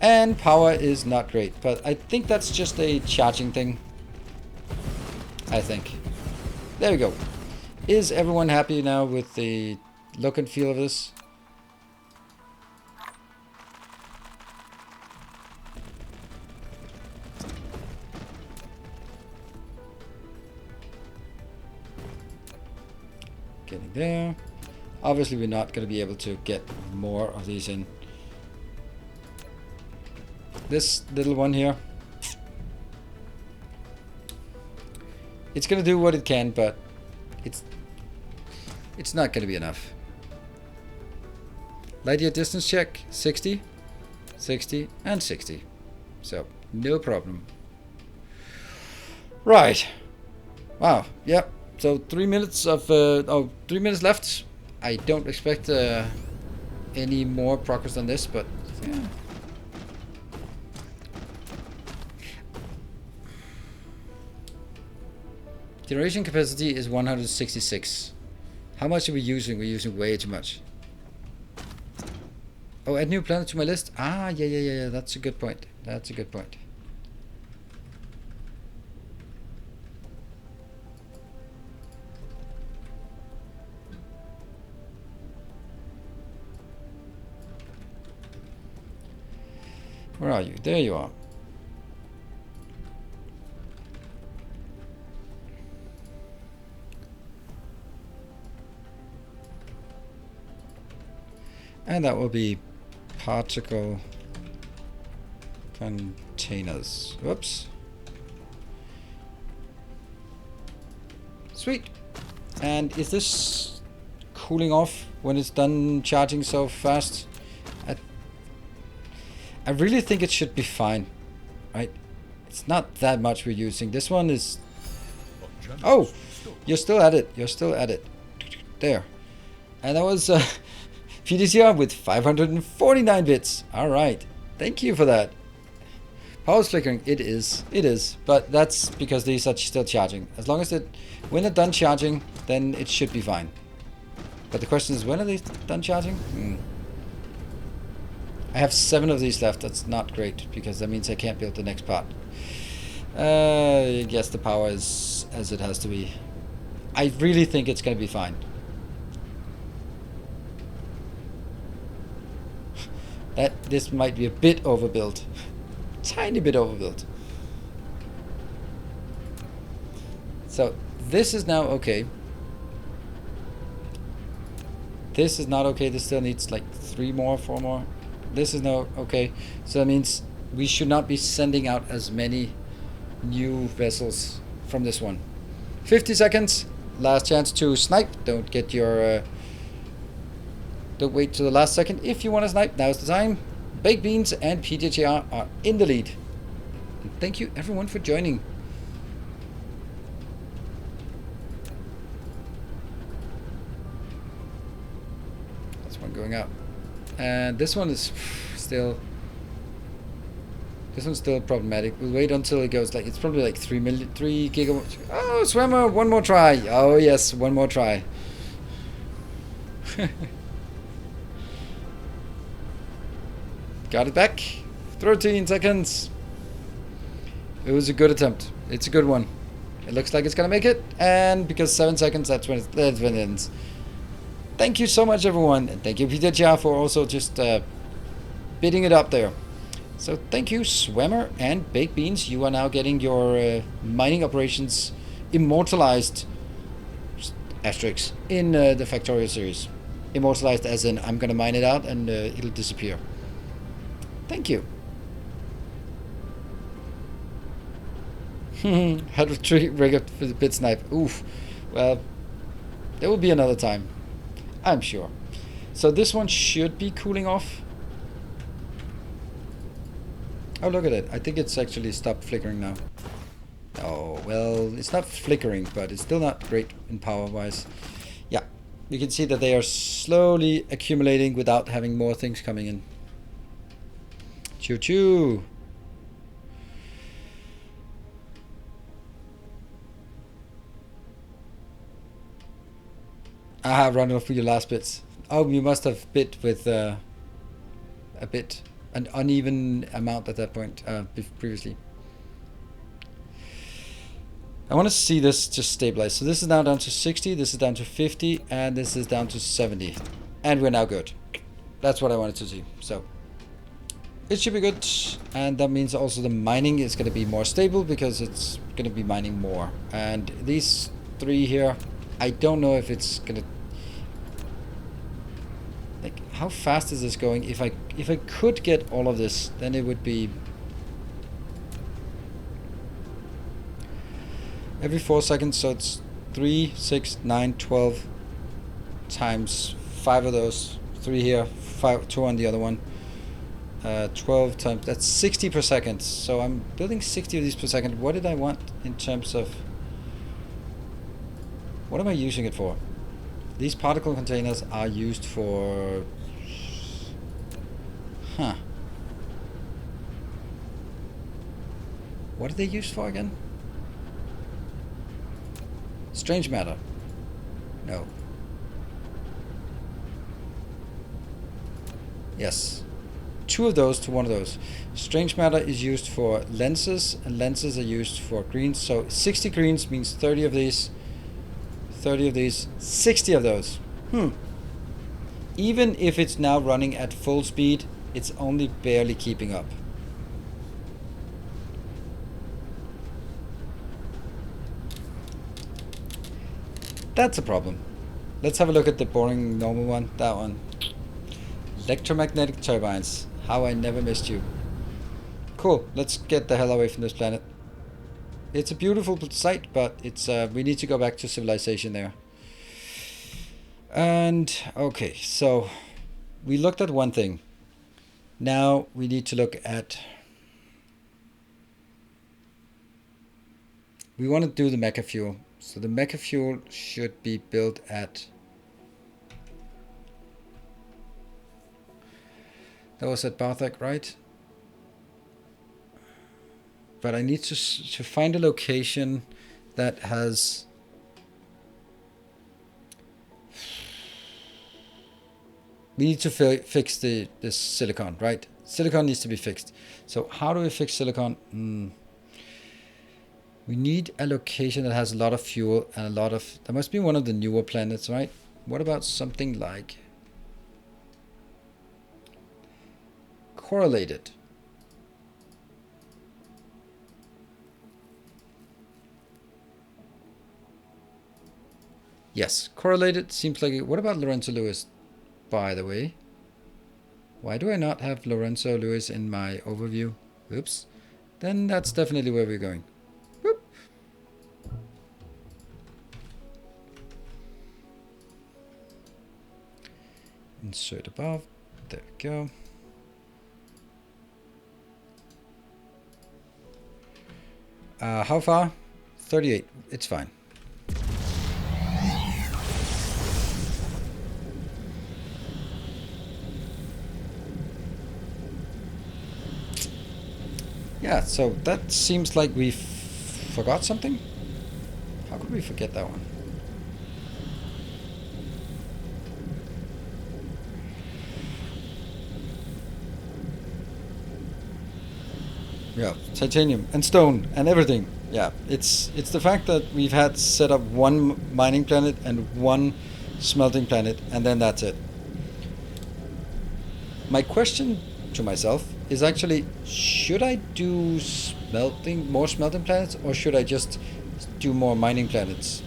And power is not great, but I think that's just a charging thing. I think. There we go. Is everyone happy now with the look and feel of this? Getting there. Obviously we're not going to be able to get more of these in. This little one here, it's gonna do what it can, but it's not gonna be enough. Light year distance check, 60, 60, and 60. So no problem. Right. Wow. Yep. So 3 minutes of 3 minutes left. I don't expect any more progress than this, but yeah. Generation capacity is 166. How much are we using? We're using way too much. Oh, add new planet to my list? Ah, yeah. That's a good point. That's a good point. Where are you? There you are. And that will be particle containers. Whoops. Sweet. And is this cooling off when it's done charging so fast? I really think it should be fine, right? It's not that much we're using. This one is... Oh! You're still at it. You're still at it. There. And that was PDCR with 549 bits. Alright. Thank you for that. Power's flickering. It is. It is. But that's because these are still charging. As long as when they're done charging, then it should be fine. But the question is, when are they done charging? I have 7 of these left. That's not great, because that means I can't build the next part. I guess the power is as it has to be. I really think it's going to be fine. This might be a bit overbuilt. Tiny bit overbuilt. So this is now okay. This is not okay. This still needs like 3 more, 4 more. This is now okay. So that means we should not be sending out as many new vessels from this one. 50 seconds. Last chance to snipe. Don't get your... don't wait till the last second. If you want to snipe, now's the time. Baked Beans and PDHR are in the lead. And thank you everyone for joining. That's one going out. And this one is still... This one's still problematic. We'll wait until it goes like... It's probably like 3 gigawatts. Oh, Swimmer, one more try. Oh yes, one more try. Got it back. 13 seconds. It was a good attempt. It's a good one. It looks like it's gonna make it. And because 7 seconds, that's when it ends. Thank you so much, everyone. And thank you, Peter, for also just bidding it up there. So thank you, Swimmer and Baked Beans. You are now getting your mining operations immortalized, asterisks, in the Factorial series. Immortalized as in I'm gonna mine it out and it'll disappear. Thank you. Had a tree rig up for the bit snipe. Oof. Well, there will be another time, I'm sure. So this one should be cooling off. Oh, look at it. I think it's actually stopped flickering now. Oh, well, it's not flickering, but it's still not great in power-wise. Yeah, you can see that they are slowly accumulating without having more things coming in. Choo-choo! Ah, run off with your last bits. Oh, you must have bit with an uneven amount at that point previously. I want to see this just stabilize. So this is now down to 60, this is down to 50, and this is down to 70. And we're now good. That's what I wanted to see. So it should be good. And that means also the mining is going to be more stable because it's going to be mining more. And these 3 here, I don't know if it's going to... Like, how fast is this going? If I could get all of this, then it would be every 4 seconds. So it's 3, 6, 9, 12 times 5 of those. 3 here, 2 on the other one. 12 times, that's 60 per second. So I'm building 60 of these per second. What did I want in terms of... What am I using it for? These particle containers are used for... Huh. What are they used for again? Strange matter. No. Yes. 2 of those to 1 of those. Strange matter is used for lenses, and lenses are used for greens. So 60 greens means 30 of these. 30 of these, 60 of those. Even if it's now running at full speed, it's only barely keeping up. That's a problem. Let's have a look at the boring normal one. That one. Electromagnetic turbines. How I never missed you. Cool. Let's get the hell away from this planet. It's a beautiful site, but it's we need to go back to civilization there. And okay, so we looked at one thing. Now we need to look at... We want to do the mecha fuel. So the mecha fuel should be built at... That was at Barthak, right? But I need to find a location that has... We need to fix this silicon, right? Silicon needs to be fixed. So how do we fix silicon? We need a location that has a lot of fuel and a lot of... That must be one of the newer planets, right? What about something like... Correlated. Yes, correlated seems like it. What about Lorenzo Lewis, by the way? Why do I not have Lorenzo Lewis in my overview? Oops. Then that's definitely where we're going. Whoop. Insert above. There we go. How far? 38. It's fine. Yeah, so that seems like we forgot something. How could we forget that one? Yeah, titanium and stone and everything. Yeah, it's the fact that we've had set up one mining planet and one smelting planet, and then that's it. My question to myself is actually, should I do more smelting planets, or should I just do more mining planets?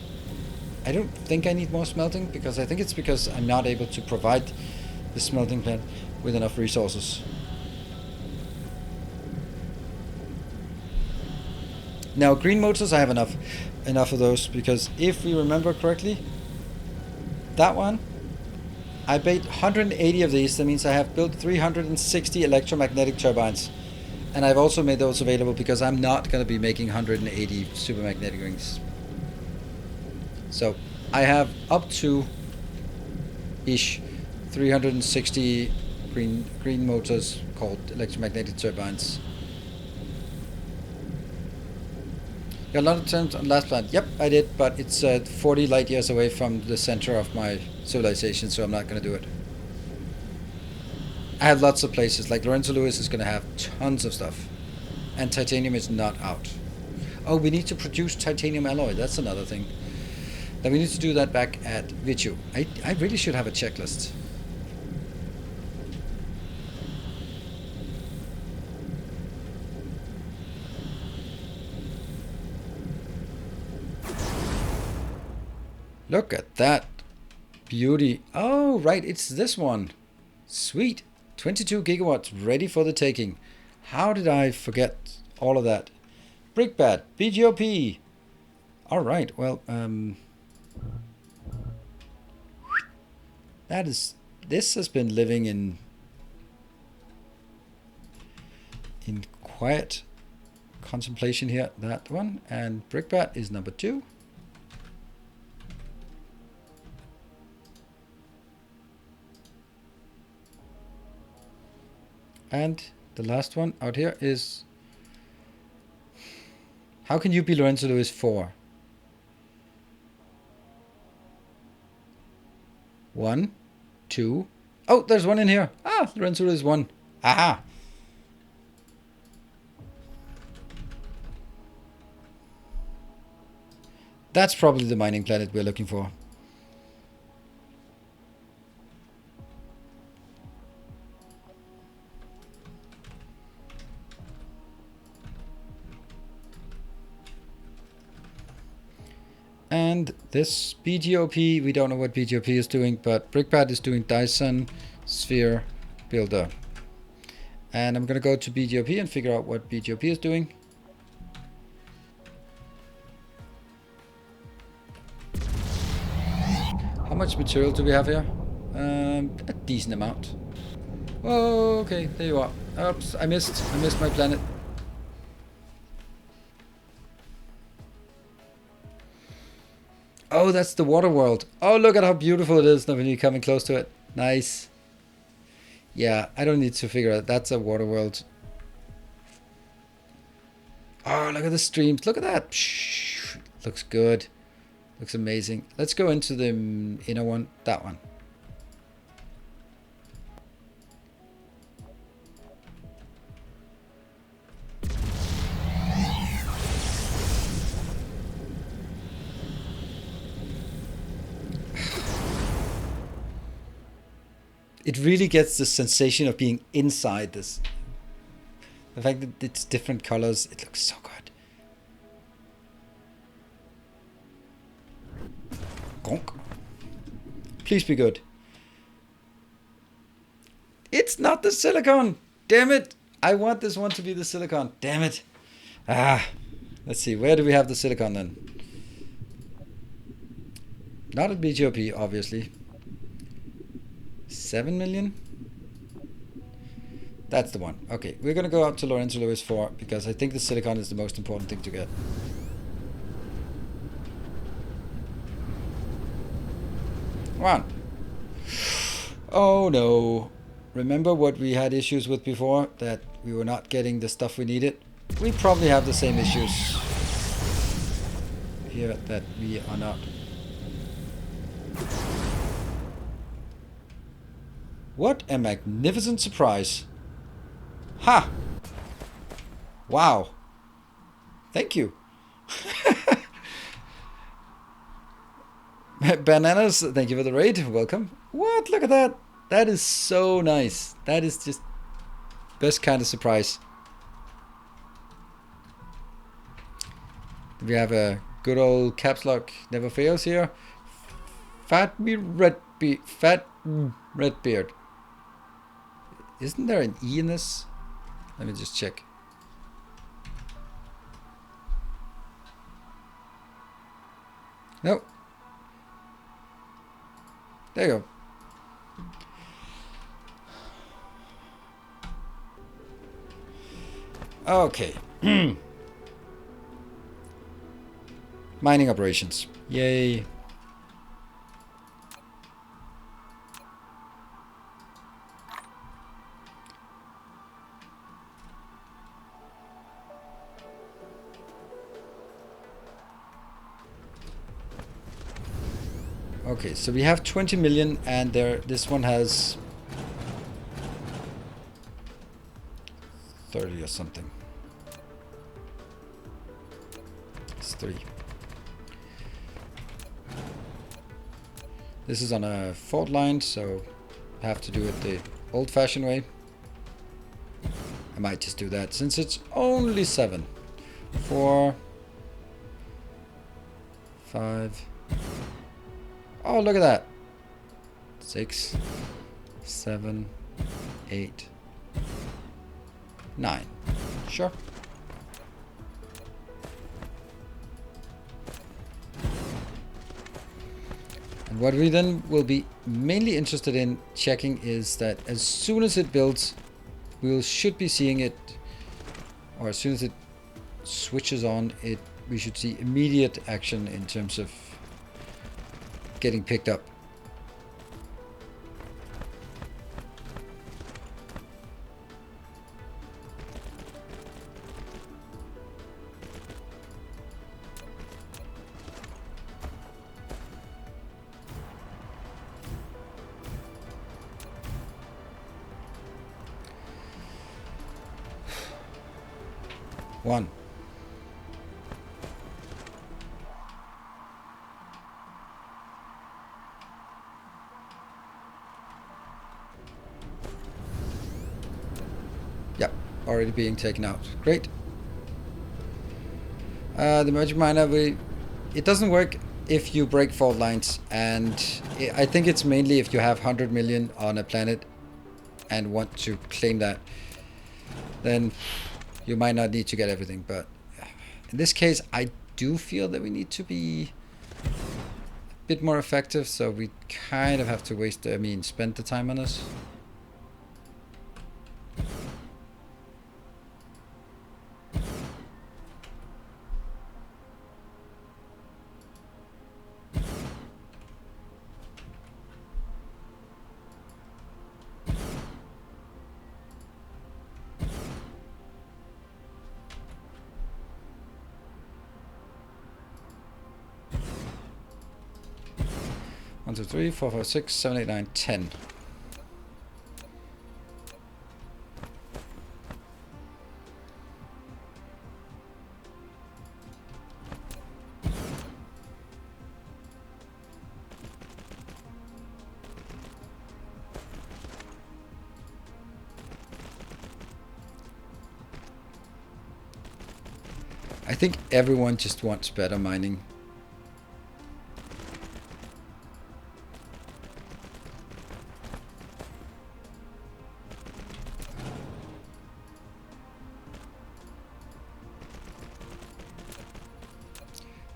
I don't think I need more smelting, because I think it's because I'm not able to provide the smelting plant with enough resources. Now, green motors, I have enough of those, because if we remember correctly, that one, I made 180 of these. That means I have built 360 electromagnetic turbines. And I've also made those available because I'm not going to be making 180 supermagnetic rings. So I have up to ish 360 green motors called electromagnetic turbines. Got a lot of turns on last planet. Yep, I did, but it's 40 light years away from the center of my civilization, so I'm not going to do it. I have lots of places, like Lorenzo Lewis is going to have tons of stuff, and titanium is not out. Oh, we need to produce titanium alloy. That's another thing. Then we need to do that back at Vichu. I really should have a checklist. Look at that beauty. Oh, right, it's this one. Sweet. 22 gigawatts ready for the taking. How did I forget all of that? Brickbat, BGOP. All right, well, this has been living in quiet contemplation here. That one, and Brickbat is number 2. And the last one out here is... How can you be Lorenzo Lewis 4? 1, 2... Oh, there's one in here. Ah, Lorenzo Lewis 1. Aha! That's probably the mining planet we're looking for. And And this BGOP, we don't know what BGOP is doing, but BrickPad is doing Dyson Sphere Builder. And I'm going to go to BGOP and figure out what BGOP is doing. How much material do we have here? A decent amount. Oh, okay, there you are. Oops, I missed my planet. Oh, that's the water world. Oh, look at how beautiful it is when you're coming close to it. Nice. Yeah, I don't need to figure out. That's a water world. Oh, look at the streams. Look at that. Psh, looks good. Looks amazing. Let's go into the inner one. That one. It really gets the sensation of being inside this. The fact that it's different colors, it looks so good. Gonk. Please be good. It's not the silicon. Damn it. I want this one to be the silicon. Damn it. Ah. Let's see. Where do we have the silicon then? Not at BGOP, obviously. 7 million? That's the one. Okay, we're gonna go up to Lorenzo Lewis 4 because I think the silicon is the most important thing to get. Come on. Oh no. Remember what we had issues with before? That we were not getting the stuff we needed? We probably have the same issues here that we are not. What a magnificent surprise. Ha! Wow. Thank you. Bananas, thank you for the raid. Welcome. What? Look at that. That is so nice. That is just best kind of surprise. We have a good old caps lock never fails here. Fat Redbeard. Isn't there an E in this? Let me just check. No. There you go. Okay. Mining operations. Yay. Okay, so we have 20 million and this one has 30 or something. It's 3. This is on a fault line, so I have to do it the old-fashioned way. I might just do that since it's only 7. 4, 5. Oh, look at that. 6, 7, 8, 9. Sure. And what we then will be mainly interested in checking is that as soon as it builds, we should be seeing it, or as soon as it switches on, we should see immediate action in terms of getting picked up. One. Yep, already being taken out. Great. The magic miner, it doesn't work if you break fault lines, and I think it's mainly if you have 100 million on a planet and want to claim that, then you might not need to get everything. But in this case, I do feel that we need to be a bit more effective, so we kind of have to spend the time on this. One, two, three, 4, 5, 6, 7, 8, 9, 10. I think everyone just wants better mining.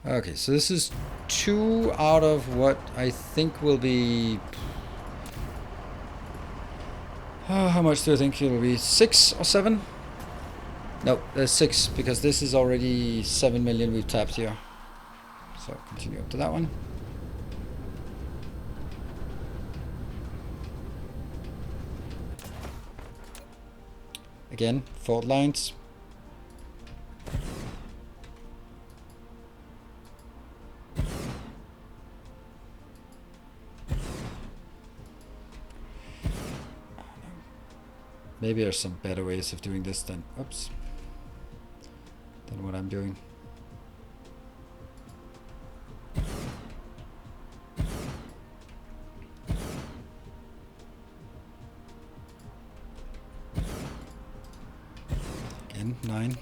Okay, so this is 2 out of what I think will be... how much do I think it will be? 6 or 7? No, there's 6, because this is already 7 million we've tapped here. So continue up to that one. Again, fault lines. Maybe there's some better ways of doing this than, oops, than what I'm doing. Again, 9.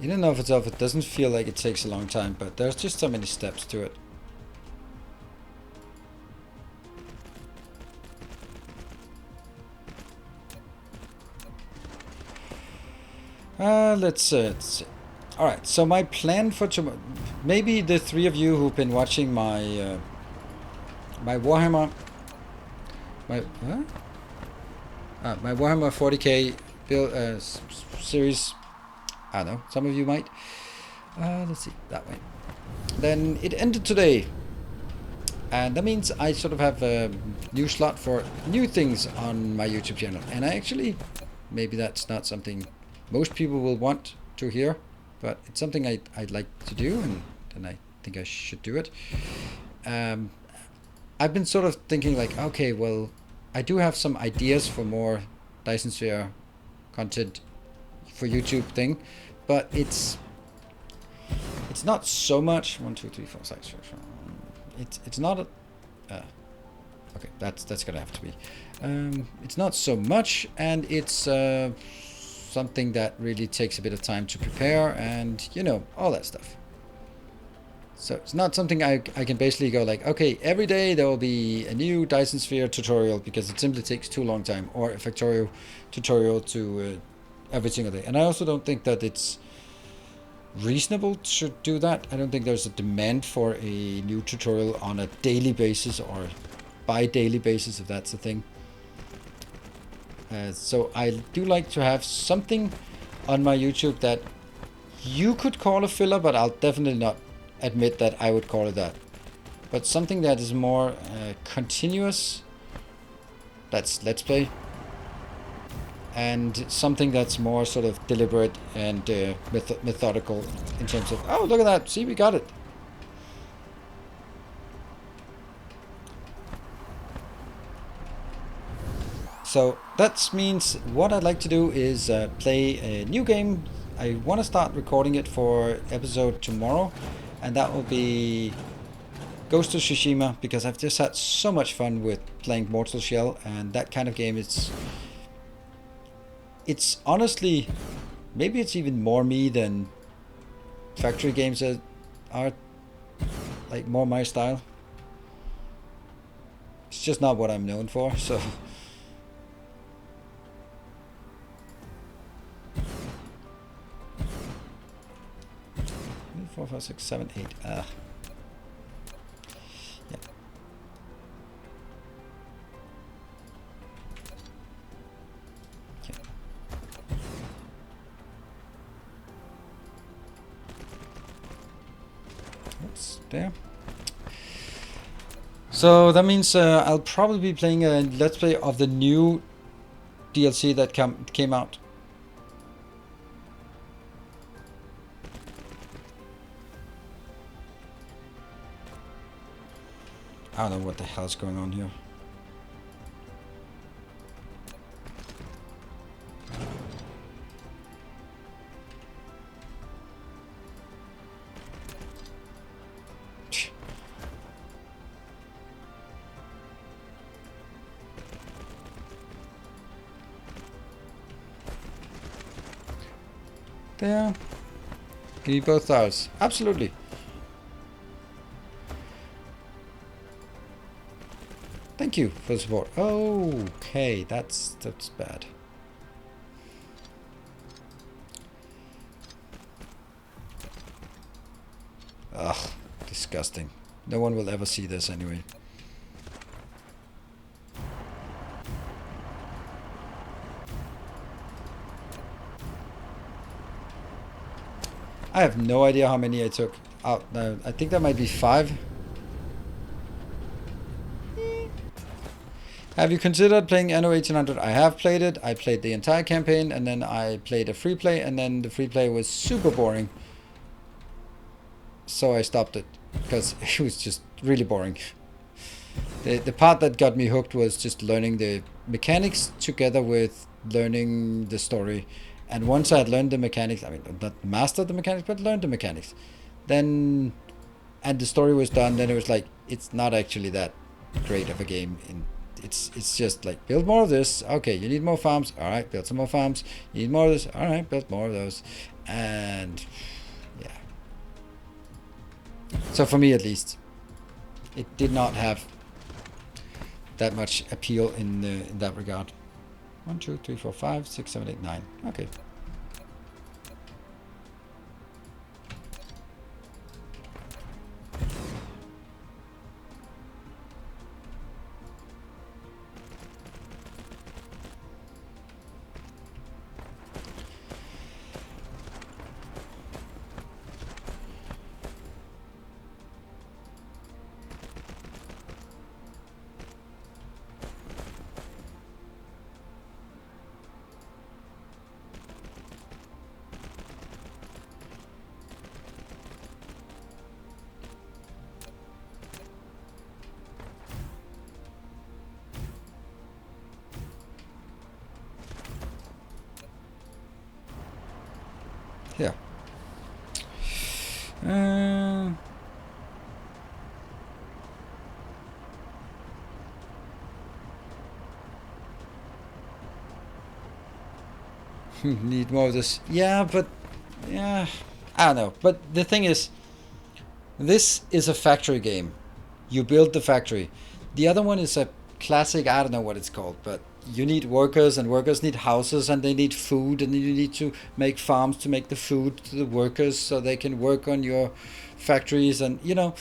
In and of itself, it doesn't feel like it takes a long time, but there's just so many steps to it. Let's see. Alright, so my plan for tomorrow... Maybe the 3 of you who've been watching my my Warhammer... My Warhammer 40k build series... I don't know, some of you might. Let's see, that way. Then it ended today. And that means I sort of have a new slot for new things on my YouTube channel. And I actually, maybe that's not something most people will want to hear, but it's something I'd like to do, and I think I should do it. I've been sort of thinking like, okay, well, I do have some ideas for more Dyson Sphere content for YouTube thing, but it's not so much. 1, 2, 3, 4, 6, 7. It's not a okay, that's gonna have to be it's not so much, and it's something that really takes a bit of time to prepare, and you know, all that stuff. So it's not something I can basically go like, okay, every day there will be a new Dyson Sphere tutorial, because it simply takes too long time, or a Factorio tutorial to every single day. And I also don't think that it's reasonable to do that. I don't think there's a demand for a new tutorial on a daily basis or bi-daily basis, if that's the thing. So I do like to have something on my YouTube that you could call a filler, but I'll definitely not admit that I would call it that. But something that is more continuous, that's Let's Play, and something that's more sort of deliberate and methodical in terms of, oh, look at that, see, we got it. So that means what I'd like to do is play a new game I want to start recording it for episode tomorrow, and that will be Ghost of Tsushima, because I've just had so much fun with playing Mortal Shell, and that kind of game, it's honestly, maybe it's even more me than factory games that are like more my style. It's just not what I'm known for, so. 4, 5, 6, 7, 8. Yeah. Okay. Oops, there. So that means I'll probably be playing a Let's Play of the new DLC that came out. I don't know what the hell's going on here. There. You need both stars. Absolutely. Thank you for the support. Okay, that's bad. Ugh, disgusting. No one will ever see this anyway. I have no idea how many I took out. I think that might be 5. Have you considered playing Anno 1800? I have played it. I played the entire campaign, and then I played a free play, and then the free play was super boring. So I stopped it, because it was just really boring. The part that got me hooked was just learning the mechanics together with learning the story. And once I had learned the mechanics, I mean, not mastered the mechanics, but learned the mechanics, then, and the story was done, then it was like, it's not actually that great of a game. It's just like, build more of this. Okay, you need more farms. All right, build some more farms. You need more of this. All right, build more of those. And yeah. So for me, at least, it did not have that much appeal in that regard. 1, 2, 3, 4, 5, 6, 7, 8, 9. Okay. Yeah. Need more of this. Yeah, but yeah, I don't know. But the thing is, this is a factory game. You build the factory. The other one is a classic, I don't know what it's called, but you need workers, and workers need houses, and they need food, and you need to make farms to make the food to the workers so they can work on your factories. And you know,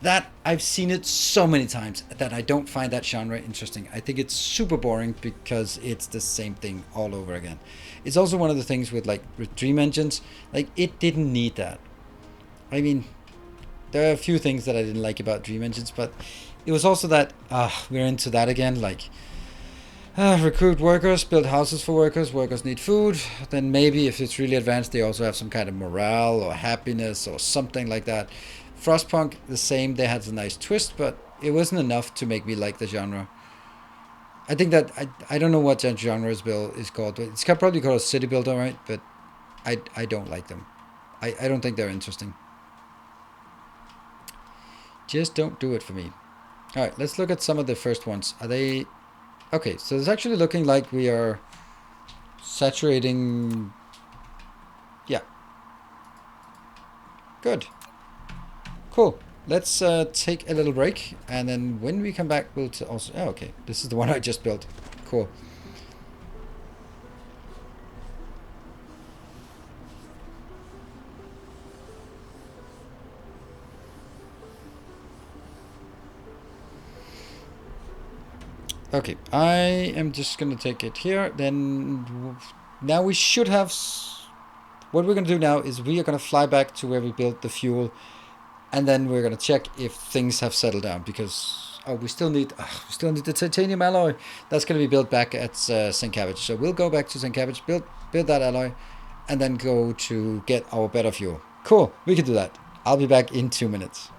that I've seen it so many times that I don't find that genre interesting. I think it's super boring because it's the same thing all over again. It's also one of the things with Dream Engines, like it didn't need that. I mean, there are a few things that I didn't like about Dream Engines, but it was also that we're into that again, recruit workers, build houses for workers, workers need food, then maybe if it's really advanced they also have some kind of morale or happiness or something like that. Frostpunk, the same, they had a nice twist, but it wasn't enough to make me like the genre. I think that, I don't know what that genre is called, it's probably called a city builder, right? But I don't like them. I don't think they're interesting. Just don't do it for me. Alright, let's look at some of the first ones. Are they... Okay, so it's actually looking like we are saturating... Yeah. Good. Cool. Let's take a little break, and then when we come back, we'll also... Oh, okay. This is the one I just built. Cool. Okay, I am just going to take it here. Then now we should have... What we're going to do now is we are going to fly back to where we built the fuel, and then we're going to check if things have settled down, because we still need the titanium alloy. That's going to be built back at St. Cabbage. So we'll go back to St. Cabbage, build that alloy, and then go to get our better fuel. Cool, we can do that. I'll be back in 2 minutes.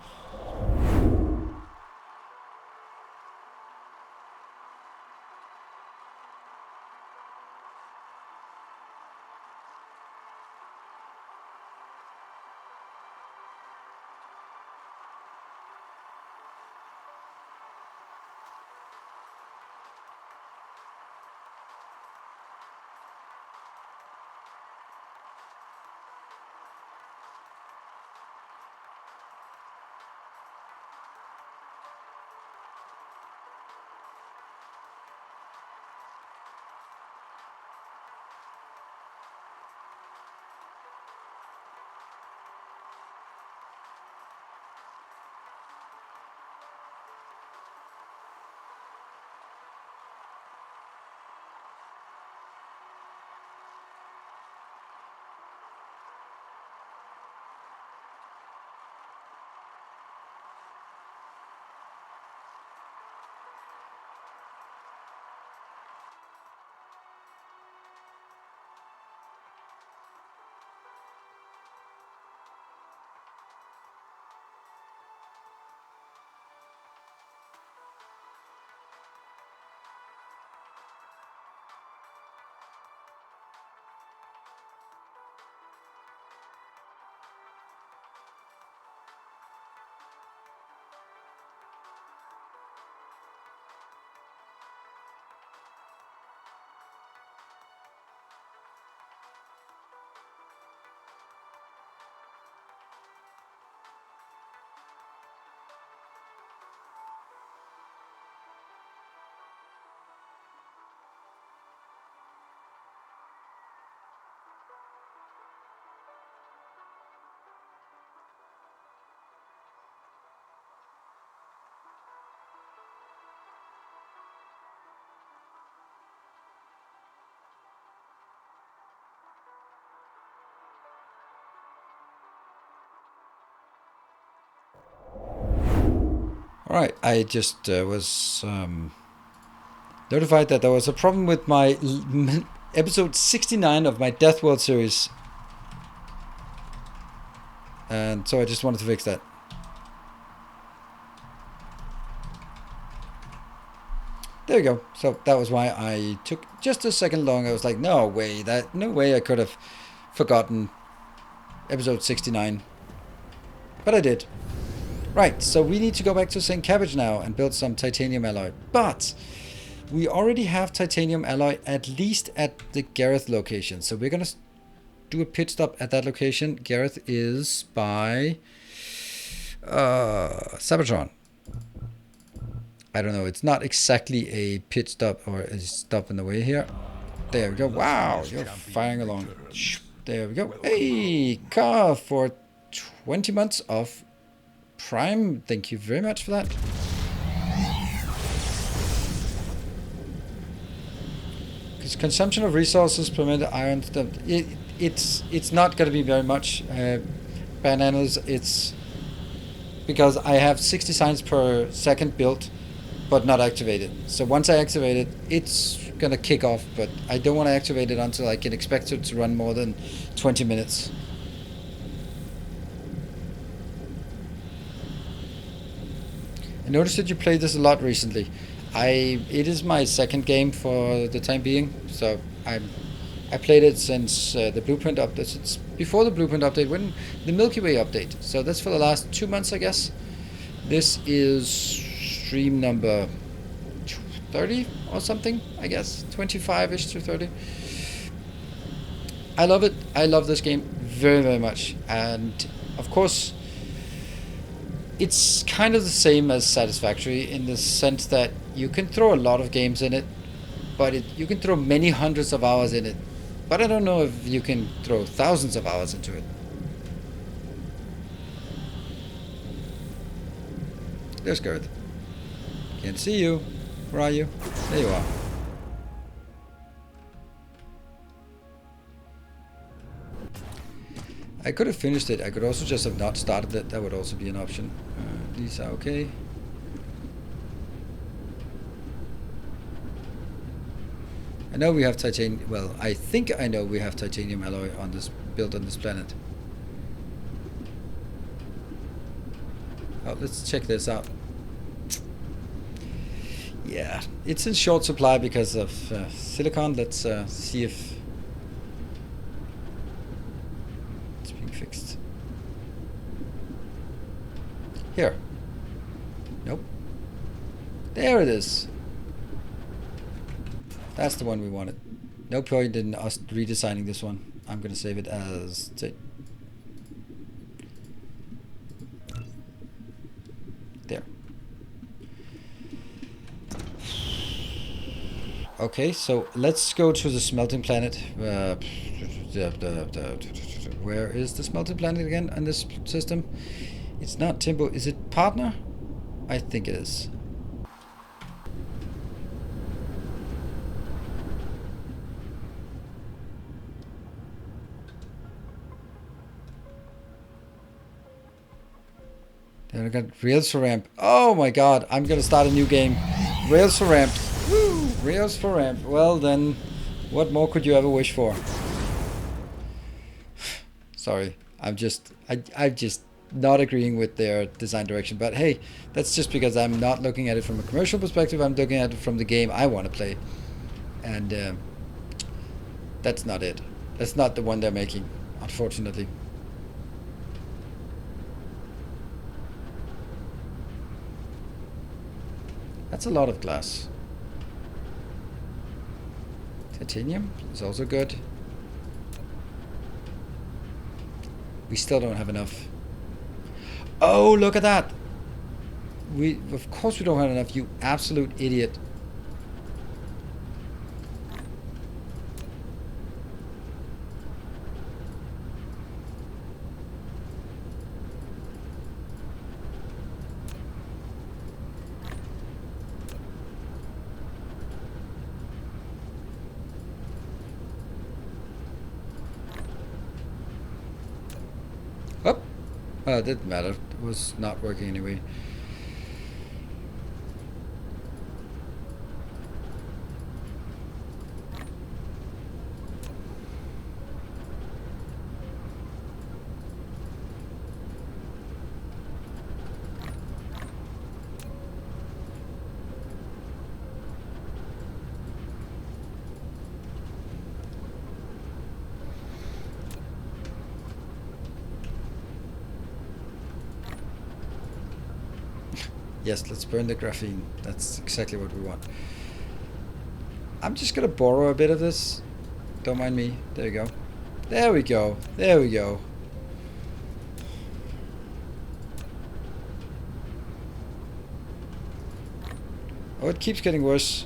Alright, I just was notified that there was a problem with my episode 69 of my Death World series. And so I just wanted to fix that. There we go. So that was why I took just a second long. I was like, no way I could have forgotten episode 69. But I did. Right, so we need to go back to St. Cabbage now and build some titanium alloy. But we already have titanium alloy at least at the Gareth location. So we're going to do a pit stop at that location. Gareth is by Sabatron. I don't know, it's not exactly a pit stop or a stop in the way here. There we go. Wow, you're firing along. There we go. Hey, car for 20 months of Prime. Thank you very much for that. Because consumption of resources per minute iron stuff, it's not going to be very much. Bananas, it's because I have 60 signs per second built, but not activated. So once I activate it, it's going to kick off, but I don't want to activate it until I can expect it to run more than 20 minutes. I noticed that you played this a lot recently. It is my second game for the time being, so I I played it since the Blueprint update. It's before the Blueprint update, when the Milky Way update. So that's for the last 2 months, I guess. This is stream number 30 or something, I guess. 25-ish to 30. I love it. I love this game very, very much. And of course, it's kind of the same as Satisfactory in the sense that you can throw a lot of games in it, but you can throw many hundreds of hours in it. But I don't know if you can throw thousands of hours into it. There's Gareth. Can't see you. Where are you? There you are. I could have finished it. I could also just have not started it. That would also be an option. These are okay. I know we have titanium. Well, I think I know we have titanium alloy on this built on this planet. Oh, let's check this out. Yeah, it's in short supply because of silicon. Let's see if it's being fixed. Here. Nope. There it is. That's the one we wanted. No point in us redesigning this one. I'm gonna save it as there. Okay, so let's go to the smelting planet. Where is the smelting planet again on this system? It's not Timbo. Is it partner? I think it is. Then I got Rails for Ramp. Oh my god, I'm gonna start a new game. Rails for Ramp. Woo! Rails for Ramp. Well then, what more could you ever wish for? Sorry, I'm just not agreeing with their design direction. But hey, that's just because I'm not looking at it from a commercial perspective. I'm looking at it from the game I want to play. And that's not it. That's not the one they're making, unfortunately. That's a lot of glass. Titanium is also good. We still don't have enough. Oh, look at that! Of course we don't have enough, you absolute idiot. It didn't matter. It was not working anyway. Yes, let's burn the graphene. That's exactly what we want. I'm just gonna borrow a bit of this. Don't mind me. There you go. There we go. There we go. Oh, it keeps getting worse.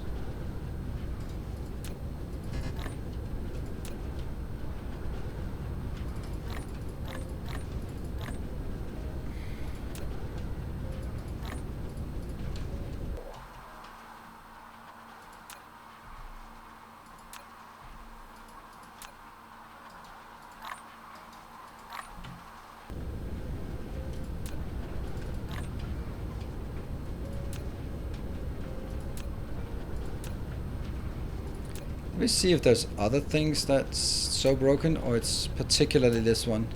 Let me see if there's other things that's so broken, or it's particularly this one.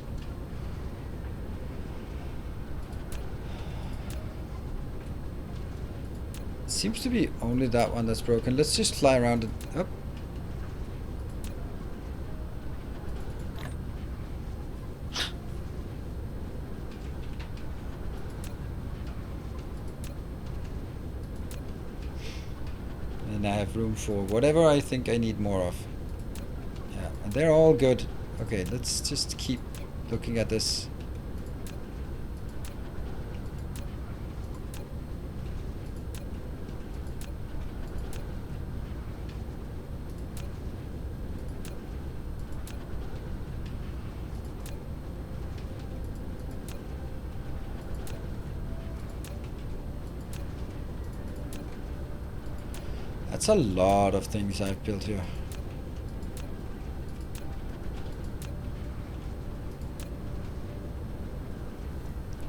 Seems to be only that one that's broken. Let's just fly around it. Oh. and I have room for whatever I think I need more of. Yeah, and they're all good. Okay, let's just keep looking at this. That's a lot of things I've built here.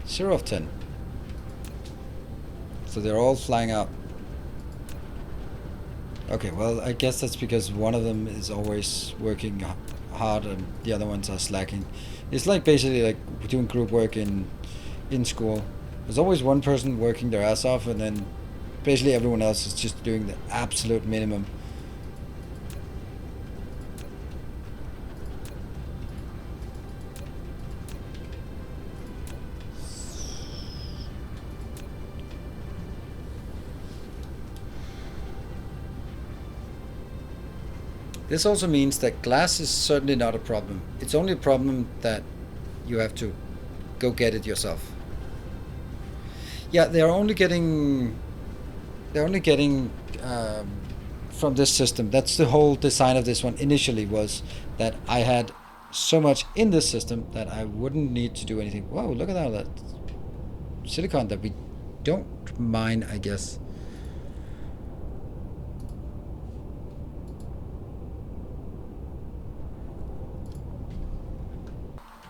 Zero of 10. So they're all flying out. Okay, well, I guess that's because one of them is always working hard and the other ones are slacking. It's like basically like doing group work in school. There's always one person working their ass off, and then basically everyone else is just doing the absolute minimum. This also means that glass is certainly not a problem. It's only a problem that you have to go get it yourself. Yeah, they're only getting from this system. That's the whole design of this one initially, was that I had so much in this system that I wouldn't need to do anything. Whoa, look at that silicon that we don't mine, I guess.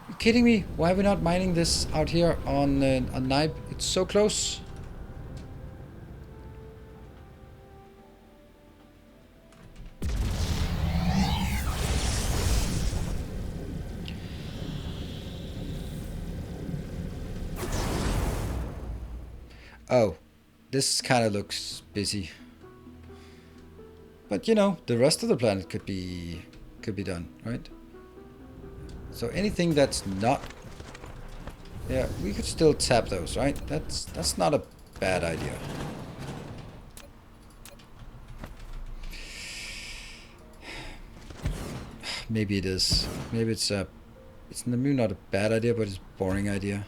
You kidding me? Why are we not mining this out here on Nibe? It's so close. Oh, this kind of looks busy. But you know, the rest of the planet could be done, right? So anything that's not, yeah, we could still tap those, right? That's not a bad idea. Maybe it is. Maybe it's maybe not a bad idea, but it's a boring idea.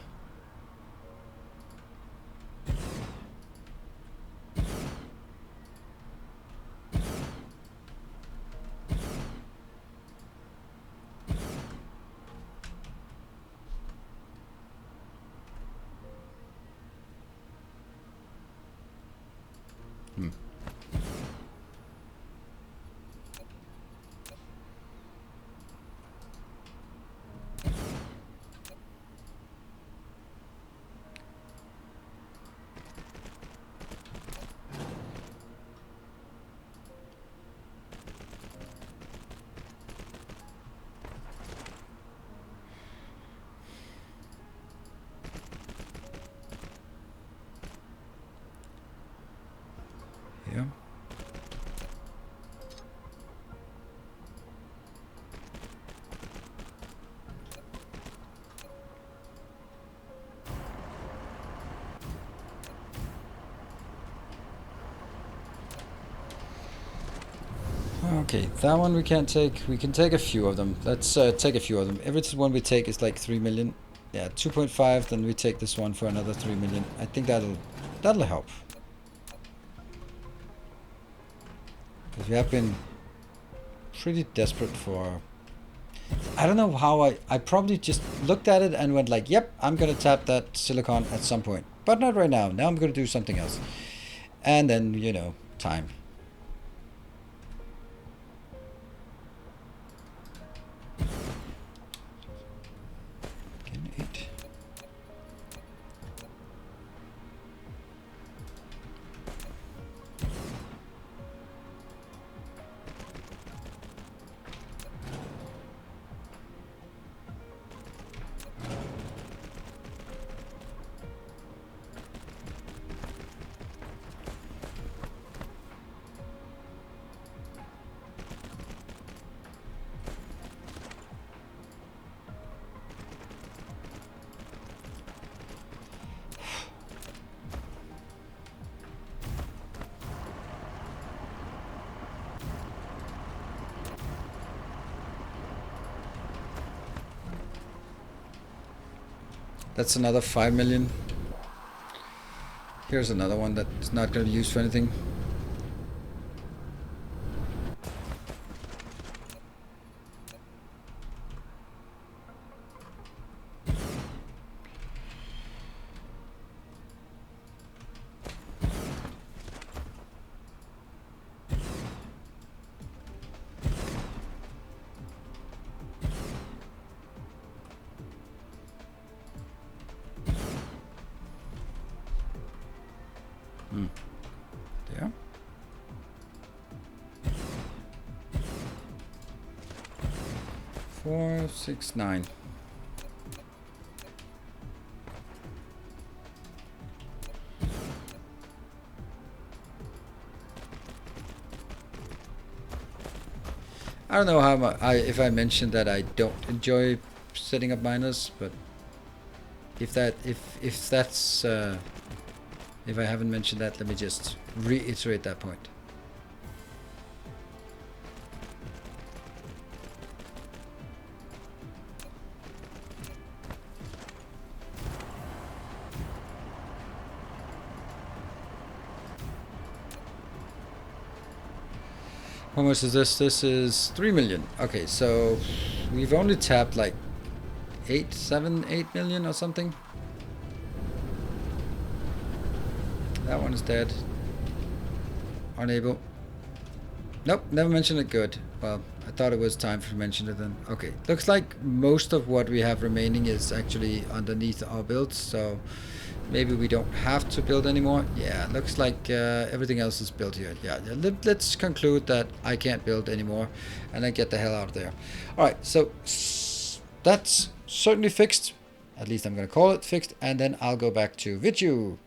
Yeah. Okay, that one we can't take. We can take a few of them. Let's take a few of them. Every one we take is like 3 million. Yeah, 2.5. Then we take this one for another 3 million. I think that'll help. Because we have been pretty desperate for. I don't know how I probably just looked at it and went like, yep, I'm gonna tap that silicon at some point, but not right now. Now I'm gonna do something else, and then you know, time. That's another 5 million. Here's another one that's not going to be used for anything. There. 4, 6, 9. I don't know how if I mentioned that I don't enjoy setting up miners, but if that's if I haven't mentioned that, let me just reiterate that point. How much is this? This is 3 million. Okay, so we've only tapped like 8 million or something. That one is dead. Unable. Nope, never mentioned it. Good. Well, I thought it was time to mention it then. Okay, looks like most of what we have remaining is actually underneath our builds, so maybe we don't have to build anymore. Yeah, looks like everything else is built here. Yeah, let's conclude that I can't build anymore and then get the hell out of there. Alright, so that's certainly fixed. At least I'm going to call it fixed, and then I'll go back to Vichu,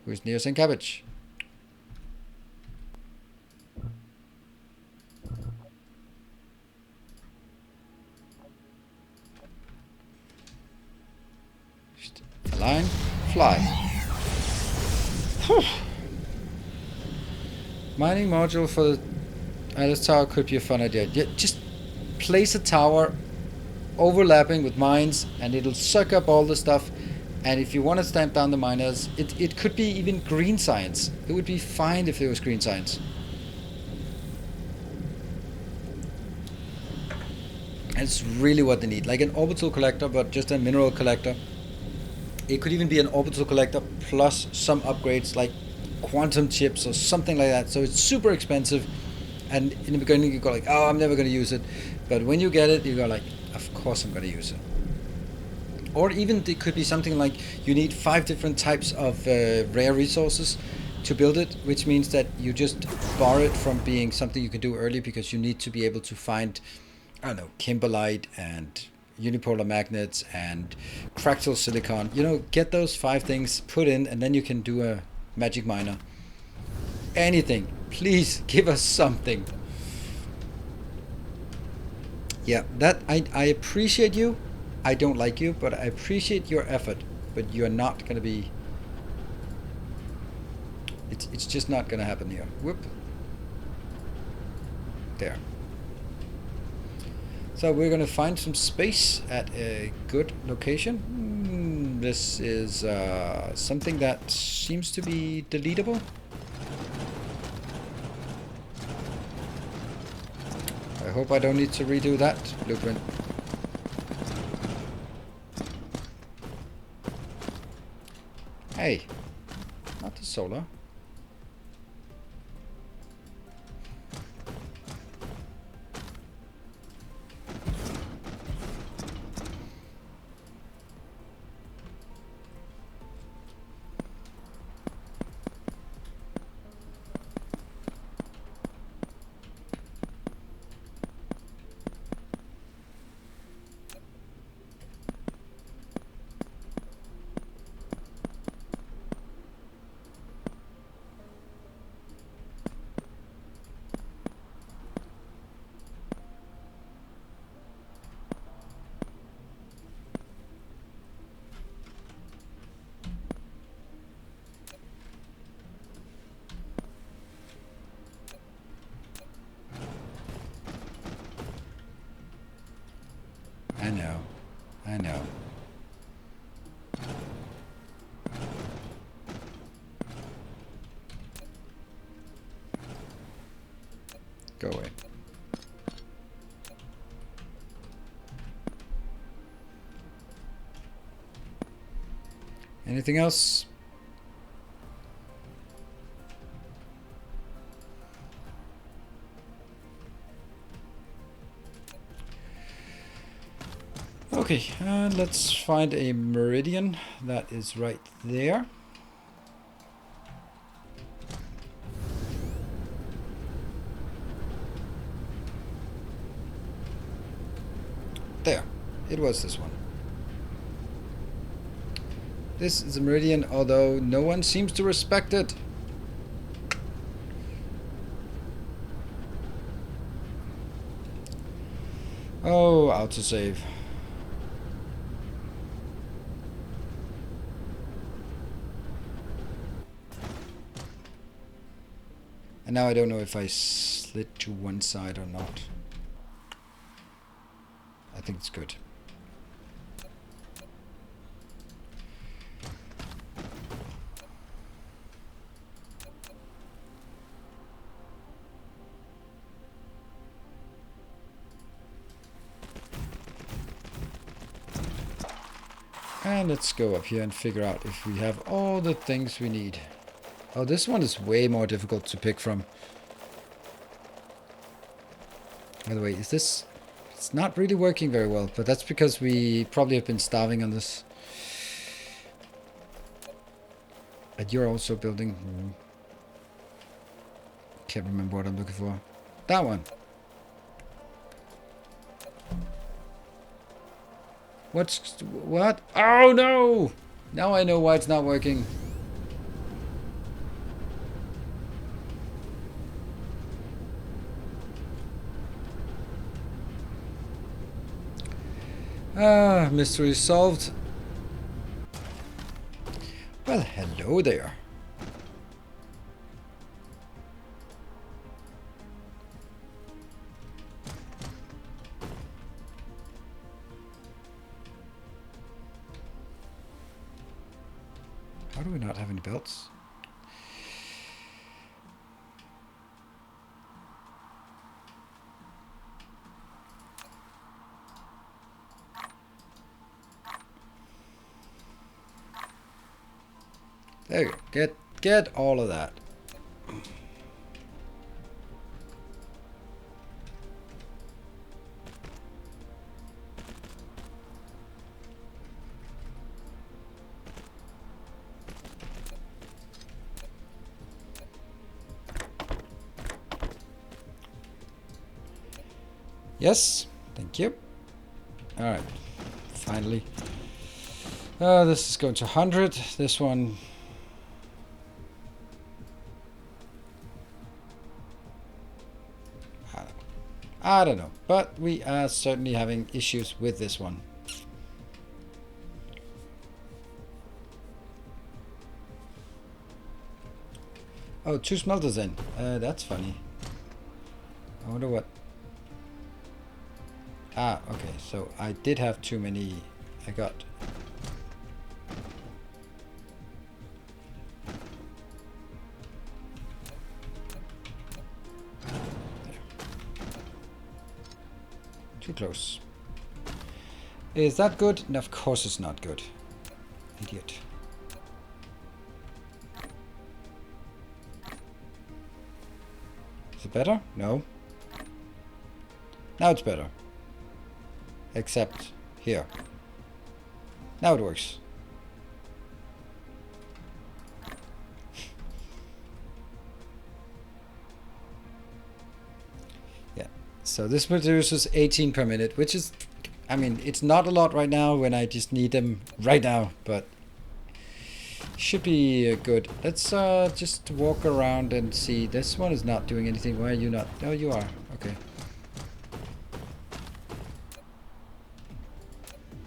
who is near St. Cabbage. Align, fly. Whew. Mining module for the this tower could be a fun idea. Yeah, just place a tower overlapping with mines and it'll suck up all the stuff. And if you want to stamp down the miners, it could be even green science. It would be fine if it was green science. And it's really what they need. Like an orbital collector, but just a mineral collector. It could even be an orbital collector plus some upgrades like quantum chips or something like that. So it's super expensive. And in the beginning you go like, oh, I'm never going to use it. But when you get it, you go like, of course I'm going to use it. Or even it could be something like you need 5 different types of rare resources to build it, which means that you just borrow it from being something you can do early because you need to be able to find, I don't know, kimberlite and unipolar magnets and fractal silicon. You know, get those 5 things put in and then you can do a magic miner. Anything. Please give us something. Yeah, that I appreciate you. I don't like you, but I appreciate your effort. But you're not going to be... It's just not going to happen here. Whoop. There. So we're going to find some space at a good location. This is something that seems to be deletable. I hope I don't need to redo that blueprint. Hey, not the solar. I know. Go away. Anything else? Okay, let's find a meridian that is right there. There, it was this one. This is a meridian, although no one seems to respect it. Oh, autosave. And now I don't know if I slid to one side or not. I think it's good. And let's go up here and figure out if we have all the things we need. Oh, this one is way more difficult to pick from. By the way, is this... It's not really working very well, but that's because we probably have been starving on this. And you're also building... Can't remember what I'm looking for. That one. What? Oh no! Now I know why it's not working. Ah, mystery solved. Well, hello there. How do we not have any belts? There you go. Get all of that. Yes, thank you. All right, finally. This is going to 100. This one. I don't know, but we are certainly having issues with this one. Oh, 2 smelters in. That's funny. I wonder what... Ah, okay, so I did have too many. I got... Too close. Is that good? No, of course it's not good. Idiot. Is it better? No. Now it's better. Except here. Now it works. Yeah. So this produces 18 per minute, which is, I mean, it's not a lot right now when I just need them right now, but should be good. Let's just walk around and see. This one is not doing anything. Why are you not? Oh, you are. Okay.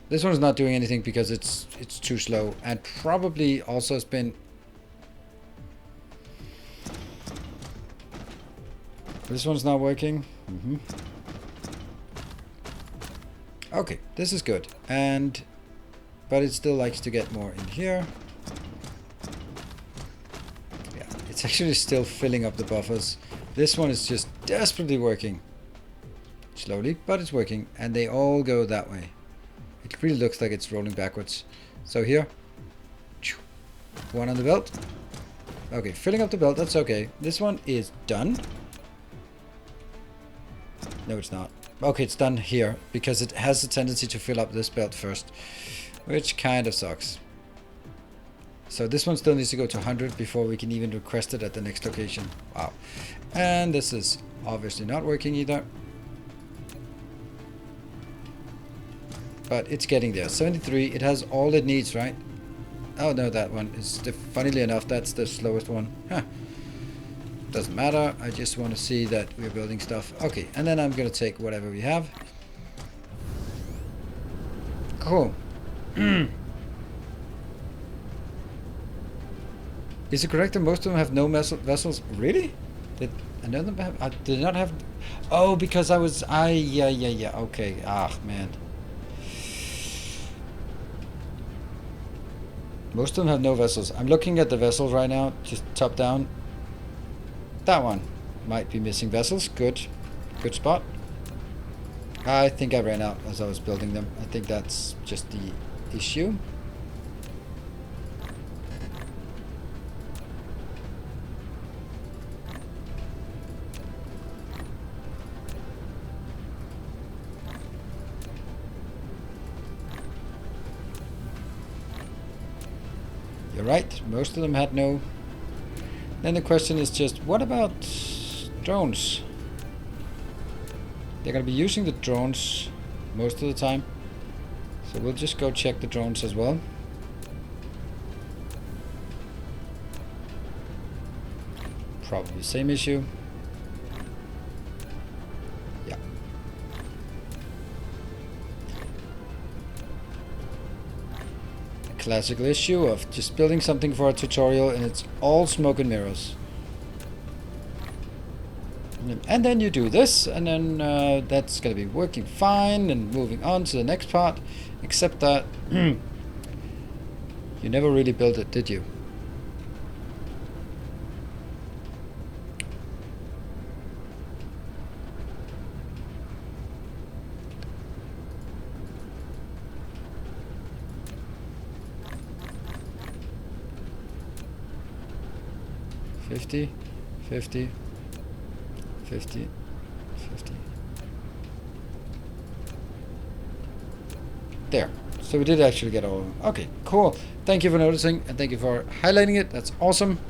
This one's not doing anything because it's too slow, and probably also has been... This one's not working. Okay, this is good, but it still likes to get more in here. Yeah, it's actually still filling up the buffers. This one is just desperately working. Slowly, but it's working. And they all go that way. It really looks like it's rolling backwards. So here. One on the belt. Okay, filling up the belt, that's okay. This one is done. No, it's not. Okay, it's done here, because it has a tendency to fill up this belt first. Which kind of sucks. So this one still needs to go to 100 before we can even request it at the next location. Wow. And this is obviously not working either. But it's getting there. 73, it has all it needs, right? Oh no, that one is, funnily enough, that's the slowest one. Huh. Doesn't matter, I just want to see that we're building stuff. Okay, and then I'm gonna take whatever we have. Cool. Is it correct that most of them have no vessels? Really? Did none of them have? I did not have. Oh, because I was. Yeah. Okay. Ah, man. Most of them have no vessels. I'm looking at the vessels right now, just top down. That one might be missing vessels. Good spot. I think I ran out as I was building them. I think that's just the issue. You're right, most of them had no. Then the question is just, what about drones? They're going to be using the drones most of the time. So we'll just go check the drones as well. Probably same issue. Yeah. Classical issue of just building something for a tutorial and it's all smoke and mirrors. And then you do this, and then that's going to be working fine, and moving on to the next part, except that you never really built it, did you? $50, $50, $50, $50. There. So we did actually get all of them. Okay, cool. Thank you for noticing, and thank you for highlighting it. That's awesome.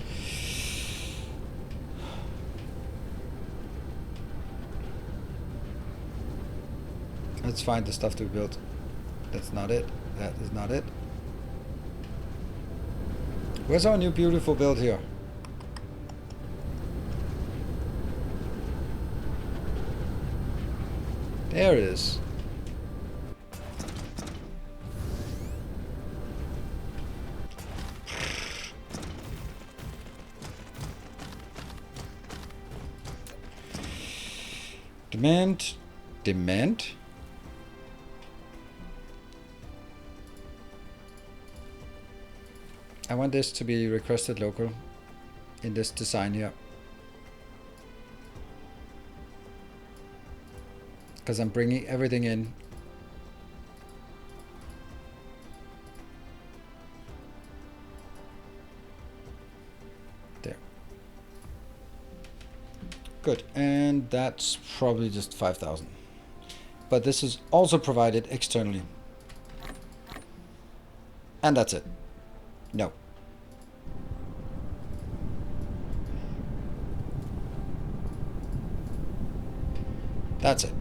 Let's find the stuff to be built. That's not it. That is not it. Where's our new beautiful build here? There it is. Demand. I want this to be requested local in this design here. Because I'm bringing everything in. There. Good, and that's probably just 5,000. But this is also provided externally. And that's it. No. That's it.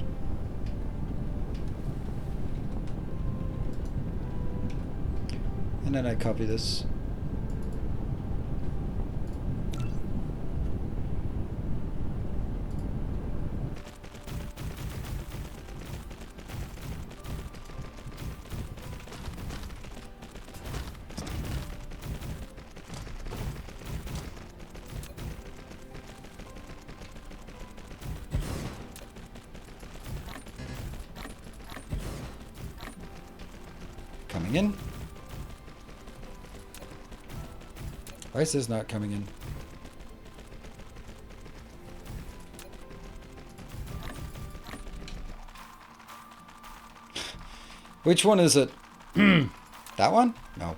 And then I copy this. Coming in. Why is this not coming in? Which one is it? That one? No.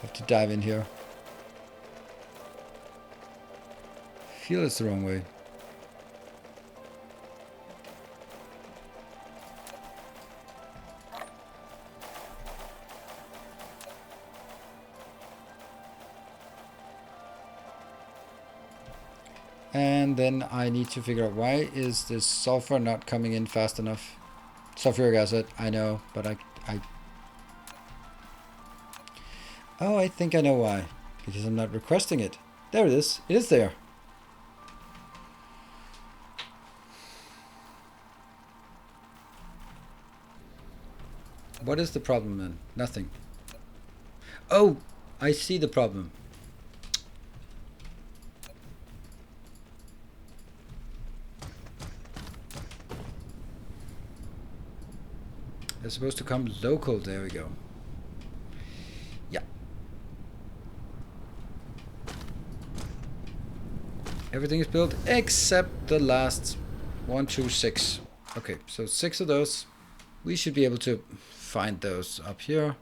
Have to dive in here. Feel it's the wrong way. And then I need to figure out why is this sulfur not coming in fast enough. Sulfuric acid, I know, but I oh, I think I know why. Because I'm not requesting it. There it is. It is there. What is the problem then? Nothing. Oh, I see the problem. They're supposed to come local. There we go. Yeah. Everything is built except the last 1, 2, 6. Okay, so 6 of those. We should be able to find those up here.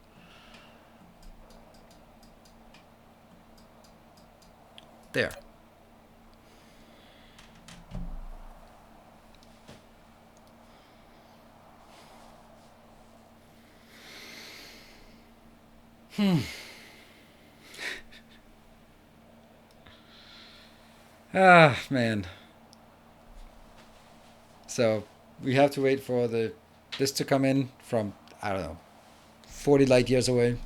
There. Ah, man. So we have to wait for this to come in from, I don't know, 40 light years away.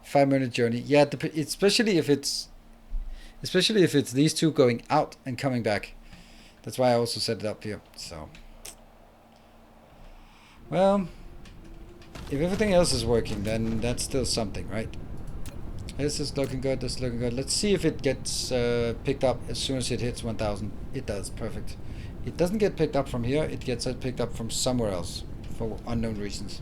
5-minute journey. Yeah, especially if it's these two going out and coming back. That's why I also set it up here. So, well, if everything else is working, then that's still something, right? This is looking good. This is looking good. Let's see if it gets picked up as soon as it hits 1,000. It does. Perfect. It doesn't get picked up from here. It gets picked up from somewhere else for unknown reasons.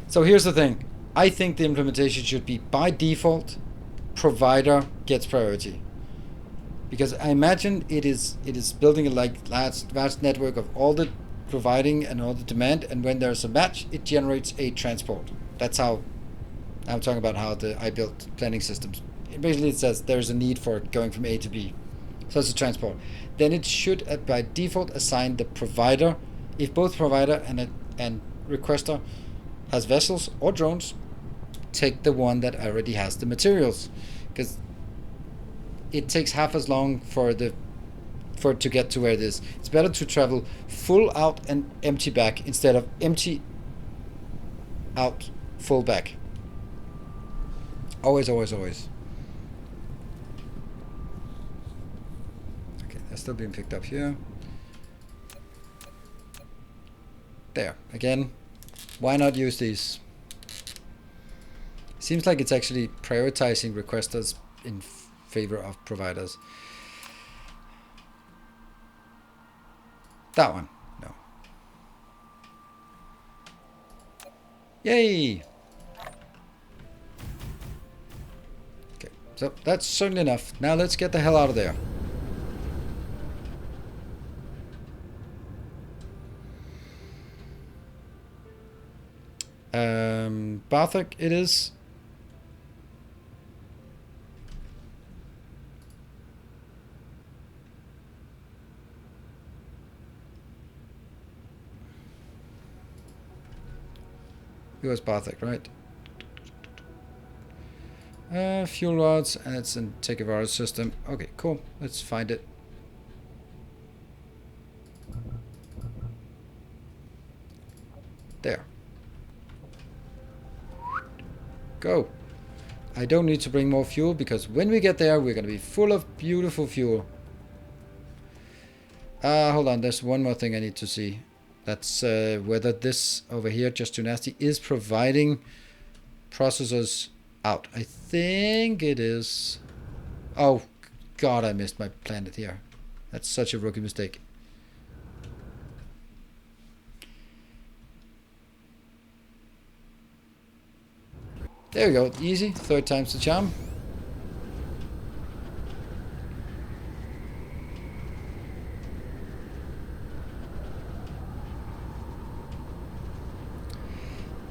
So here's the thing. I think the implementation should be by default, provider gets priority. Because I imagine it is building a vast network of all the providing and all the demand, and when there's a match, it generates a transport. That's how I'm talking about how I built planning systems. Basically, it says there's a need for it going from A to B. So it's a transport. Then it should, by default, assign the provider. If both provider and requester has vessels or drones, take the one that already has the materials, because it takes half as long for it to get to where it is. It's better to travel full out and empty back instead of empty out, full back. Always, always, always. Okay, that's still being picked up here. There. Again, why not use these? Seems like it's actually prioritizing requesters in favor of providers. That one. No. Yay! Okay, so that's certainly enough. Now let's get the hell out of there. Barthok it is. It was Barthok, right? Fuel rods, and it's in take a virus system. Okay, cool. Let's find it. There. Go. I don't need to bring more fuel because when we get there, we're going to be full of beautiful fuel. Hold on. There's one more thing I need to see. That's whether this over here, just too nasty, is providing processors out. I think it is. Oh, God, I missed my planet here. That's such a rookie mistake. There we go. Easy. Third time's the charm.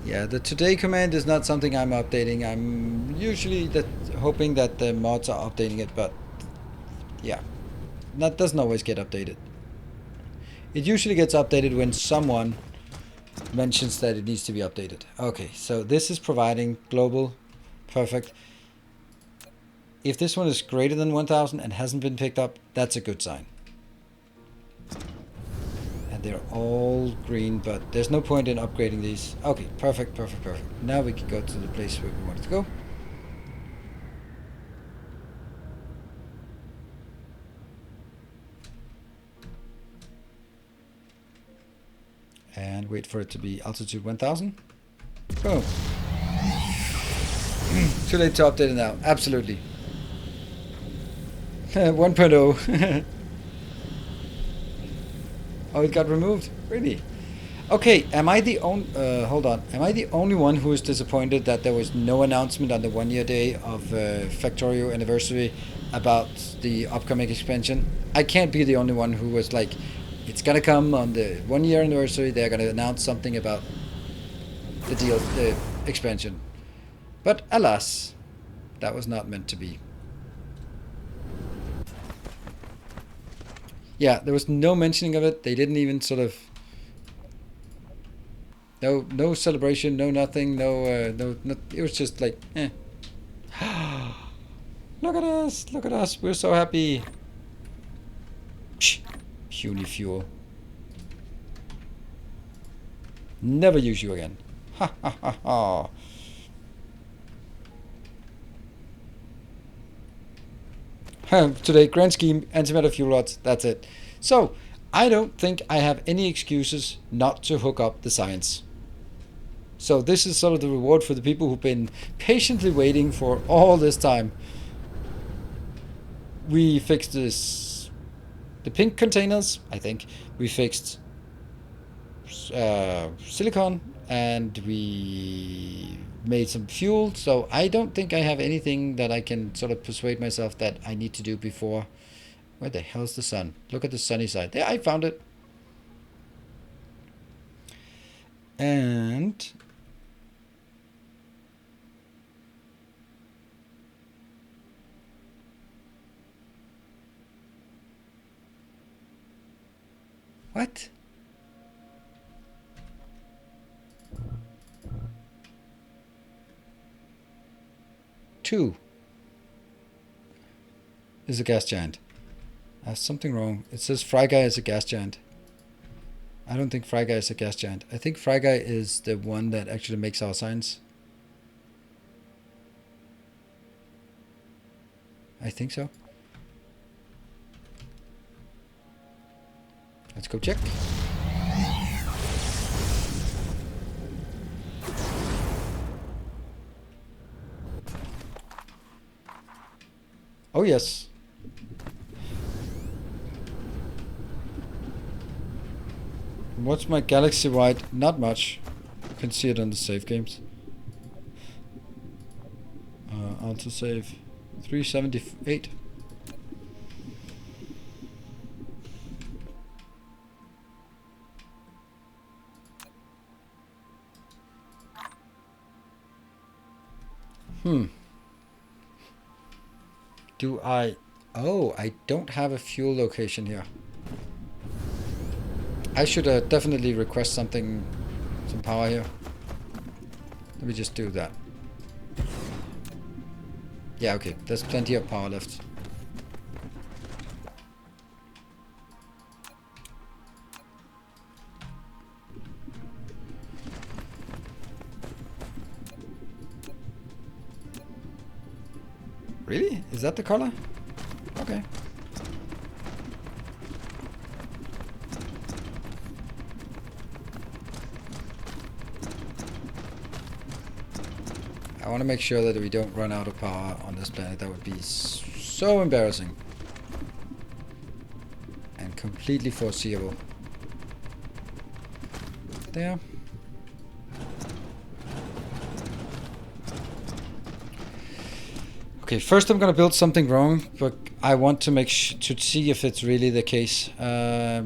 Yeah, the today command is not something I'm updating. I'm usually hoping that the mods are updating it, but yeah, that doesn't always get updated. It usually gets updated when someone mentions that it needs to be updated. Okay, so this is providing global. Perfect. If this one is greater than 1000 and hasn't been picked up, that's a good sign. And they're all green, but there's no point in upgrading these. Okay, perfect, perfect, perfect. Now we can go to the place where we wanted to go. And wait for it to be altitude 1000. Boom. Too late to update it now. Absolutely. 1.0. Oh, it got removed? Really? Okay, am I the only... hold on. Am I the only one who is disappointed that there was no announcement on the 1-year day of Factorio anniversary about the upcoming expansion? I can't be the only one who was like, it's gonna come on the 1-year anniversary, they're gonna announce something about the expansion. But alas, that was not meant to be. Yeah, there was no mentioning of it. They didn't even sort of... No celebration, no nothing, no, it was just like, eh. Look at us, we're so happy. Psh, puny fuel. Never use you again. Ha ha ha ha. Today, grand scheme, antimatter fuel rods, that's it. So, I don't think I have any excuses not to hook up the science. So this is sort of the reward for the people who've been patiently waiting for all this time. We fixed the pink containers, I think. We fixed silicon, and we made some fuel. So I don't think I have anything that I can sort of persuade myself that I need to do before. Where the hell's the sun? Look at the sunny side. There, I found it. And... what? Two is a gas giant. Something wrong. It says Fry Guy is a gas giant. I don't think Fry Guy is a gas giant. I think Fry Guy is the one that actually makes our signs. I think so. Let's go check. Oh yes. What's my galaxy wide? Not much. You can see it on the save games. Auto save 378. Do I... oh, I don't have a fuel location here. I should definitely request some power here. Let me just do that. Yeah, okay, there's plenty of power left. Really? Is that the color? Okay. I want to make sure that we don't run out of power on this planet. That would be so embarrassing. And completely foreseeable. There. Okay, first I'm gonna build something wrong, but I want to make to see if it's really the case. No.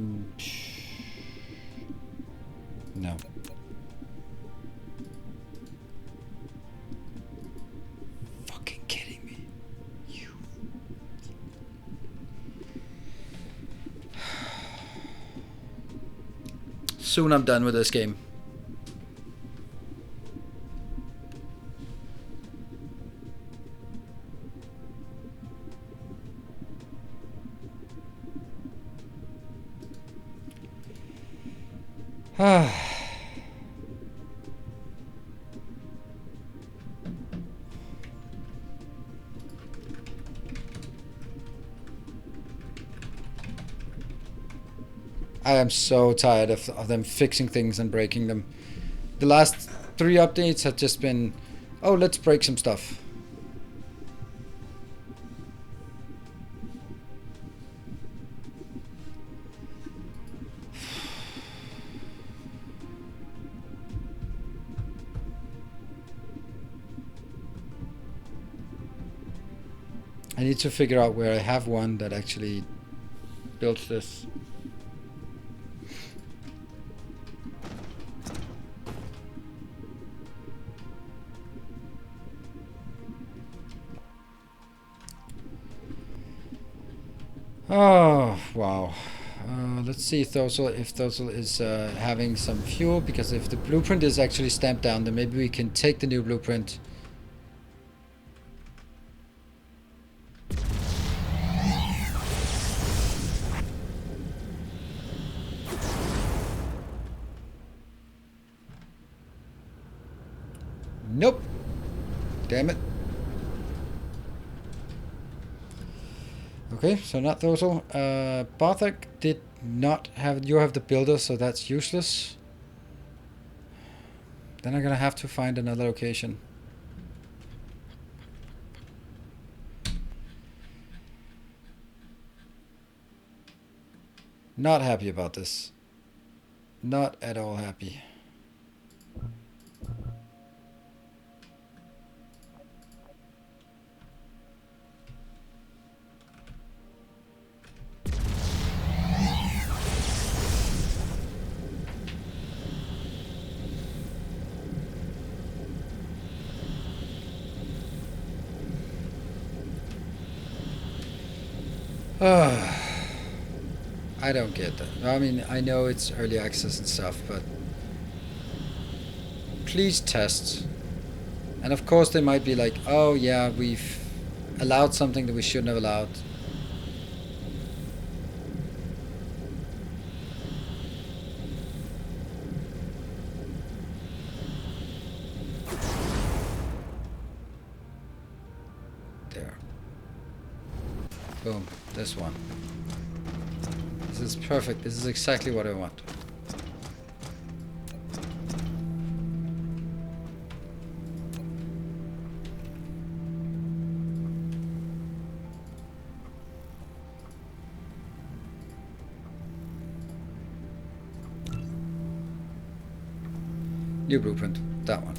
soon I'm done with this game. I am so tired of them fixing things and breaking them. The last 3 updates have just been, oh, let's break some stuff. I need to figure out where I have one that actually builds this. Oh, wow. Let's see if Thorsel is having some fuel, because if the blueprint is actually stamped down, then maybe we can take the new blueprint. Nope. Damn it. Okay, so not Thorsel. Barthak did not have... You have the builder, so that's useless. Then I'm gonna have to find another location. Not happy about this. Not at all happy. I don't get that. I mean, I know it's early access and stuff, but please test. And of course they might be like, oh yeah, we've allowed something that we shouldn't have allowed. There. Boom. This one. This is perfect. This is exactly what I want. New blueprint. That one.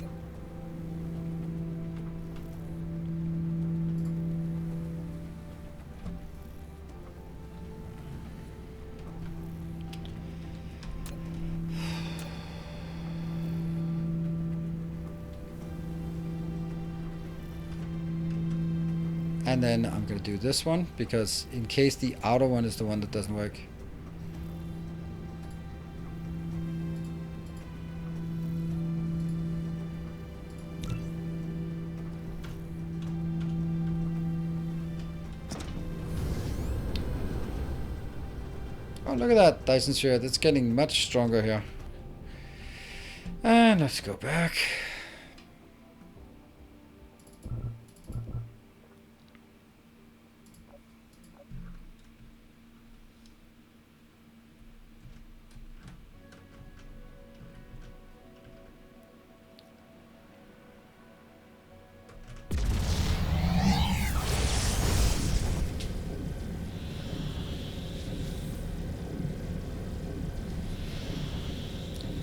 And then I'm going to do this one, because in case the outer one is the one that doesn't work. Oh, look at that Dyson sphere. That's getting much stronger here. And let's go back.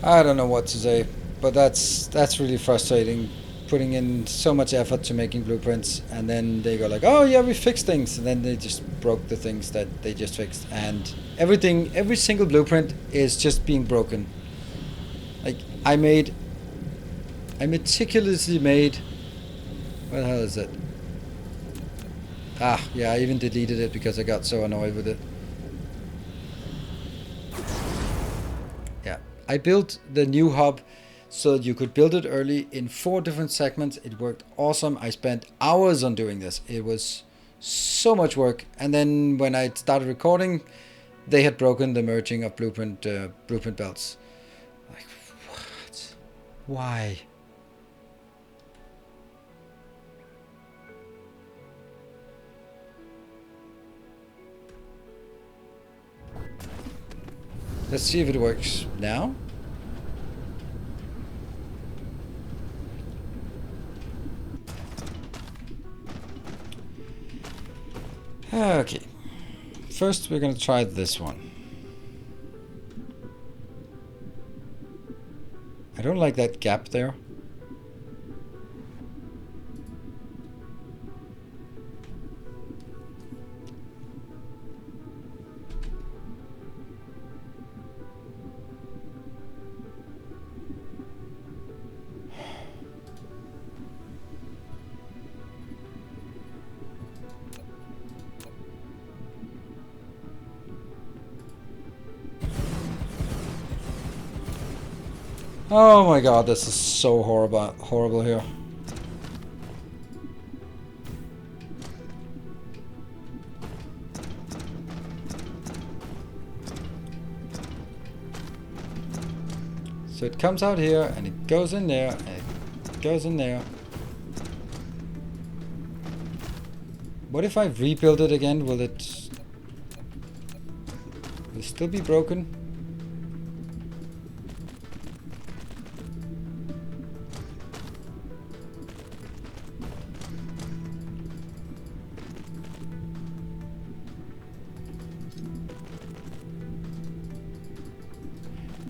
I don't know what to say, but that's really frustrating, putting in so much effort to making blueprints, and then they go like, oh yeah, we fixed things, and then they just broke the things that they just fixed, and every single blueprint is just being broken. Like, I meticulously made, what the hell is it? Ah, yeah, I even deleted it because I got so annoyed with it. I built the new hub so that you could build it early in 4 different segments. It worked awesome. I spent hours on doing this. It was so much work. And then when I started recording, they had broken the merging of blueprint belts. Like, what? Why? Let's see if it works now. Okay. First, we're going to try this one. I don't like that gap there. Oh my god, this is so horrible here. So it comes out here and it goes in there and it goes in there. What if I rebuild it again? Will it still be broken?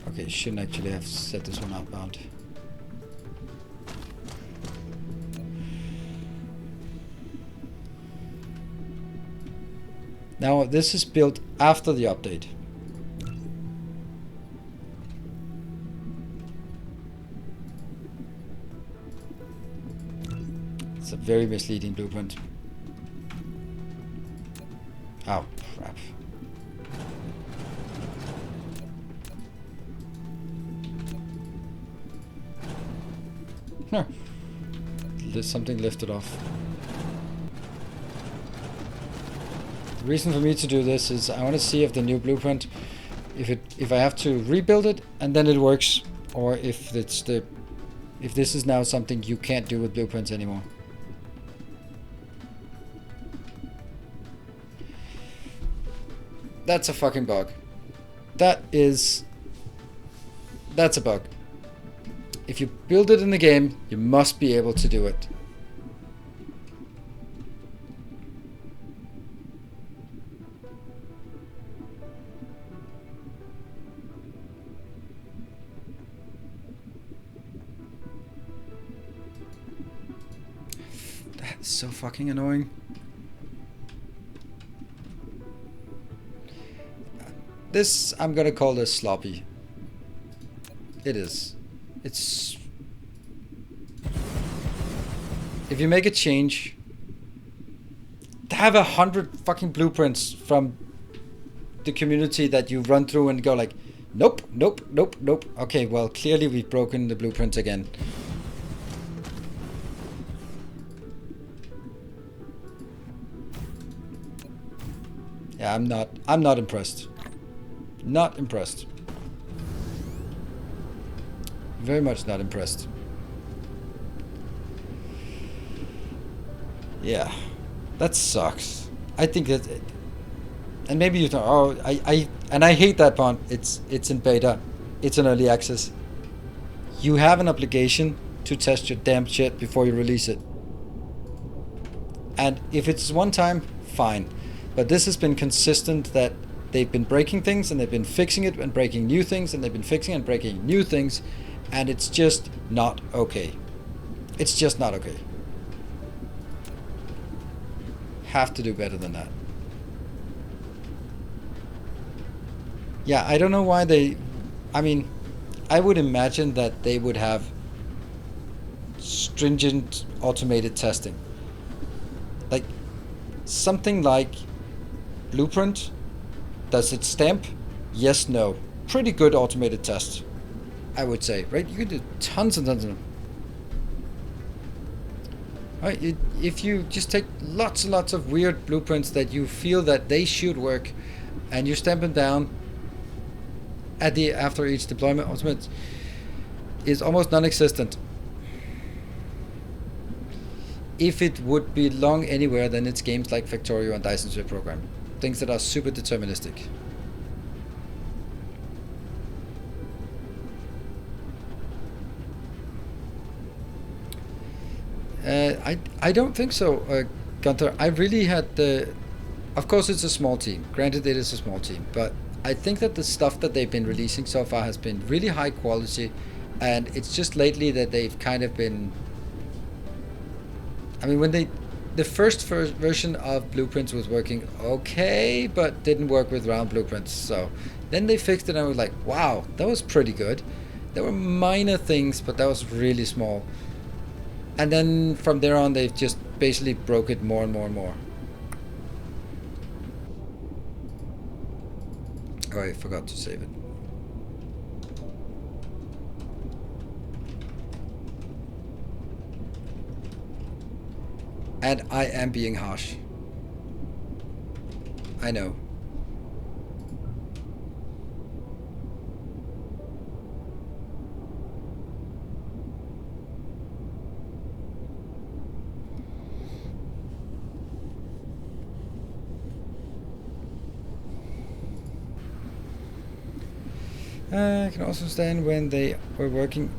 Okay, shouldn't actually have set this one outbound. Now this is built after the update. It's a very misleading blueprint. Oh, crap. Huh. Something lifted off. The reason for me to do this is I want to see if the new blueprint, if I have to rebuild it and then it works, or if this is now something you can't do with blueprints anymore. That's a fucking bug. That's a bug. If you build it in the game, you must be able to do it. That's so fucking annoying. This, I'm gonna call this sloppy. It is. It's... If you make a change, to have 100 fucking blueprints from the community that you run through and go like, nope, nope, nope, nope. Okay, well, clearly we've broken the blueprints again. Yeah, I'm not impressed. Not impressed. Very much not impressed. Yeah, that sucks. I think that, and maybe you thought, oh, I hate that part. It's in beta, it's in early access. You have an obligation to test your damn shit before you release it. And if it's one time, fine. But this has been consistent that they've been breaking things and they've been fixing it and breaking new things and they've been fixing and breaking new things. And it's just not okay. It's just not okay. Have to do better than that. Yeah, I don't know why they... I mean, I would imagine that they would have stringent automated testing. Like, something like Blueprint. Does it stamp? Yes, no. Pretty good automated test. I would say, right? You can do tons and tons of them. Right? If you just take lots and lots of weird blueprints that you feel that they should work, and you stamp them down after each deployment, ultimate is almost non-existent. If it would belong anywhere, then it's games like Factorio and Dyson's Web Program, things that are super deterministic. I don't think so, Gunther. I really had the... Of course it's a small team. Granted it is a small team. But I think that the stuff that they've been releasing so far has been really high quality. And it's just lately that they've kind of been... I mean, when the first version of Blueprints was working okay, but didn't work with round blueprints. So then they fixed it and I was like, wow, that was pretty good. There were minor things, but that was really small. And then from there on, they've just basically broke it more and more and more. Oh, I forgot to save it. And I am being harsh. I know. I can also understand when they were working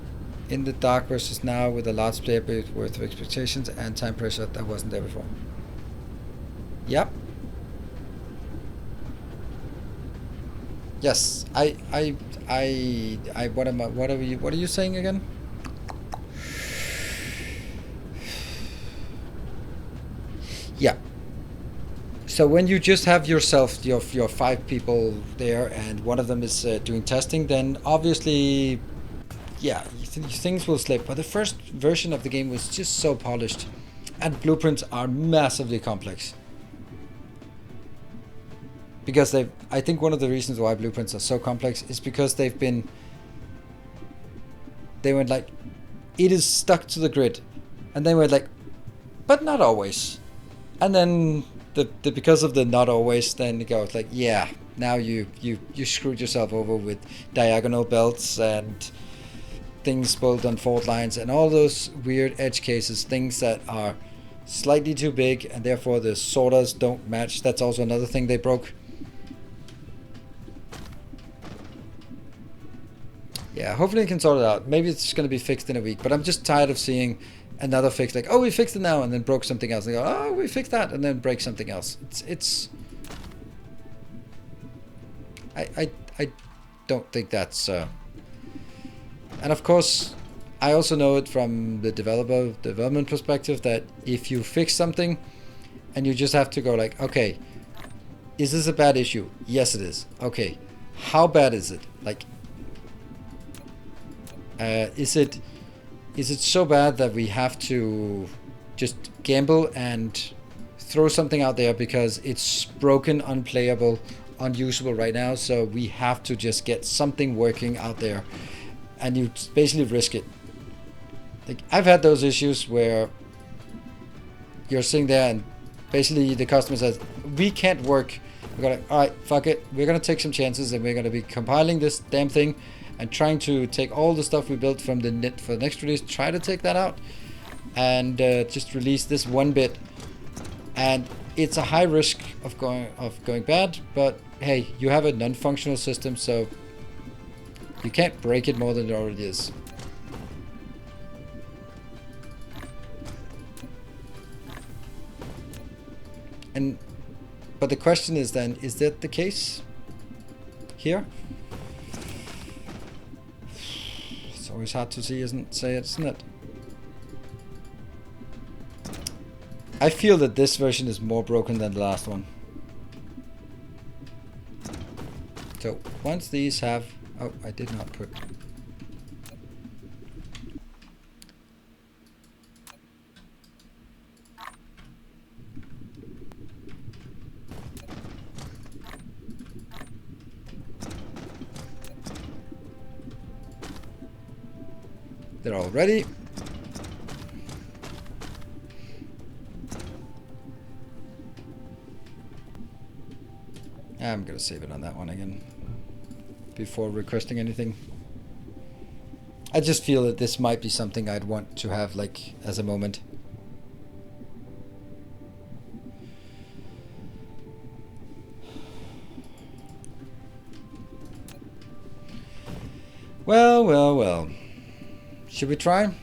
in the dark versus now with a large player base worth of expectations and time pressure that wasn't there before. Yep. Yes. What are you saying again? Yeah. So when you just have yourself, your 5 people there, and one of them is doing testing, then obviously, yeah, things will slip. But the first version of the game was just so polished, and blueprints are massively complex. Because I think one of the reasons why blueprints are so complex is because they went like, it is stuck to the grid, and they went like, but not always, and then. Because of the not always, then it goes like, yeah, now you screwed yourself over with diagonal belts and things built on fault lines and all those weird edge cases, things that are slightly too big and therefore the sorters don't match. That's also another thing they broke. Yeah, hopefully it can sort it out. Maybe it's just going to be fixed in a week, but I'm just tired of seeing another fix, like, oh, we fixed it now, and then broke something else. And go, oh, we fixed that, and then break something else. It's. I don't think that's. And of course, I also know it from the development perspective that if you fix something, and you just have to go like, okay, is this a bad issue? Yes, it is. Okay, how bad is it? Like, is it so bad that we have to just gamble and throw something out there because it's broken, unplayable, unusable right now, so we have to just get something working out there, and you basically risk it. Like, I've had those issues where you're sitting there and basically the customer says, we can't work. We're gonna, alright, fuck it, we're gonna take some chances and we're gonna be compiling this damn thing and trying to take all the stuff we built from the net for the next release, try to take that out and just release this one bit. And it's a high risk of going bad, but hey, you have a non-functional system, so you can't break it more than it already is. But the question is then, is that the case here? It's always hard to see, isn't it? I feel that this version is more broken than the last one. So once these have... Oh, I did not put... They're all ready. I'm gonna save it on that one again before requesting anything. I just feel that this might be something I'd want to have like as a moment. Well, well, well. Should we try?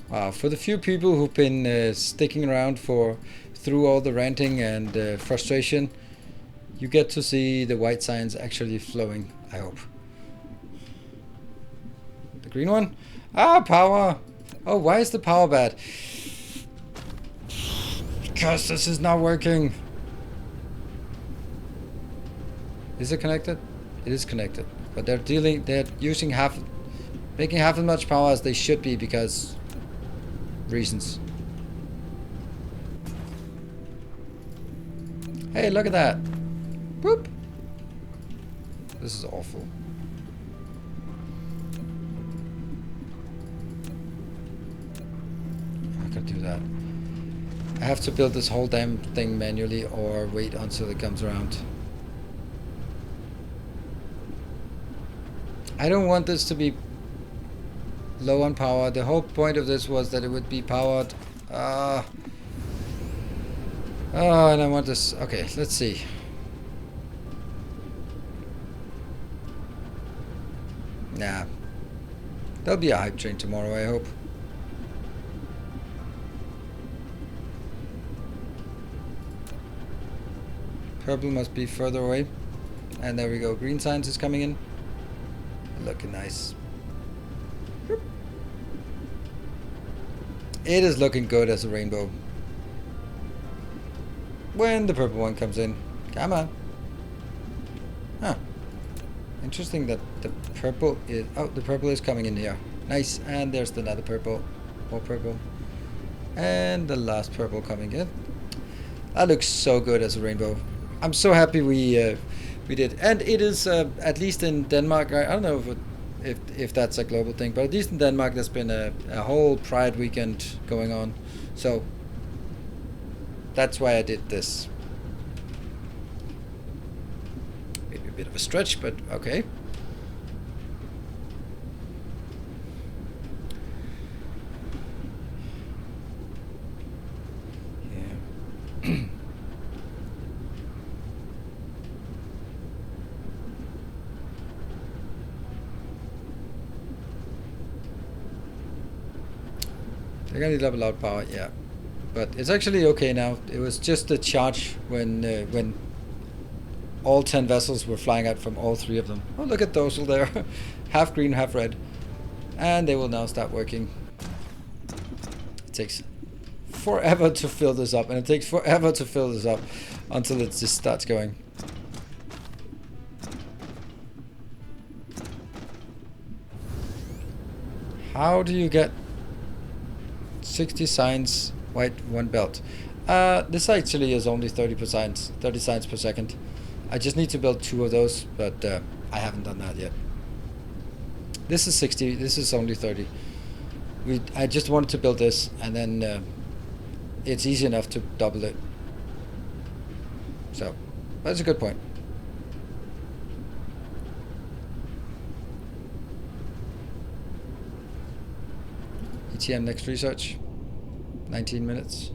Wow, for the few people who've been sticking around through all the ranting and frustration, you get to see the white signs actually flowing, I hope. The green one? Ah, power! Oh, why is the power bad? Because this is not working. Is it connected? It is connected. But they're using making half as much power as they should be because reasons. Hey, look at that. Boop. This is awful. I could do that. I have to build this whole damn thing manually or wait until it comes around. I don't want this to be low on power. The whole point of this was that it would be powered. Oh, and I want this. Okay, let's see. Nah. There'll be a hype train tomorrow, I hope. Purple must be further away. And there we go. Green science is coming in. Looking nice. It is looking good as a rainbow. When the purple one comes in. Come on. Huh. Interesting that the purple is... Oh, the purple is coming in here. Nice. And there's another purple. More purple. And the last purple coming in. That looks so good as a rainbow. I'm so happy we did. And it is, at least in Denmark, I don't know if that's a global thing, but at least in Denmark there's been a whole Pride weekend going on. So that's why I did this. Maybe a bit of a stretch, but okay. Yeah. They're gonna level out power, yeah. But it's actually okay now. It was just a charge when all 10 vessels were flying out from all 3 of them. Oh, look at those there. Half green, half red. And they will now start working. It takes forever to fill this up, and it takes forever to fill this up until it just starts going. How do you get 60 signs, white, 1 belt? This actually is only 30 signs per second. I just need to build 2 of those, but I haven't done that yet. This is 60, this is only 30. I just wanted to build this, and then it's easy enough to double it. So, that's a good point. ETM next research. 19 minutes.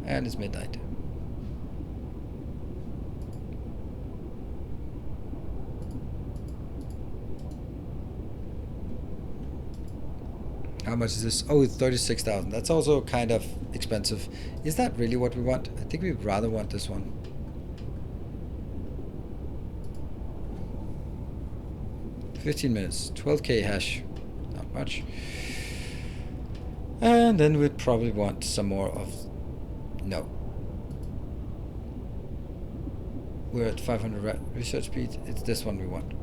And it's midnight. How much is this? Oh, 36,000. That's also kind of expensive. Is that really what we want? I think we'd rather want this one. $15 minutes. 12k hash. Not much. And then we'd probably want some more of... No. We're at 500 research speed. It's this one we want.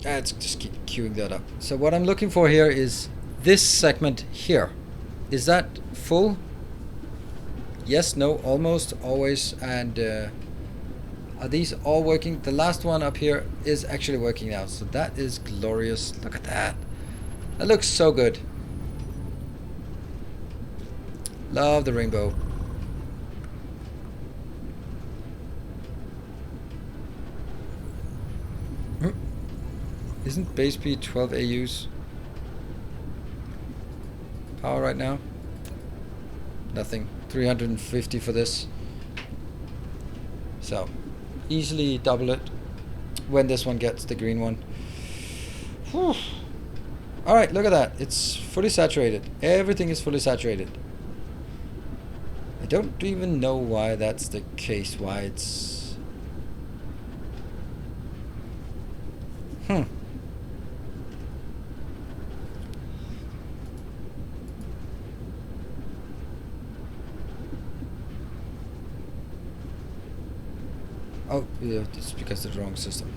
Let's just keep queuing that up. So what I'm looking for here is this segment here. Is that full? Yes, no, almost, always, and are these all working? The last one up here is actually working now, so that is glorious. Look at that. That looks so good. Love the rainbow. Isn't base speed 12 AUs? Power right now? Nothing. 350 for this. So, easily double it when this one gets the green one. Whew. Alright, look at that. It's fully saturated. Everything is fully saturated. I don't even know why that's the case. Why it's... Oh, yeah, it's because of the wrong system.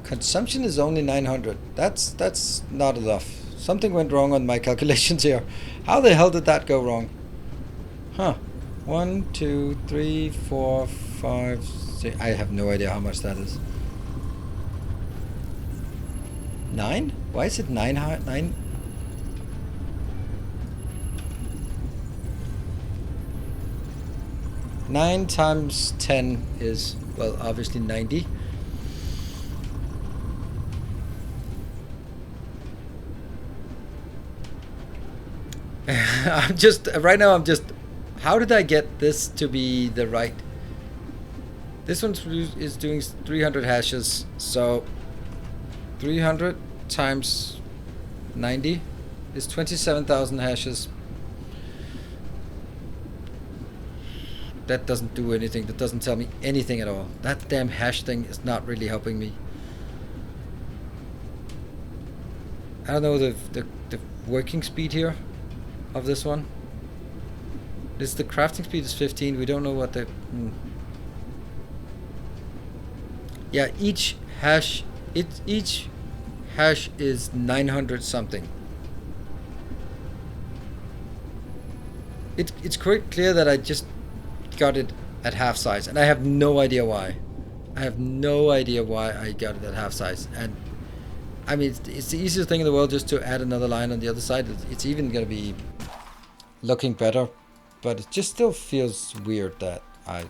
Consumption is only 900. That's not enough. Something went wrong on my calculations here. How the hell did that go wrong? Huh. 1, 2, 3, 4, 5, 6. I have no idea how much that is. 9? Why is it 9? 9? Nine times 10 is, well, obviously 90. I'm just, right now I'm just, how did I get this to be the right? This one is doing 300 hashes, so 300 times 90 is 27,000 hashes. That doesn't do anything. That doesn't tell me anything at all. That damn hash thing is not really helping me. I don't know the working speed here of this one. This, the crafting speed is 15. We don't know what the... Yeah, each hash is 900 something. It's quite clear that I just got it at half size, and I have no idea why. I have no idea why I got it at half size. And I mean, it's the easiest thing in the world just to add another line on the other side. It's even gonna be looking better, but it just still feels weird that I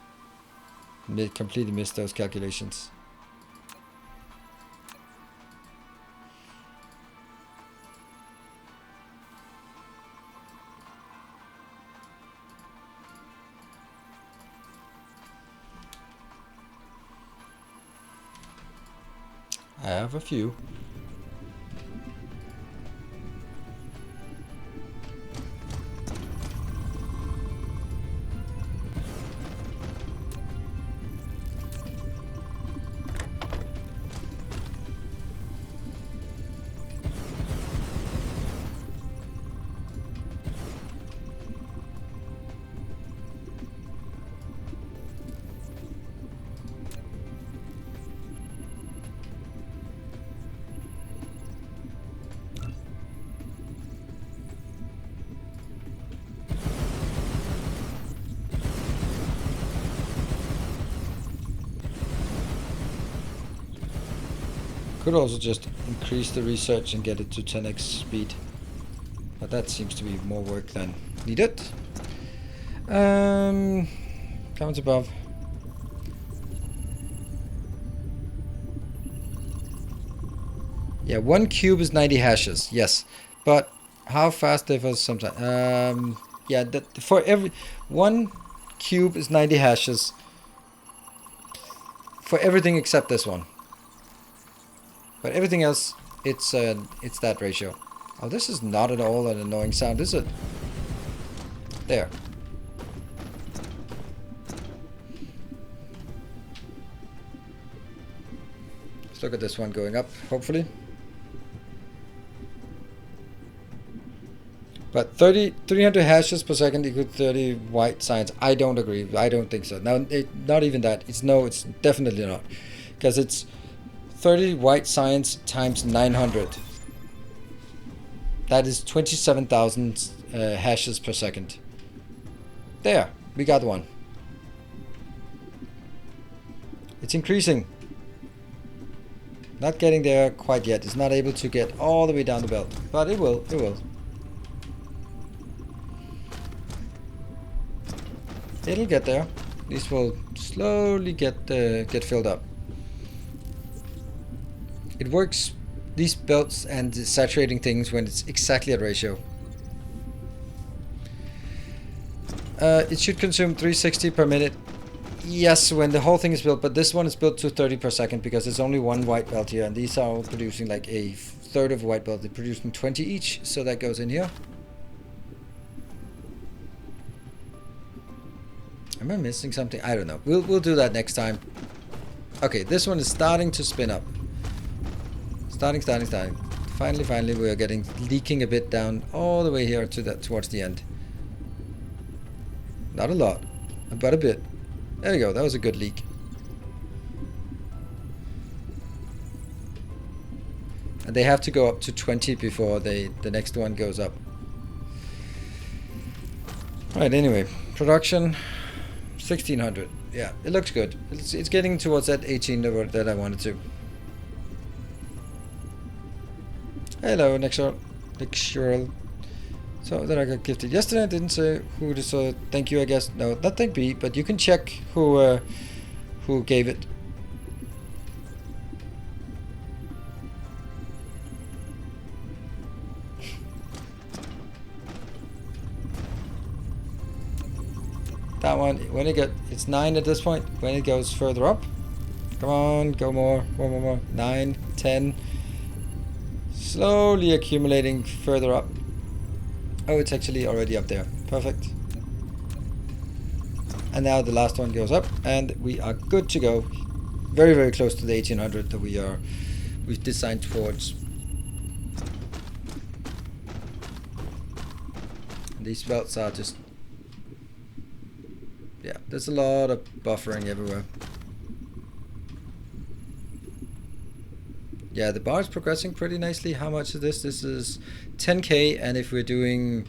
completely missed those calculations. I have a few. Could also just increase the research and get it to 10x speed, but that seems to be more work than needed. Comments above. Yeah, 1 cube is 90 hashes. Yes, but how fast differs sometimes. Yeah, that for every 1 cube is 90 hashes for everything except this one. But everything else it's that ratio. Oh, this is not at all an annoying sound, is it? There. Let's look at this one going up, hopefully. But 300 hashes per second equals 30 white signs. I don't agree. I don't think so. Now, not even that. It's definitely not. Because it's 30 white signs times 900. That is 27,000 hashes per second. There, we got one. It's increasing. Not getting there quite yet. It's not able to get all the way down the belt. But it will, it will. It'll get there. These will slowly get filled up. It works, these belts and the saturating things, when it's exactly at ratio. It should consume 360 per minute. Yes, when the whole thing is built, but this one is built to 30 per second because it's only one white belt here, and these are all producing like a third of a white belt. They're producing 20 each, so that goes in here. Am I missing something? I don't know. We'll do that next time. Okay, this one is starting to spin up. Starting. Finally, we are getting leaking a bit down all the way here to that towards the end. Not a lot, but a bit. There we go. That was a good leak. And they have to go up to 20 before the next one goes up. Right. Anyway, production. 1600. Yeah, it looks good. It's getting towards that 18 that I wanted to. Hello, Nexural. So that I got gifted yesterday. I didn't say who to, so thank you, I guess. No, not thank me, but you can check who gave it. That one, when it's 9 at this point. When it goes further up, come on, go more. 9, 10, slowly accumulating further up. Oh, it's actually already up there. Perfect. And now the last one goes up, and we are good to go. Very, very close to the 1800 that we've designed towards. And these belts are just. Yeah, there's a lot of buffering everywhere. Yeah, the bar is progressing pretty nicely. How much is this? This is 10k, and if we're doing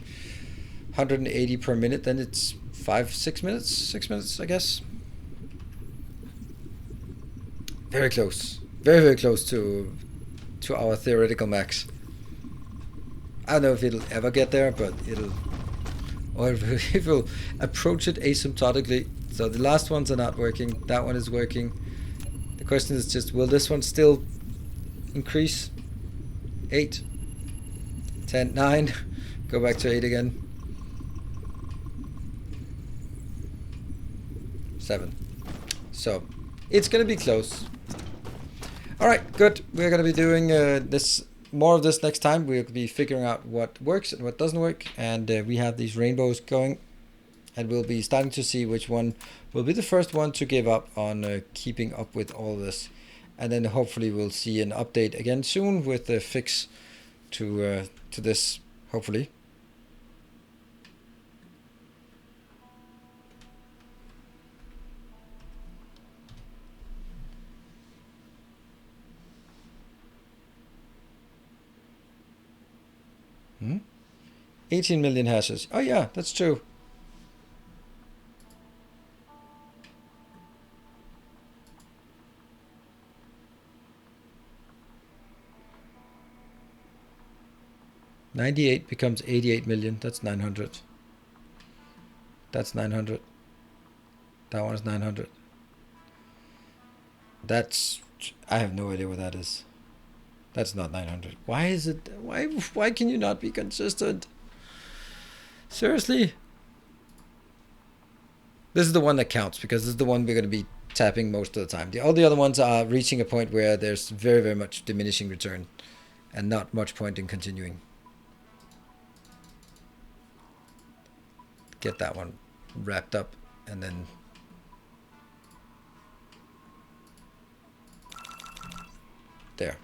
180 per minute, then it's 6 minutes. 6 minutes, I guess. Very close. Very, very close to our theoretical max. I don't know if it'll ever get there, but it'll. Or it will approach it asymptotically. So the last ones are not working. That one is working. The question is just, will this one still increase? 8, 10, 9. Go back to 8 again. 7. So it's going to be close. All right, good. We're going to be doing more of this next time. We'll be figuring out what works and what doesn't work, and we have these rainbows going, and we'll be starting to see which one will be the first one to give up on keeping up with all this, and then hopefully we'll see an update again soon with a fix to this, hopefully. Hmm? 18 million hashes. Oh yeah, that's true. $98 becomes 88 million. That's 900. That's 900. That one is 900. That's, I have no idea what that is. That's not 900. Why is it? Why can you not be consistent? Seriously? This is the one that counts because this is the one we're going to be tapping most of the time. All the other ones are reaching a point where there's very, very much diminishing return. and not much point in continuing. Get that one wrapped up, and then there.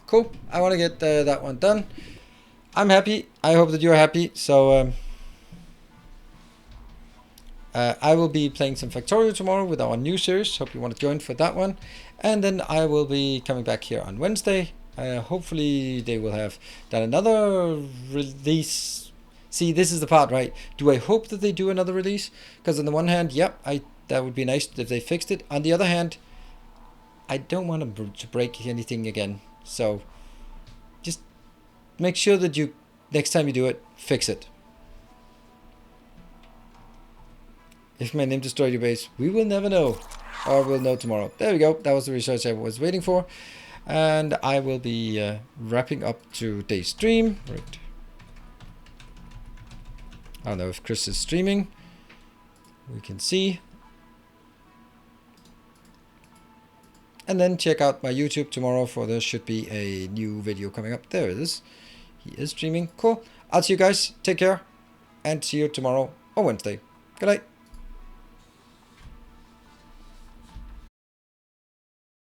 Cool. I want to get that one done. I'm happy. I hope that you're happy. So I will be playing some Factorio tomorrow with our new series. Hope you want to join for that one. And then I will be coming back here on Wednesday. Hopefully they will have done another release. See, this is the part, right? Do I hope that they do another release? Because on the one hand, yep, that would be nice if they fixed it. On the other hand, I don't want to break anything again. So just make sure that you, next time you do it, fix it. If my name destroyed your base, we will never know. Or we'll know tomorrow. There we go. That was the research I was waiting for. And I will be wrapping up today's stream. Right. I don't know if Chris is streaming. We can see. And then check out my YouTube tomorrow, for there should be a new video coming up. There it is. He is streaming. Cool. I'll see you guys. Take care. And see you tomorrow or Wednesday. Good night.